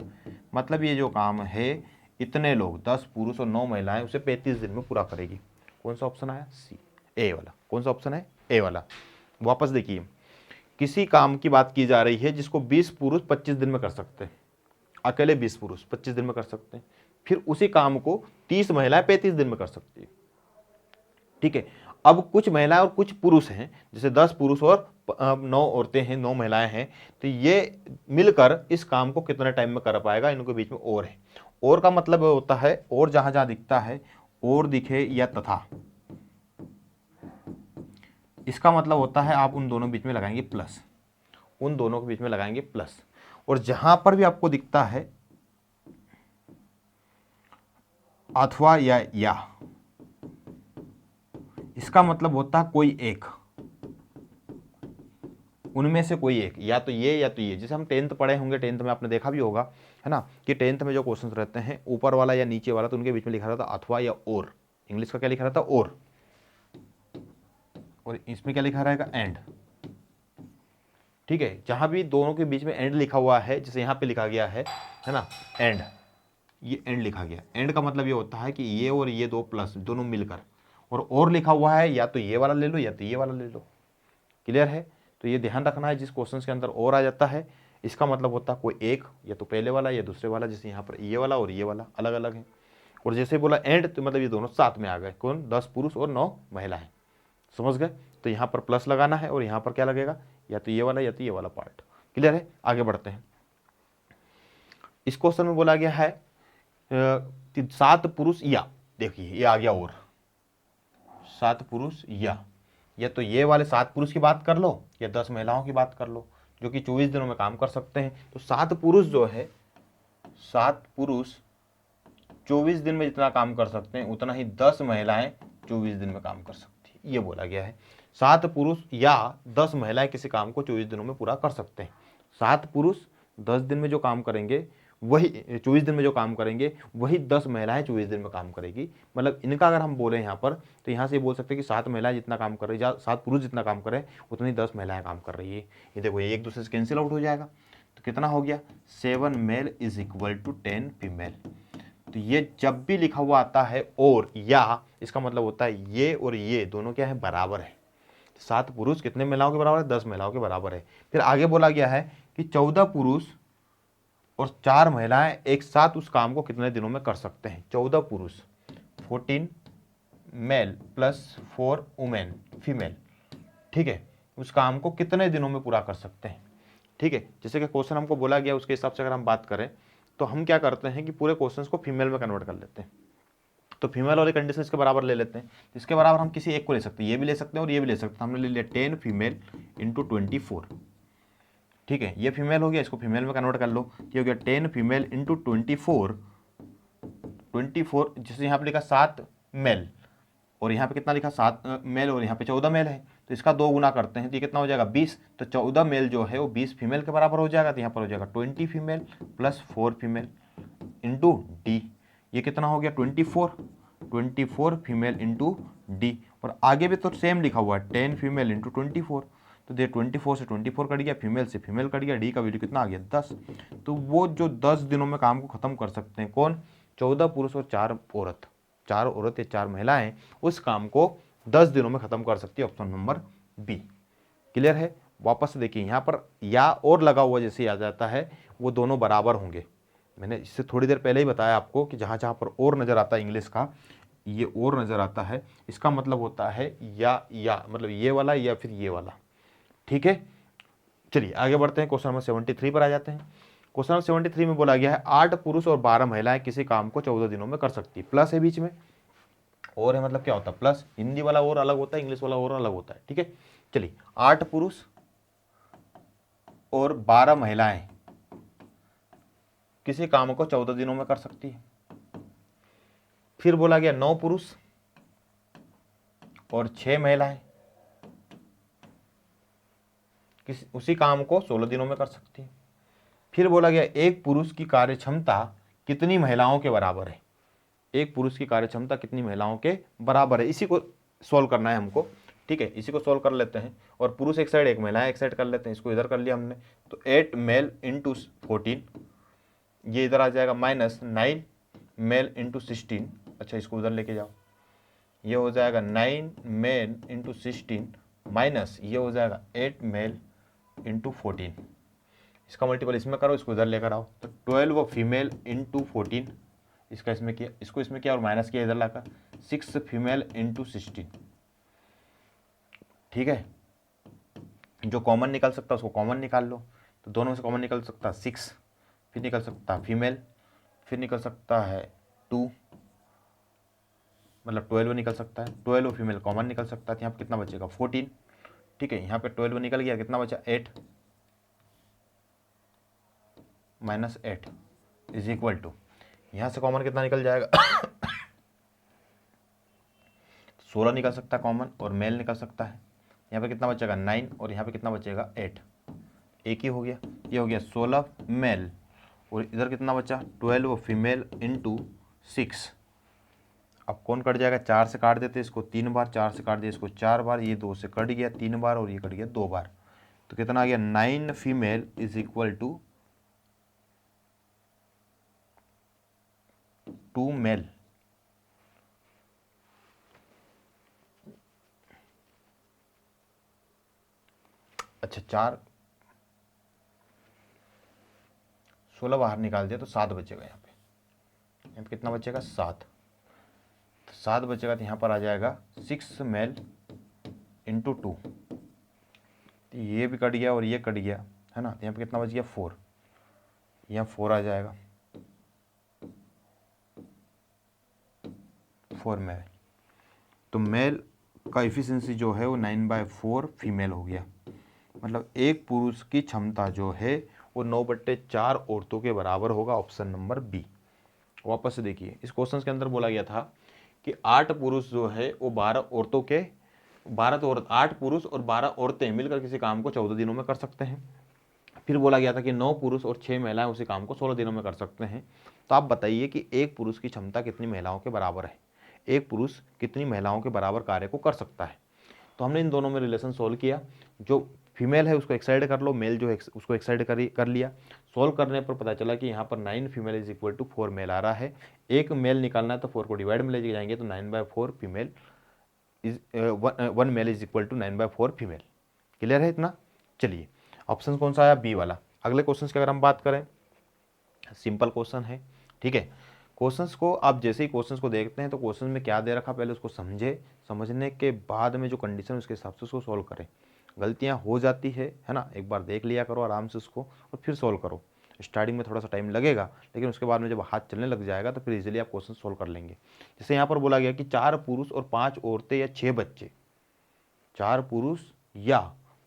मतलब ये जो काम है इतने लोग 10 पुरुष और 9 महिलाएं उसे 35 दिन में पूरा करेगी। कौन सा ऑप्शन आया, सी, ए वाला। कौन सा ऑप्शन है, ए वाला। वापस देखिए, किसी काम की बात की जा रही है जिसको 20 पुरुष 25 दिन में कर सकते हैं, अकेले 20 पुरुष 25 दिन में कर सकते हैं, फिर उसी काम को 30 महिलाएं 35 दिन में कर सकती है। ठीक है, अब कुछ महिलाएं और कुछ पुरुष हैं, जैसे 10 पुरुष और 9 औरतें हैं, 9 महिलाएं हैं, तो ये मिलकर इस काम को कितने टाइम में कर पाएगा, इनके बीच में और है। और का मतलब होता है, और जहां जहां दिखता है और दिखे या तथा, इसका मतलब होता है आप उन दोनों के बीच में लगाएंगे प्लस, उन दोनों के बीच में लगाएंगे प्लस। और जहां पर भी आपको दिखता है अथवा या इसका मतलब होता है कोई एक, उनमें से कोई एक, या तो ये या तो ये। जैसे हम 10th पढ़े होंगे, 10th में आपने देखा भी होगा, है ना, कि 10th में जो क्वेश्चन रहते हैं ऊपर वाला या नीचे वाला, तो उनके बीच में लिखा रहता अथवा या और। इंग्लिश का क्या लिखा रहता और इसमें क्या लिखा रहेगा एंड। ठीक है, जहां भी दोनों के बीच में एंड लिखा हुआ है, जैसे यहाँ पे लिखा गया है ना एंड, ये एंड लिखा गया, एंड का मतलब ये होता है कि ये और ये दो प्लस दोनों मिलकर, और लिखा हुआ है या तो ये वाला ले लो या तो ये वाला ले लो। क्लियर है, तो ये ध्यान रखना है, जिस क्वेश्चन के अंदर और आ जाता है इसका मतलब होता है कोई एक, या तो पहले वाला या दूसरे वाला। जैसे यहाँ पर ये वाला और ये वाला अलग अलग है, और जैसे बोला एंड तो मतलब ये दोनों साथ में आ गए, कौन, 10 पुरुष और 9 महिलाएं। समझ गए, तो यहाँ पर प्लस लगाना है और यहाँ पर क्या लगेगा, या तो ये वाला या तो ये वाला पार्ट। क्लियर है, आगे बढ़ते हैं। इस क्वेश्चन में बोला गया है 7 पुरुष या, देखिए ये आ गया और 7 पुरुष या तो ये वाले 7 पुरुष की बात कर लो या 10 महिलाओं की बात कर लो जो कि 24 दिनों में काम कर सकते हैं। तो 7 पुरुष जो है, 7 पुरुष 24 दिन में जितना काम कर सकते हैं उतना ही 10 महिलाएं 24 दिन में काम कर सकती है, ये बोला गया है। 7 पुरुष या 10 महिलाएं किसी काम को 24 दिनों में पूरा कर सकते हैं। 7 पुरुष 10 दिन में जो काम करेंगे वही 24 दिन में जो काम करेंगे वही 10 महिलाएं 24 दिन में काम करेगी। मतलब इनका अगर हम बोले यहाँ पर, तो यहाँ से ये बोल सकते हैं कि 7 महिलाएं जितना काम कर रही है, 7 पुरुष जितना काम कर रहे हैं उतनी 10 महिलाएं काम कर रही है। ये देखो ये एक दूसरे से कैंसिल आउट हो जाएगा, तो कितना हो गया 7 male is equal to 10 female. तो ये जब भी लिखा हुआ आता है और या, इसका मतलब होता है ये और ये दोनों क्या है, बराबर है। 7 पुरुष कितने महिलाओं के बराबर है, 10 महिलाओं के बराबर है। फिर आगे बोला गया है कि 14 पुरुष और 4 महिलाएं एक साथ उस काम को कितने दिनों में कर सकते हैं। 14 पुरुष 14 मेल प्लस 4 वुमेन फीमेल, ठीक है, उस काम को कितने दिनों में पूरा कर सकते हैं। ठीक है, जैसे कि क्वेश्चन हमको बोला गया उसके हिसाब से अगर हम बात करें तो हम क्या करते हैं कि पूरे क्वेश्चंस को फीमेल में कन्वर्ट कर लेते हैं। तो फीमेल वाली कंडीशन इसके बराबर ले लेते हैं, इसके बराबर हम किसी एक को ले सकते हैं, ये भी ले सकते हैं और ये भी ले सकते हैं। हमने ले लिया 10 फीमेल इंटू 24। ठीक है, ये फीमेल हो गया, इसको फीमेल में कन्वर्ट कर लो, ये हो गया 10 फीमेल इंटू 24। 24 जैसे यहाँ पे लिखा 7 मेल और यहाँ पे कितना लिखा 7 मेल और यहाँ पे 14 मेल है, तो इसका 2 गुना करते हैं तो ये कितना हो जाएगा 20। तो 14 मेल जो है वो 20 फीमेल के बराबर हो जाएगा। तो यहाँ पर हो जाएगा 20 female plus 4 female into D. ये कितना हो गया 24 फीमेल इंटू डी। और आगे भी तो सेम लिखा हुआ है 10 फीमेल इंटू 24। तो दे 24 से 24 कट गया, फीमेल से फीमेल कट गया, डी का वैल्यू कितना आ गया 10। तो वो जो 10 दिनों में काम को खत्म कर सकते हैं कौन, 14 पुरुष और 4 औरत, 4 औरत या 4 महिलाएं उस काम को 10 दिनों में खत्म कर सकती है। Option number B. क्लियर है, वापस से देखिए यहाँ पर या और लगा हुआ जैसे आ जाता है वो दोनों बराबर होंगे। मैंने इससे थोड़ी देर पहले ही बताया आपको कि जहाँ जहाँ पर और नजर आता है इंग्लिश का ये और नज़र आता है, इसका मतलब होता है या मतलब ये वाला या फिर ये वाला। ठीक है, चलिए आगे बढ़ते हैं, क्वेश्चन नंबर 73 पर आ जाते हैं। क्वेश्चन नंबर 73 में बोला गया है 8 पुरुष और 12 महिलाएं किसी काम को 14 दिनों में कर सकती है। प्लस है बीच में, और है मतलब क्या होता है प्लस, हिंदी वाला और अलग होता है, इंग्लिश वाला और अलग होता है। ठीक है, चलिए 8 पुरुष और 12 महिलाएं किसी काम को 14 दिनों में कर सकती है। फिर बोला गया 9 पुरुष और 6 महिलाएं किसी उसी काम को 16 दिनों में कर सकती है। फिर बोला गया एक पुरुष की कार्य क्षमता कितनी महिलाओं के बराबर है। एक पुरुष की कार्य क्षमता कितनी महिलाओं के बराबर है, इसी को सॉल्व करना है हमको। ठीक है, इसी को सॉल्व कर लेते हैं, और पुरुष एक साइड एक महिला एक साइड कर लेते हैं। इसको इधर कर लिया हमने, तो 8 मेल इंटू 14, ये इधर आ जाएगा माइनस 9 मेल इंटू 16। अच्छा, इसको उधर लेके जाओ, ये हो जाएगा 9 मेल इंटू 16 माइनस ये हो जाएगा 8 मेल इंटू 14। इसका मल्टीपल इसमें करो, इसको इधर लेकर आओ, तो 12 फीमेल इंटू 14, इसका इसमें किया, इसको इसमें किया और माइनस किया इधर लाकर 6 फीमेल इंटू 16। ठीक है, जो कॉमन निकल सकता है उसको कॉमन निकाल लो, तो दोनों से कॉमन निकल सकता है 6, फिर निकल सकता है फीमेल, फिर निकल सकता है 2, मतलब 12 निकल सकता है, 12 फीमेल कॉमन निकल सकता है, तो यहाँ पे कितना बचेगा 14। ठीक है, यहाँ पे 12 निकल गया, कितना बचा 8 माइनस 8 इज इक्वल टू, यहाँ से कॉमन कितना निकल जाएगा 16 निकल सकता है कॉमन, और मेल निकल सकता है। यहाँ पे कितना बचेगा 9, और यहाँ पे कितना बचेगा 8, एक ही हो गया। ये हो गया 16 मेल, और इधर कितना बचा 12 फीमेल इंटू 6। अब कौन कट जाएगा, 4 से काट देते इसको 3 बार, 4 से काट दिया इसको 4 बार, ये 2 से कट गया 3 बार, और ये कट गया 2 बार, तो कितना आ गया 9 female is equal to 2 male. अच्छा, 4 16 बाहर निकाल दिया तो 7 बचेगा, यहाँ पे कितना बचेगा 7, तो 7 बचेगा, तो यहाँ पर आ जाएगा 6 मेल इंटू 2, तो ये भी कट गया और ये कट गया है ना, तो यहाँ पे कितना बच गया 4, यहाँ 4 आ जाएगा 4 मेल, तो मेल का एफिशिएंसी जो है वो 9/4 फीमेल हो गया। मतलब एक पुरुष की क्षमता जो है वो 9/4 औरतों के बराबर होगा, ऑप्शन नंबर बी। वापस से देखिए, इस क्वेश्चन के अंदर बोला गया था कि 8 पुरुष जो है वो 12 औरतों के 8 पुरुष और 12 औरतें मिलकर किसी काम को 14 दिनों में कर सकते हैं। फिर बोला गया था कि 9 पुरुष और 6 महिलाएं उसी काम को 16 दिनों में कर सकते हैं। तो आप बताइए कि एक पुरुष की क्षमता कितनी महिलाओं के बराबर है, एक पुरुष कितनी महिलाओं के बराबर कार्य को कर सकता है। तो हमने इन दोनों में रिलेशन सोल्व किया, जो फीमेल है उसको एक साइड कर लो, मेल जो है उसको एक साइड कर लिया। सोल्व करने पर पता चला कि यहाँ पर 9 female is equal to 4 male आ रहा है। एक मेल निकालना है तो 4 को डिवाइड में ले जाएंगे, तो 9/4 female is 1 male is equal to 9/4 female. Clear है इतना। चलिए, ऑप्शन कौन सा आया, बी वाला। अगले क्वेश्चन की अगर हम बात करें, सिंपल क्वेश्चन है। ठीक है, क्वेश्चंस को आप जैसे ही क्वेश्चंस को देखते हैं तो क्वेश्चन में क्या दे रखा पहले उसको समझे, समझने के बाद में जो कंडीशन उसके हिसाब से उसको सॉल्व करें। गलतियां हो जाती है ना, एक बार देख लिया करो आराम से उसको और फिर सॉल्व करो। स्टार्टिंग में थोड़ा सा टाइम लगेगा, लेकिन उसके बाद में जब हाथ चलने लग जाएगा तो फिर इजीली आप क्वेश्चन सॉल्व कर लेंगे। जैसे यहाँ पर बोला गया कि 4 पुरुष और 5 औरतें या 6 बच्चे, 4 पुरुष या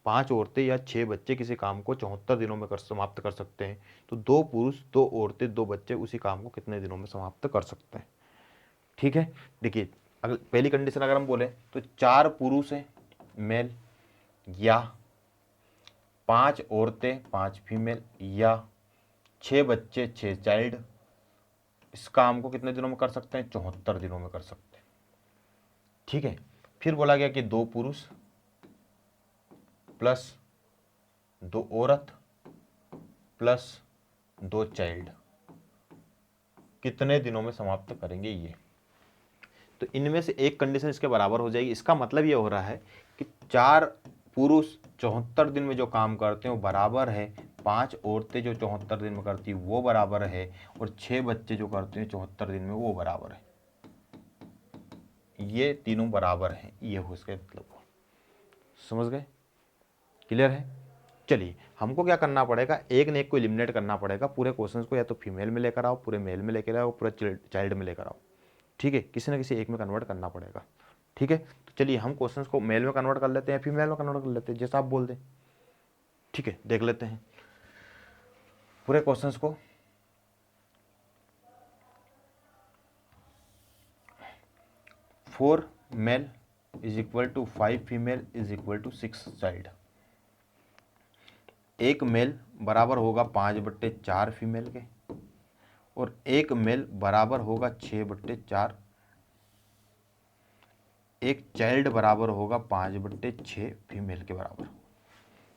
5 औरतें या 6 बच्चे किसी काम को 74 दिनों में समाप्त कर सकते हैं। तो 2 पुरुष 2 औरतें 2 बच्चे उसी काम को कितने दिनों में समाप्त कर सकते हैं। ठीक है, देखिए अगर पहली कंडीशन अगर हम बोले तो 4 पुरुष हैं मेल, या 5 औरतें 5 फीमेल, या 6 बच्चे 6 चाइल्ड इस काम को कितने दिनों में कर सकते हैं, 74 दिनों में कर सकते हैं। ठीक है, फिर बोला गया कि 2 पुरुष प्लस 2 औरत प्लस 2 चाइल्ड कितने दिनों में समाप्त करेंगे ये। तो इनमें से एक कंडीशन इसके बराबर हो जाएगी। इसका मतलब ये हो रहा है कि 4 पुरुष 74 दिन में जो काम करते हैं वो बराबर है 5 औरतें जो 74 दिन में करती है वो बराबर है, और 6 बच्चे जो करते हैं 74 दिन में वो बराबर है। ये तीनों बराबर हैं, ये हो इसका मतलब। समझ गए? क्लियर है? चलिए हमको क्या करना पड़ेगा, एक ने एक को एलिमिनेट करना पड़ेगा। पूरे क्वेश्चंस को या तो फीमेल में लेकर आओ, पूरे मेल में लेकर आओ, पूरा चाइल्ड में लेकर आओ। ठीक है, किसी ना किसी एक में कन्वर्ट करना पड़ेगा। ठीक है, तो चलिए हम क्वेश्चंस को मेल में कन्वर्ट कर लेते हैं, फीमेल में कन्वर्ट कर लेते हैं, जैसा आप बोल दें। ठीक है, देख लेते हैं पूरे क्वेश्चंस को। Four male is equal to 5 female is equal to 6 child. एक मेल बराबर होगा 5/4 फीमेल के, और एक मेल बराबर होगा 6/4। एक चाइल्ड बराबर होगा 5/6 फीमेल के बराबर।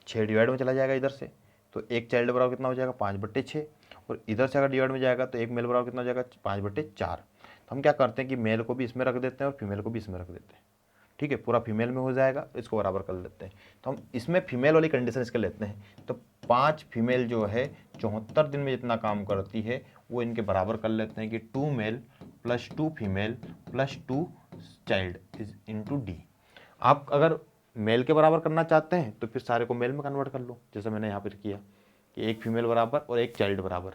6 डिवाइड में चला जाएगा इधर से, तो एक चाइल्ड बराबर कितना हो जाएगा 5/6, और इधर से अगर डिवाइड में जाएगा तो एक मेल बराबर कितना हो जाएगा 5/4। तो हम क्या करते हैं कि मेल को भी इसमें रख देते हैं और फीमेल को भी इसमें रख देते हैं। ठीक है, पूरा फीमेल में हो जाएगा, इसको बराबर कर लेते हैं। तो हम इसमें फीमेल वाली कंडीशन इसके लेते हैं। तो 5 फीमेल जो है 74 दिन में जितना काम करती है वो इनके बराबर कर लेते हैं कि 2 male plus 2 female plus 2 child is into D. आप अगर मेल के बराबर करना चाहते हैं तो फिर सारे को मेल में कन्वर्ट कर लो, जैसे मैंने यहाँ पर किया कि एक फीमेल बराबर और एक चाइल्ड बराबर।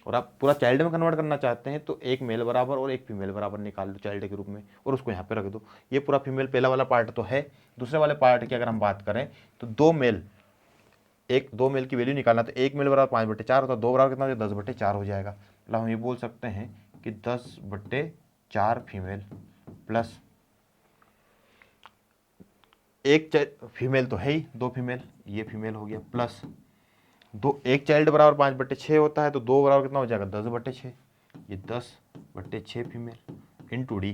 और आप पूरा चाइल्ड में कन्वर्ट करना चाहते हैं तो एक मेल बराबर और एक फीमेल बराबर निकाल लो चाइल्ड के रूप में, और उसको यहाँ पे रख दो। ये पूरा फीमेल पहला वाला पार्ट तो है। दूसरे वाले पार्ट की अगर हम बात करें तो 2 मेल, एक 2 मेल की वैल्यू निकालना, तो एक मेल बराबर 5/4 होता है, 2 बराबर कितना हो जाएगा 10/4 हो जाएगा। मतलब हम ये बोल सकते हैं कि 10/4 फीमेल प्लस एक फीमेल तो है ही, 2 फीमेल, ये फीमेल हो गया, प्लस एक चाइल्ड बराबर 5/6 होता है, तो 2 बराबर कितना हो जाएगा 10/6, ये 10/6 फीमेल इंटू डी।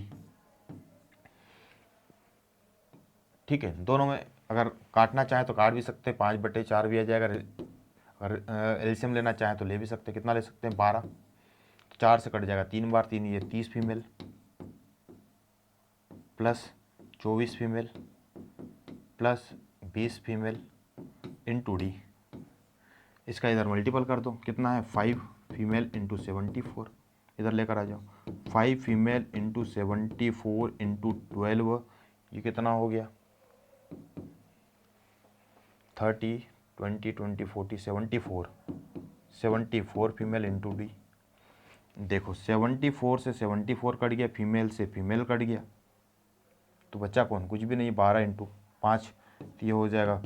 ठीक है, दोनों में अगर काटना चाहे तो काट भी सकते हैं, 5/4 भी आ जाएगा। अगर एलसीएम लेना चाहे तो ले भी सकते हैं। कितना ले सकते हैं 12, तो 4 से कट जाएगा 3 बार 3, ये 30 female plus 24 female plus 20 female into D. इसका इधर मल्टीपल कर दो, कितना है 5 फीमेल इंटू 74, इधर लेकर आ जाओ। 5 फीमेल इंटू 74 इंटू 12, ये कितना हो गया 30 20 20 40 74 फीमेल इंटू डी। देखो 74 से 74 कट गया, फीमेल से फीमेल कट गया, तो बच्चा कौन, कुछ भी नहीं, 12 इंटू 5, तो ये हो जाएगा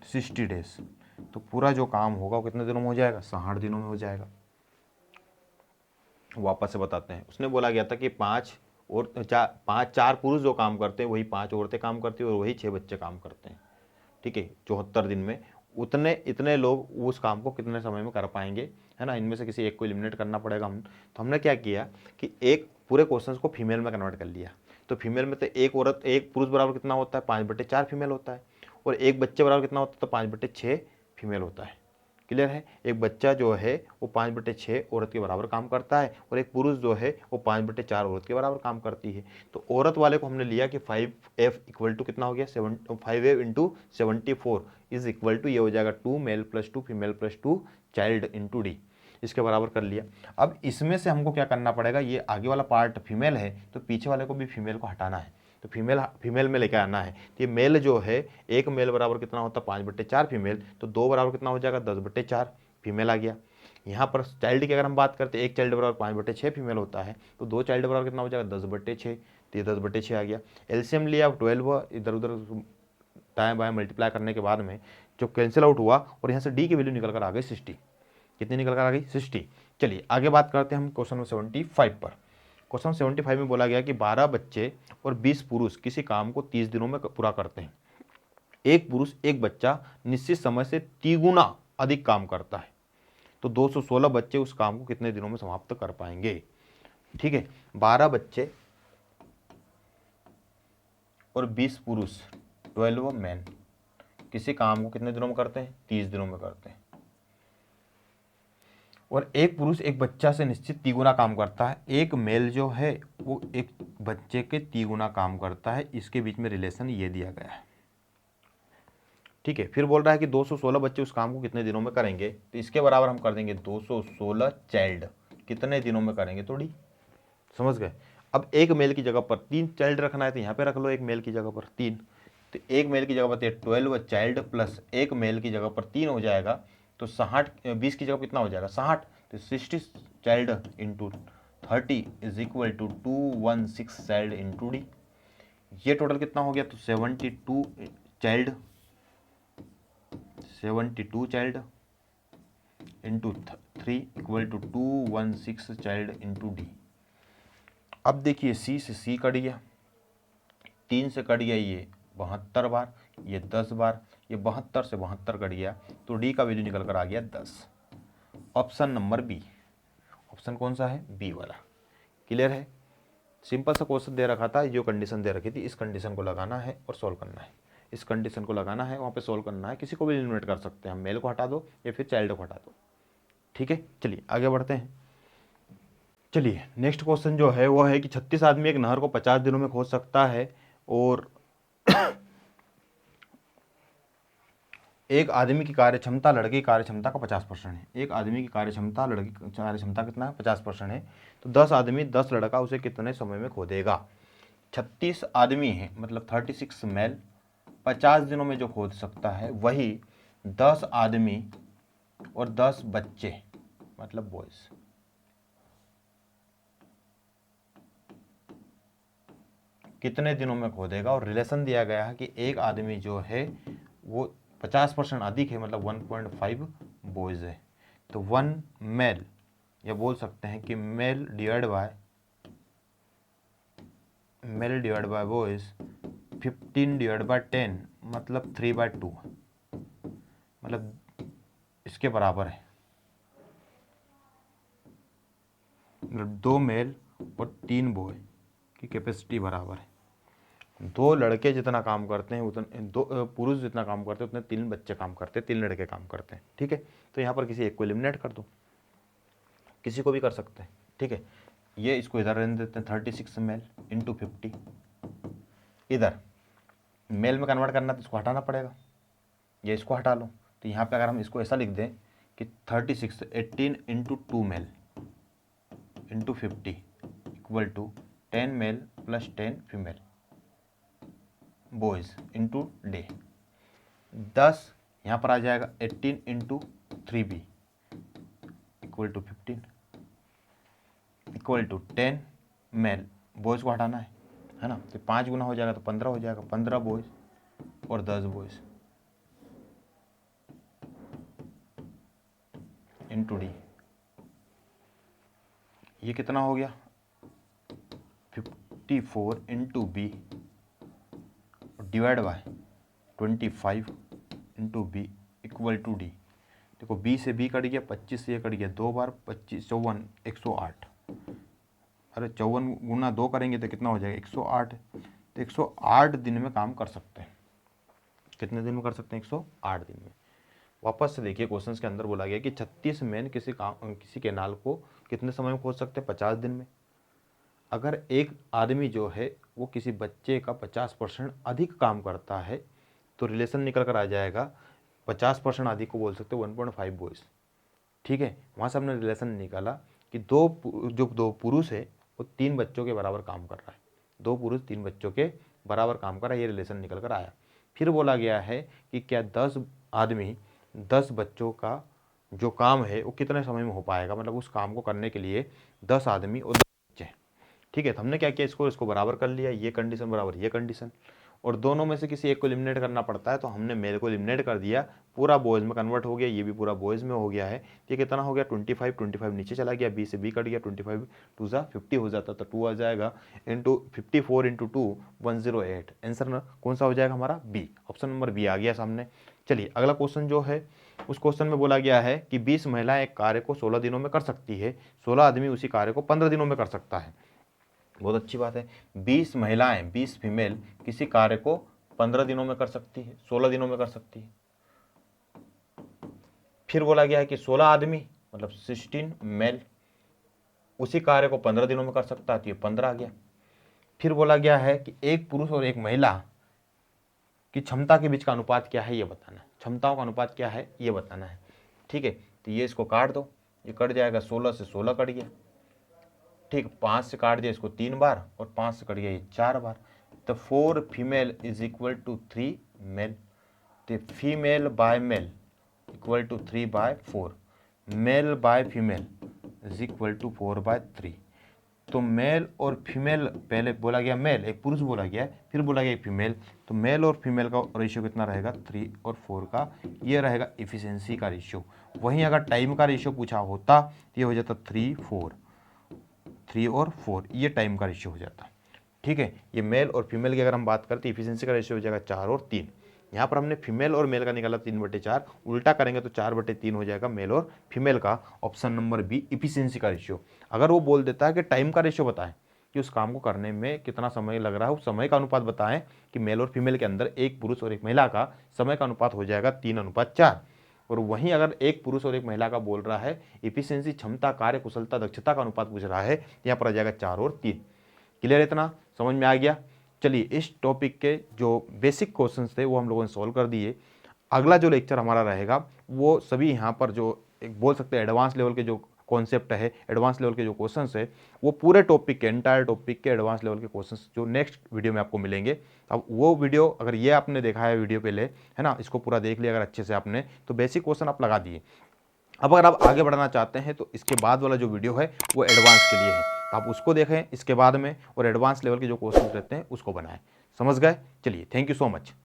60 डेज। तो पूरा जो काम होगा वो कितने दिनों में हो जाएगा 60 दिनों में हो जाएगा। वापस से बताते हैं, उसने बोला गया था कि 4 पुरुष जो काम करते हैं वही 5 औरतें काम करती हैं और वही 6 बच्चे काम करते हैं। ठीक है, 74 दिन में इतने लोग उस काम को कितने समय में कर पाएंगे, है ना। इनमें से किसी एक को एलिमिनेट करना पड़ेगा हम। तो हमने क्या किया कि एक पूरे क्वेश्चंस को फीमेल में कन्वर्ट कर लिया। तो फीमेल में तो एक पुरुष बराबर कितना होता है 5/4 फीमेल होता है, और एक बच्चे बराबर कितना होता है तो 5/6 फीमेल होता है। क्लियर है? एक बच्चा जो है वो 5/6 औरत के बराबर काम करता है, और एक पुरुष जो है वो 5/4 औरत के बराबर काम करती है। तो औरत वाले को हमने लिया कि 5F इक्वल टू कितना हो गया 5F into 74 is equal to, ये हो जाएगा 2 male plus 2 female plus 2 child into D. इसके बराबर कर लिया। अब इसमें से हमको क्या करना पड़ेगा, ये आगे वाला पार्ट फीमेल है तो पीछे वाले को भी फीमेल को हटाना है, तो फीमेल में लेकर आना है। तो ये मेल जो है, एक मेल बराबर कितना होता है 5/4 फीमेल, तो 2 बराबर कितना हो जाएगा 10/4 फीमेल आ गया। यहाँ पर चाइल्ड की अगर हम बात करते हैं, एक चाइल्ड बराबर 5/6 फीमेल होता है, तो 2 चाइल्ड बराबर कितना हो जाएगा 10/6, तो ये 10/6 आ गया। एलसीएम लिया, 12 इधर उधर दाएँ बाएँ मल्टीप्लाई करने के बाद में जो कैंसिल आउट हुआ, और यहाँ से डी की वैल्यू निकल कर आ गई 60। कितनी निकल कर आ गई 60। चलिए आगे बात करते हैं हम क्वेश्चन नंबर 75 पर। क्वेश्चन 75 में बोला गया कि 12 बच्चे और 20 पुरुष किसी काम को 30 दिनों में पूरा करते हैं। एक पुरुष एक बच्चा निश्चित समय से 3 गुना अधिक काम करता है, तो 216 बच्चे उस काम को कितने दिनों में समाप्त कर पाएंगे। ठीक है, 12 बच्चे और 20 पुरुष 12 मैन किसी काम को कितने दिनों में करते हैं 30 दिनों में करते हैं, और एक पुरुष एक बच्चा से निश्चित 3 गुना काम करता है। एक मेल जो है वो एक बच्चे के 3 गुना काम करता है। इसके बीच में रिलेशन ये दिया गया है। ठीक है, फिर बोल रहा है कि 216 बच्चे उस काम को कितने दिनों में करेंगे, तो इसके बराबर हम कर देंगे 216 चाइल्ड कितने दिनों में करेंगे, थोड़ी समझ गए। अब एक मेल की जगह पर 3 चाइल्ड रखना है तो यहाँ पे रख लो एक मेल की जगह पर 3, तो एक मेल की जगह पर 12 चाइल्ड प्लस एक मेल की जगह पर 3 हो जाएगा, तो 60, 20 की जगह कितना हो जाएगा 60, तो 60 child into 30 is equal to 216 child into D. ये टोटल कितना हो गया, तो 72 child into 3 equal to 216 child into D. अब देखिए सी से सी कट गया, 3 से कट गया ये 72 बार, ये 10 बार, ये 72 से 72 कट गया, तो डी का वैल्यू निकल कर आ गया 10। Option number B. ऑप्शन कौन सा है, बी वाला। क्लियर है। सिंपल सा क्वेश्चन दे रखा था, जो कंडीशन दे रखी थी इस कंडीशन को लगाना है और सोल्व करना है, इस कंडीशन को लगाना है वहाँ पे सोल्व करना है। किसी को भी एलिमिनेट कर सकते हैं, हम मेल को हटा दो या फिर चाइल्ड को हटा दो। ठीक है, चलिए आगे बढ़ते हैं। चलिए नेक्स्ट क्वेश्चन जो है वो है कि 36 आदमी एक नहर को 50 दिनों में खोद सकता है और एक आदमी की कार्यक्षमता लड़के की कार्यक्षमता का 50% है। एक आदमी की कार्यक्षमता लड़के की कार्यक्षमता कितना है, 50% है। तो 10 आदमी 10 लड़का उसे कितने समय में खोदेगा। 36 आदमी है मतलब 36 मेल 50 दिनों में जो खोद सकता है, वही 10 आदमी और 10 बच्चे मतलब बॉयज कितने दिनों में खोदेगा। और रिलेशन दिया गया है कि एक आदमी जो है वो 50% अधिक है मतलब 1.5 बॉयज है। तो 1 मेल, या बोल सकते हैं कि male divide by boys 15 divide by 10 मतलब 3/2 मतलब इसके बराबर है, मतलब 2 मेल और 3 बॉय की कैपेसिटी बराबर है। 2 लड़के जितना काम करते हैं उतने 2 पुरुष जितना काम करते हैं उतने 3 बच्चे काम करते हैं, 3 लड़के काम करते हैं। ठीक है, तो यहाँ पर किसी एक को एलिमिनेट कर दो, किसी को भी कर सकते हैं। ठीक है, ये इसको इधर रहने देते हैं 36 मेल इंटू 50, इधर मेल में कन्वर्ट करना तो इसको हटाना पड़ेगा, ये इसको हटा लो। तो यहाँ पे अगर हम इसको ऐसा लिख दें कि 36 18 into 2 male into 50 equal to 10 male plus 10 female boys into day. 10 यहाँ पर आ जाएगा 18 into 3b equal to 15 equal to 10 male, boys को हटाना है ना, तो 5 गुना हो जाएगा तो 15 हो जाएगा, 15 बॉयज़ और 10 बॉयज़ इंटू डी। ये कितना हो गया 54 into B divide by 25 into B equal to D. देखो बी से बी कट गया, 25 से ये कट गया, 2 बार 25 54 108, अरे 54 गुना 2 करेंगे तो कितना हो जाएगा 108। तो 108 दिन में काम कर सकते हैं। कितने दिन में कर सकते हैं 108 दिन में। वापस से देखिए क्वेश्चंस के अंदर बोला गया कि 36 मैन किसी केनाल को कितने समय में खोद सकते हैं 50 दिन में। अगर एक आदमी जो है वो किसी बच्चे का 50% अधिक काम करता है तो रिलेशन निकल कर आ जाएगा 50% अधिक को बोल सकते हैं 1.5 बॉयज़। ठीक है, वहाँ से हमने रिलेशन निकाला कि दो पुरुष है वो 3 बच्चों के बराबर काम कर रहा है, 2 पुरुष 3 बच्चों के बराबर काम कर रहा है, ये रिलेशन निकल कर आया। फिर बोला गया है कि क्या 10 आदमी 10 बच्चों का जो काम है वो कितने समय में हो पाएगा, मतलब उस काम को करने के लिए 10 आदमी और 10 बच्चे। ठीक है, तो हमने क्या किया इसको बराबर कर लिया, ये कंडीशन बराबर ये कंडीशन, और दोनों में से किसी एक को एलिमिनेट करना पड़ता है, तो हमने मेल को एलिमिनेट कर दिया, पूरा बॉयज़ में कन्वर्ट हो गया, ये भी पूरा बॉयज़ में हो गया है। ये कितना हो गया 25 नीचे चला गया, बी से बी कट गया, 25 2 ज़ा 50 हो जाता तो 2 आ जाएगा इंटू 54 इंटू 2 108। आंसर कौन सा हो जाएगा हमारा बी, ऑप्शन नंबर बी आ गया सामने। चलिए अगला क्वेश्चन जो है उस क्वेश्चन में बोला गया है कि 20 महिलाएं एक कार्य को 16 दिनों में कर सकती है, 16 आदमी उसी कार्य को 15 दिनों में कर सकता है। बहुत अच्छी बात है, 20 महिलाएं 20 फीमेल किसी कार्य को 15 दिनों में कर सकती है, 16 दिनों में कर सकती है। फिर बोला गया है कि 16 आदमी मतलब 16 मेल उसी कार्य को 15 दिनों में कर सकता है, तो ये 15 आ गया। फिर बोला गया है कि एक पुरुष और एक महिला की क्षमता के बीच का अनुपात क्या है ये बताना है, क्षमताओं का अनुपात क्या है ये बताना है। ठीक है, तो ये इसको काट दो, ये कट जाएगा, 16 से 16 कट गया। ठीक, 5 से काट दिया इसको 3 बार और 5 से कट गया ये 4 बार, तो 4 female is equal to 3 male. तो female by male equal to 3 by 4, male by female is equal to 4 by 3। तो मेल और फीमेल, पहले बोला गया मेल, एक पुरुष बोला गया, फिर बोला गया एक फीमेल, तो मेल और फीमेल का रेशियो कितना रहेगा 3 और 4 का, ये रहेगा इफिशिएंसी का रेशियो। वहीं अगर टाइम का रेशियो पूछा होता तो ये हो जाता 3 और 4, ये टाइम का रेशियो हो जाता। ठीक है, ये मेल और फीमेल की अगर हम बात करते हैं इफिशिएंसी का रेशियो हो जाएगा 4 और 3। यहाँ पर हमने फीमेल और मेल का निकाला 3/4, उल्टा करेंगे तो 4/3 हो जाएगा मेल और फीमेल का। ऑप्शन नंबर बी इफिशिएंसी का रेशियो। अगर वो बोल देता है कि टाइम का रेशियो बताएं कि उस काम को करने में कितना समय लग रहा है, उस समय का अनुपात बताएं कि मेल और फीमेल के अंदर एक पुरुष और एक महिला का समय का अनुपात हो जाएगा 3:4। और वहीं अगर एक पुरुष और एक महिला का बोल रहा है इफिशिएंसी, क्षमता, कार्य कुशलता, दक्षता का अनुपात पूछ रहा है, यहाँ पर आ जाएगा 4 और 3। क्लियर, इतना समझ में आ गया। चलिए, इस टॉपिक के जो बेसिक क्वेश्चंस थे वो हम लोगों ने सॉल्व कर दिए। अगला जो लेक्चर हमारा रहेगा वो सभी यहाँ पर जो एक बोल सकते हैं एडवांस लेवल के जो कॉन्सेप्ट है, एडवांस लेवल के जो क्वेश्चंस है, वो पूरे टॉपिक के, एंटायर टॉपिक के एडवांस लेवल के क्वेश्चंस जो नेक्स्ट वीडियो में आपको मिलेंगे। अब वो वीडियो अगर ये आपने देखा है वीडियो पहले, है ना, इसको पूरा देख लिया अगर अच्छे से आपने, तो बेसिक क्वेश्चन आप लगा दिए। अब अगर आप आगे बढ़ना चाहते हैं तो इसके बाद वाला जो वीडियो है वो एडवांस के लिए है, तो आप उसको देखें इसके बाद में, और एडवांस लेवल के जो क्वेश्चन रहते हैं उसको बनाएं। समझ गए? चलिए, थैंक यू सो मच।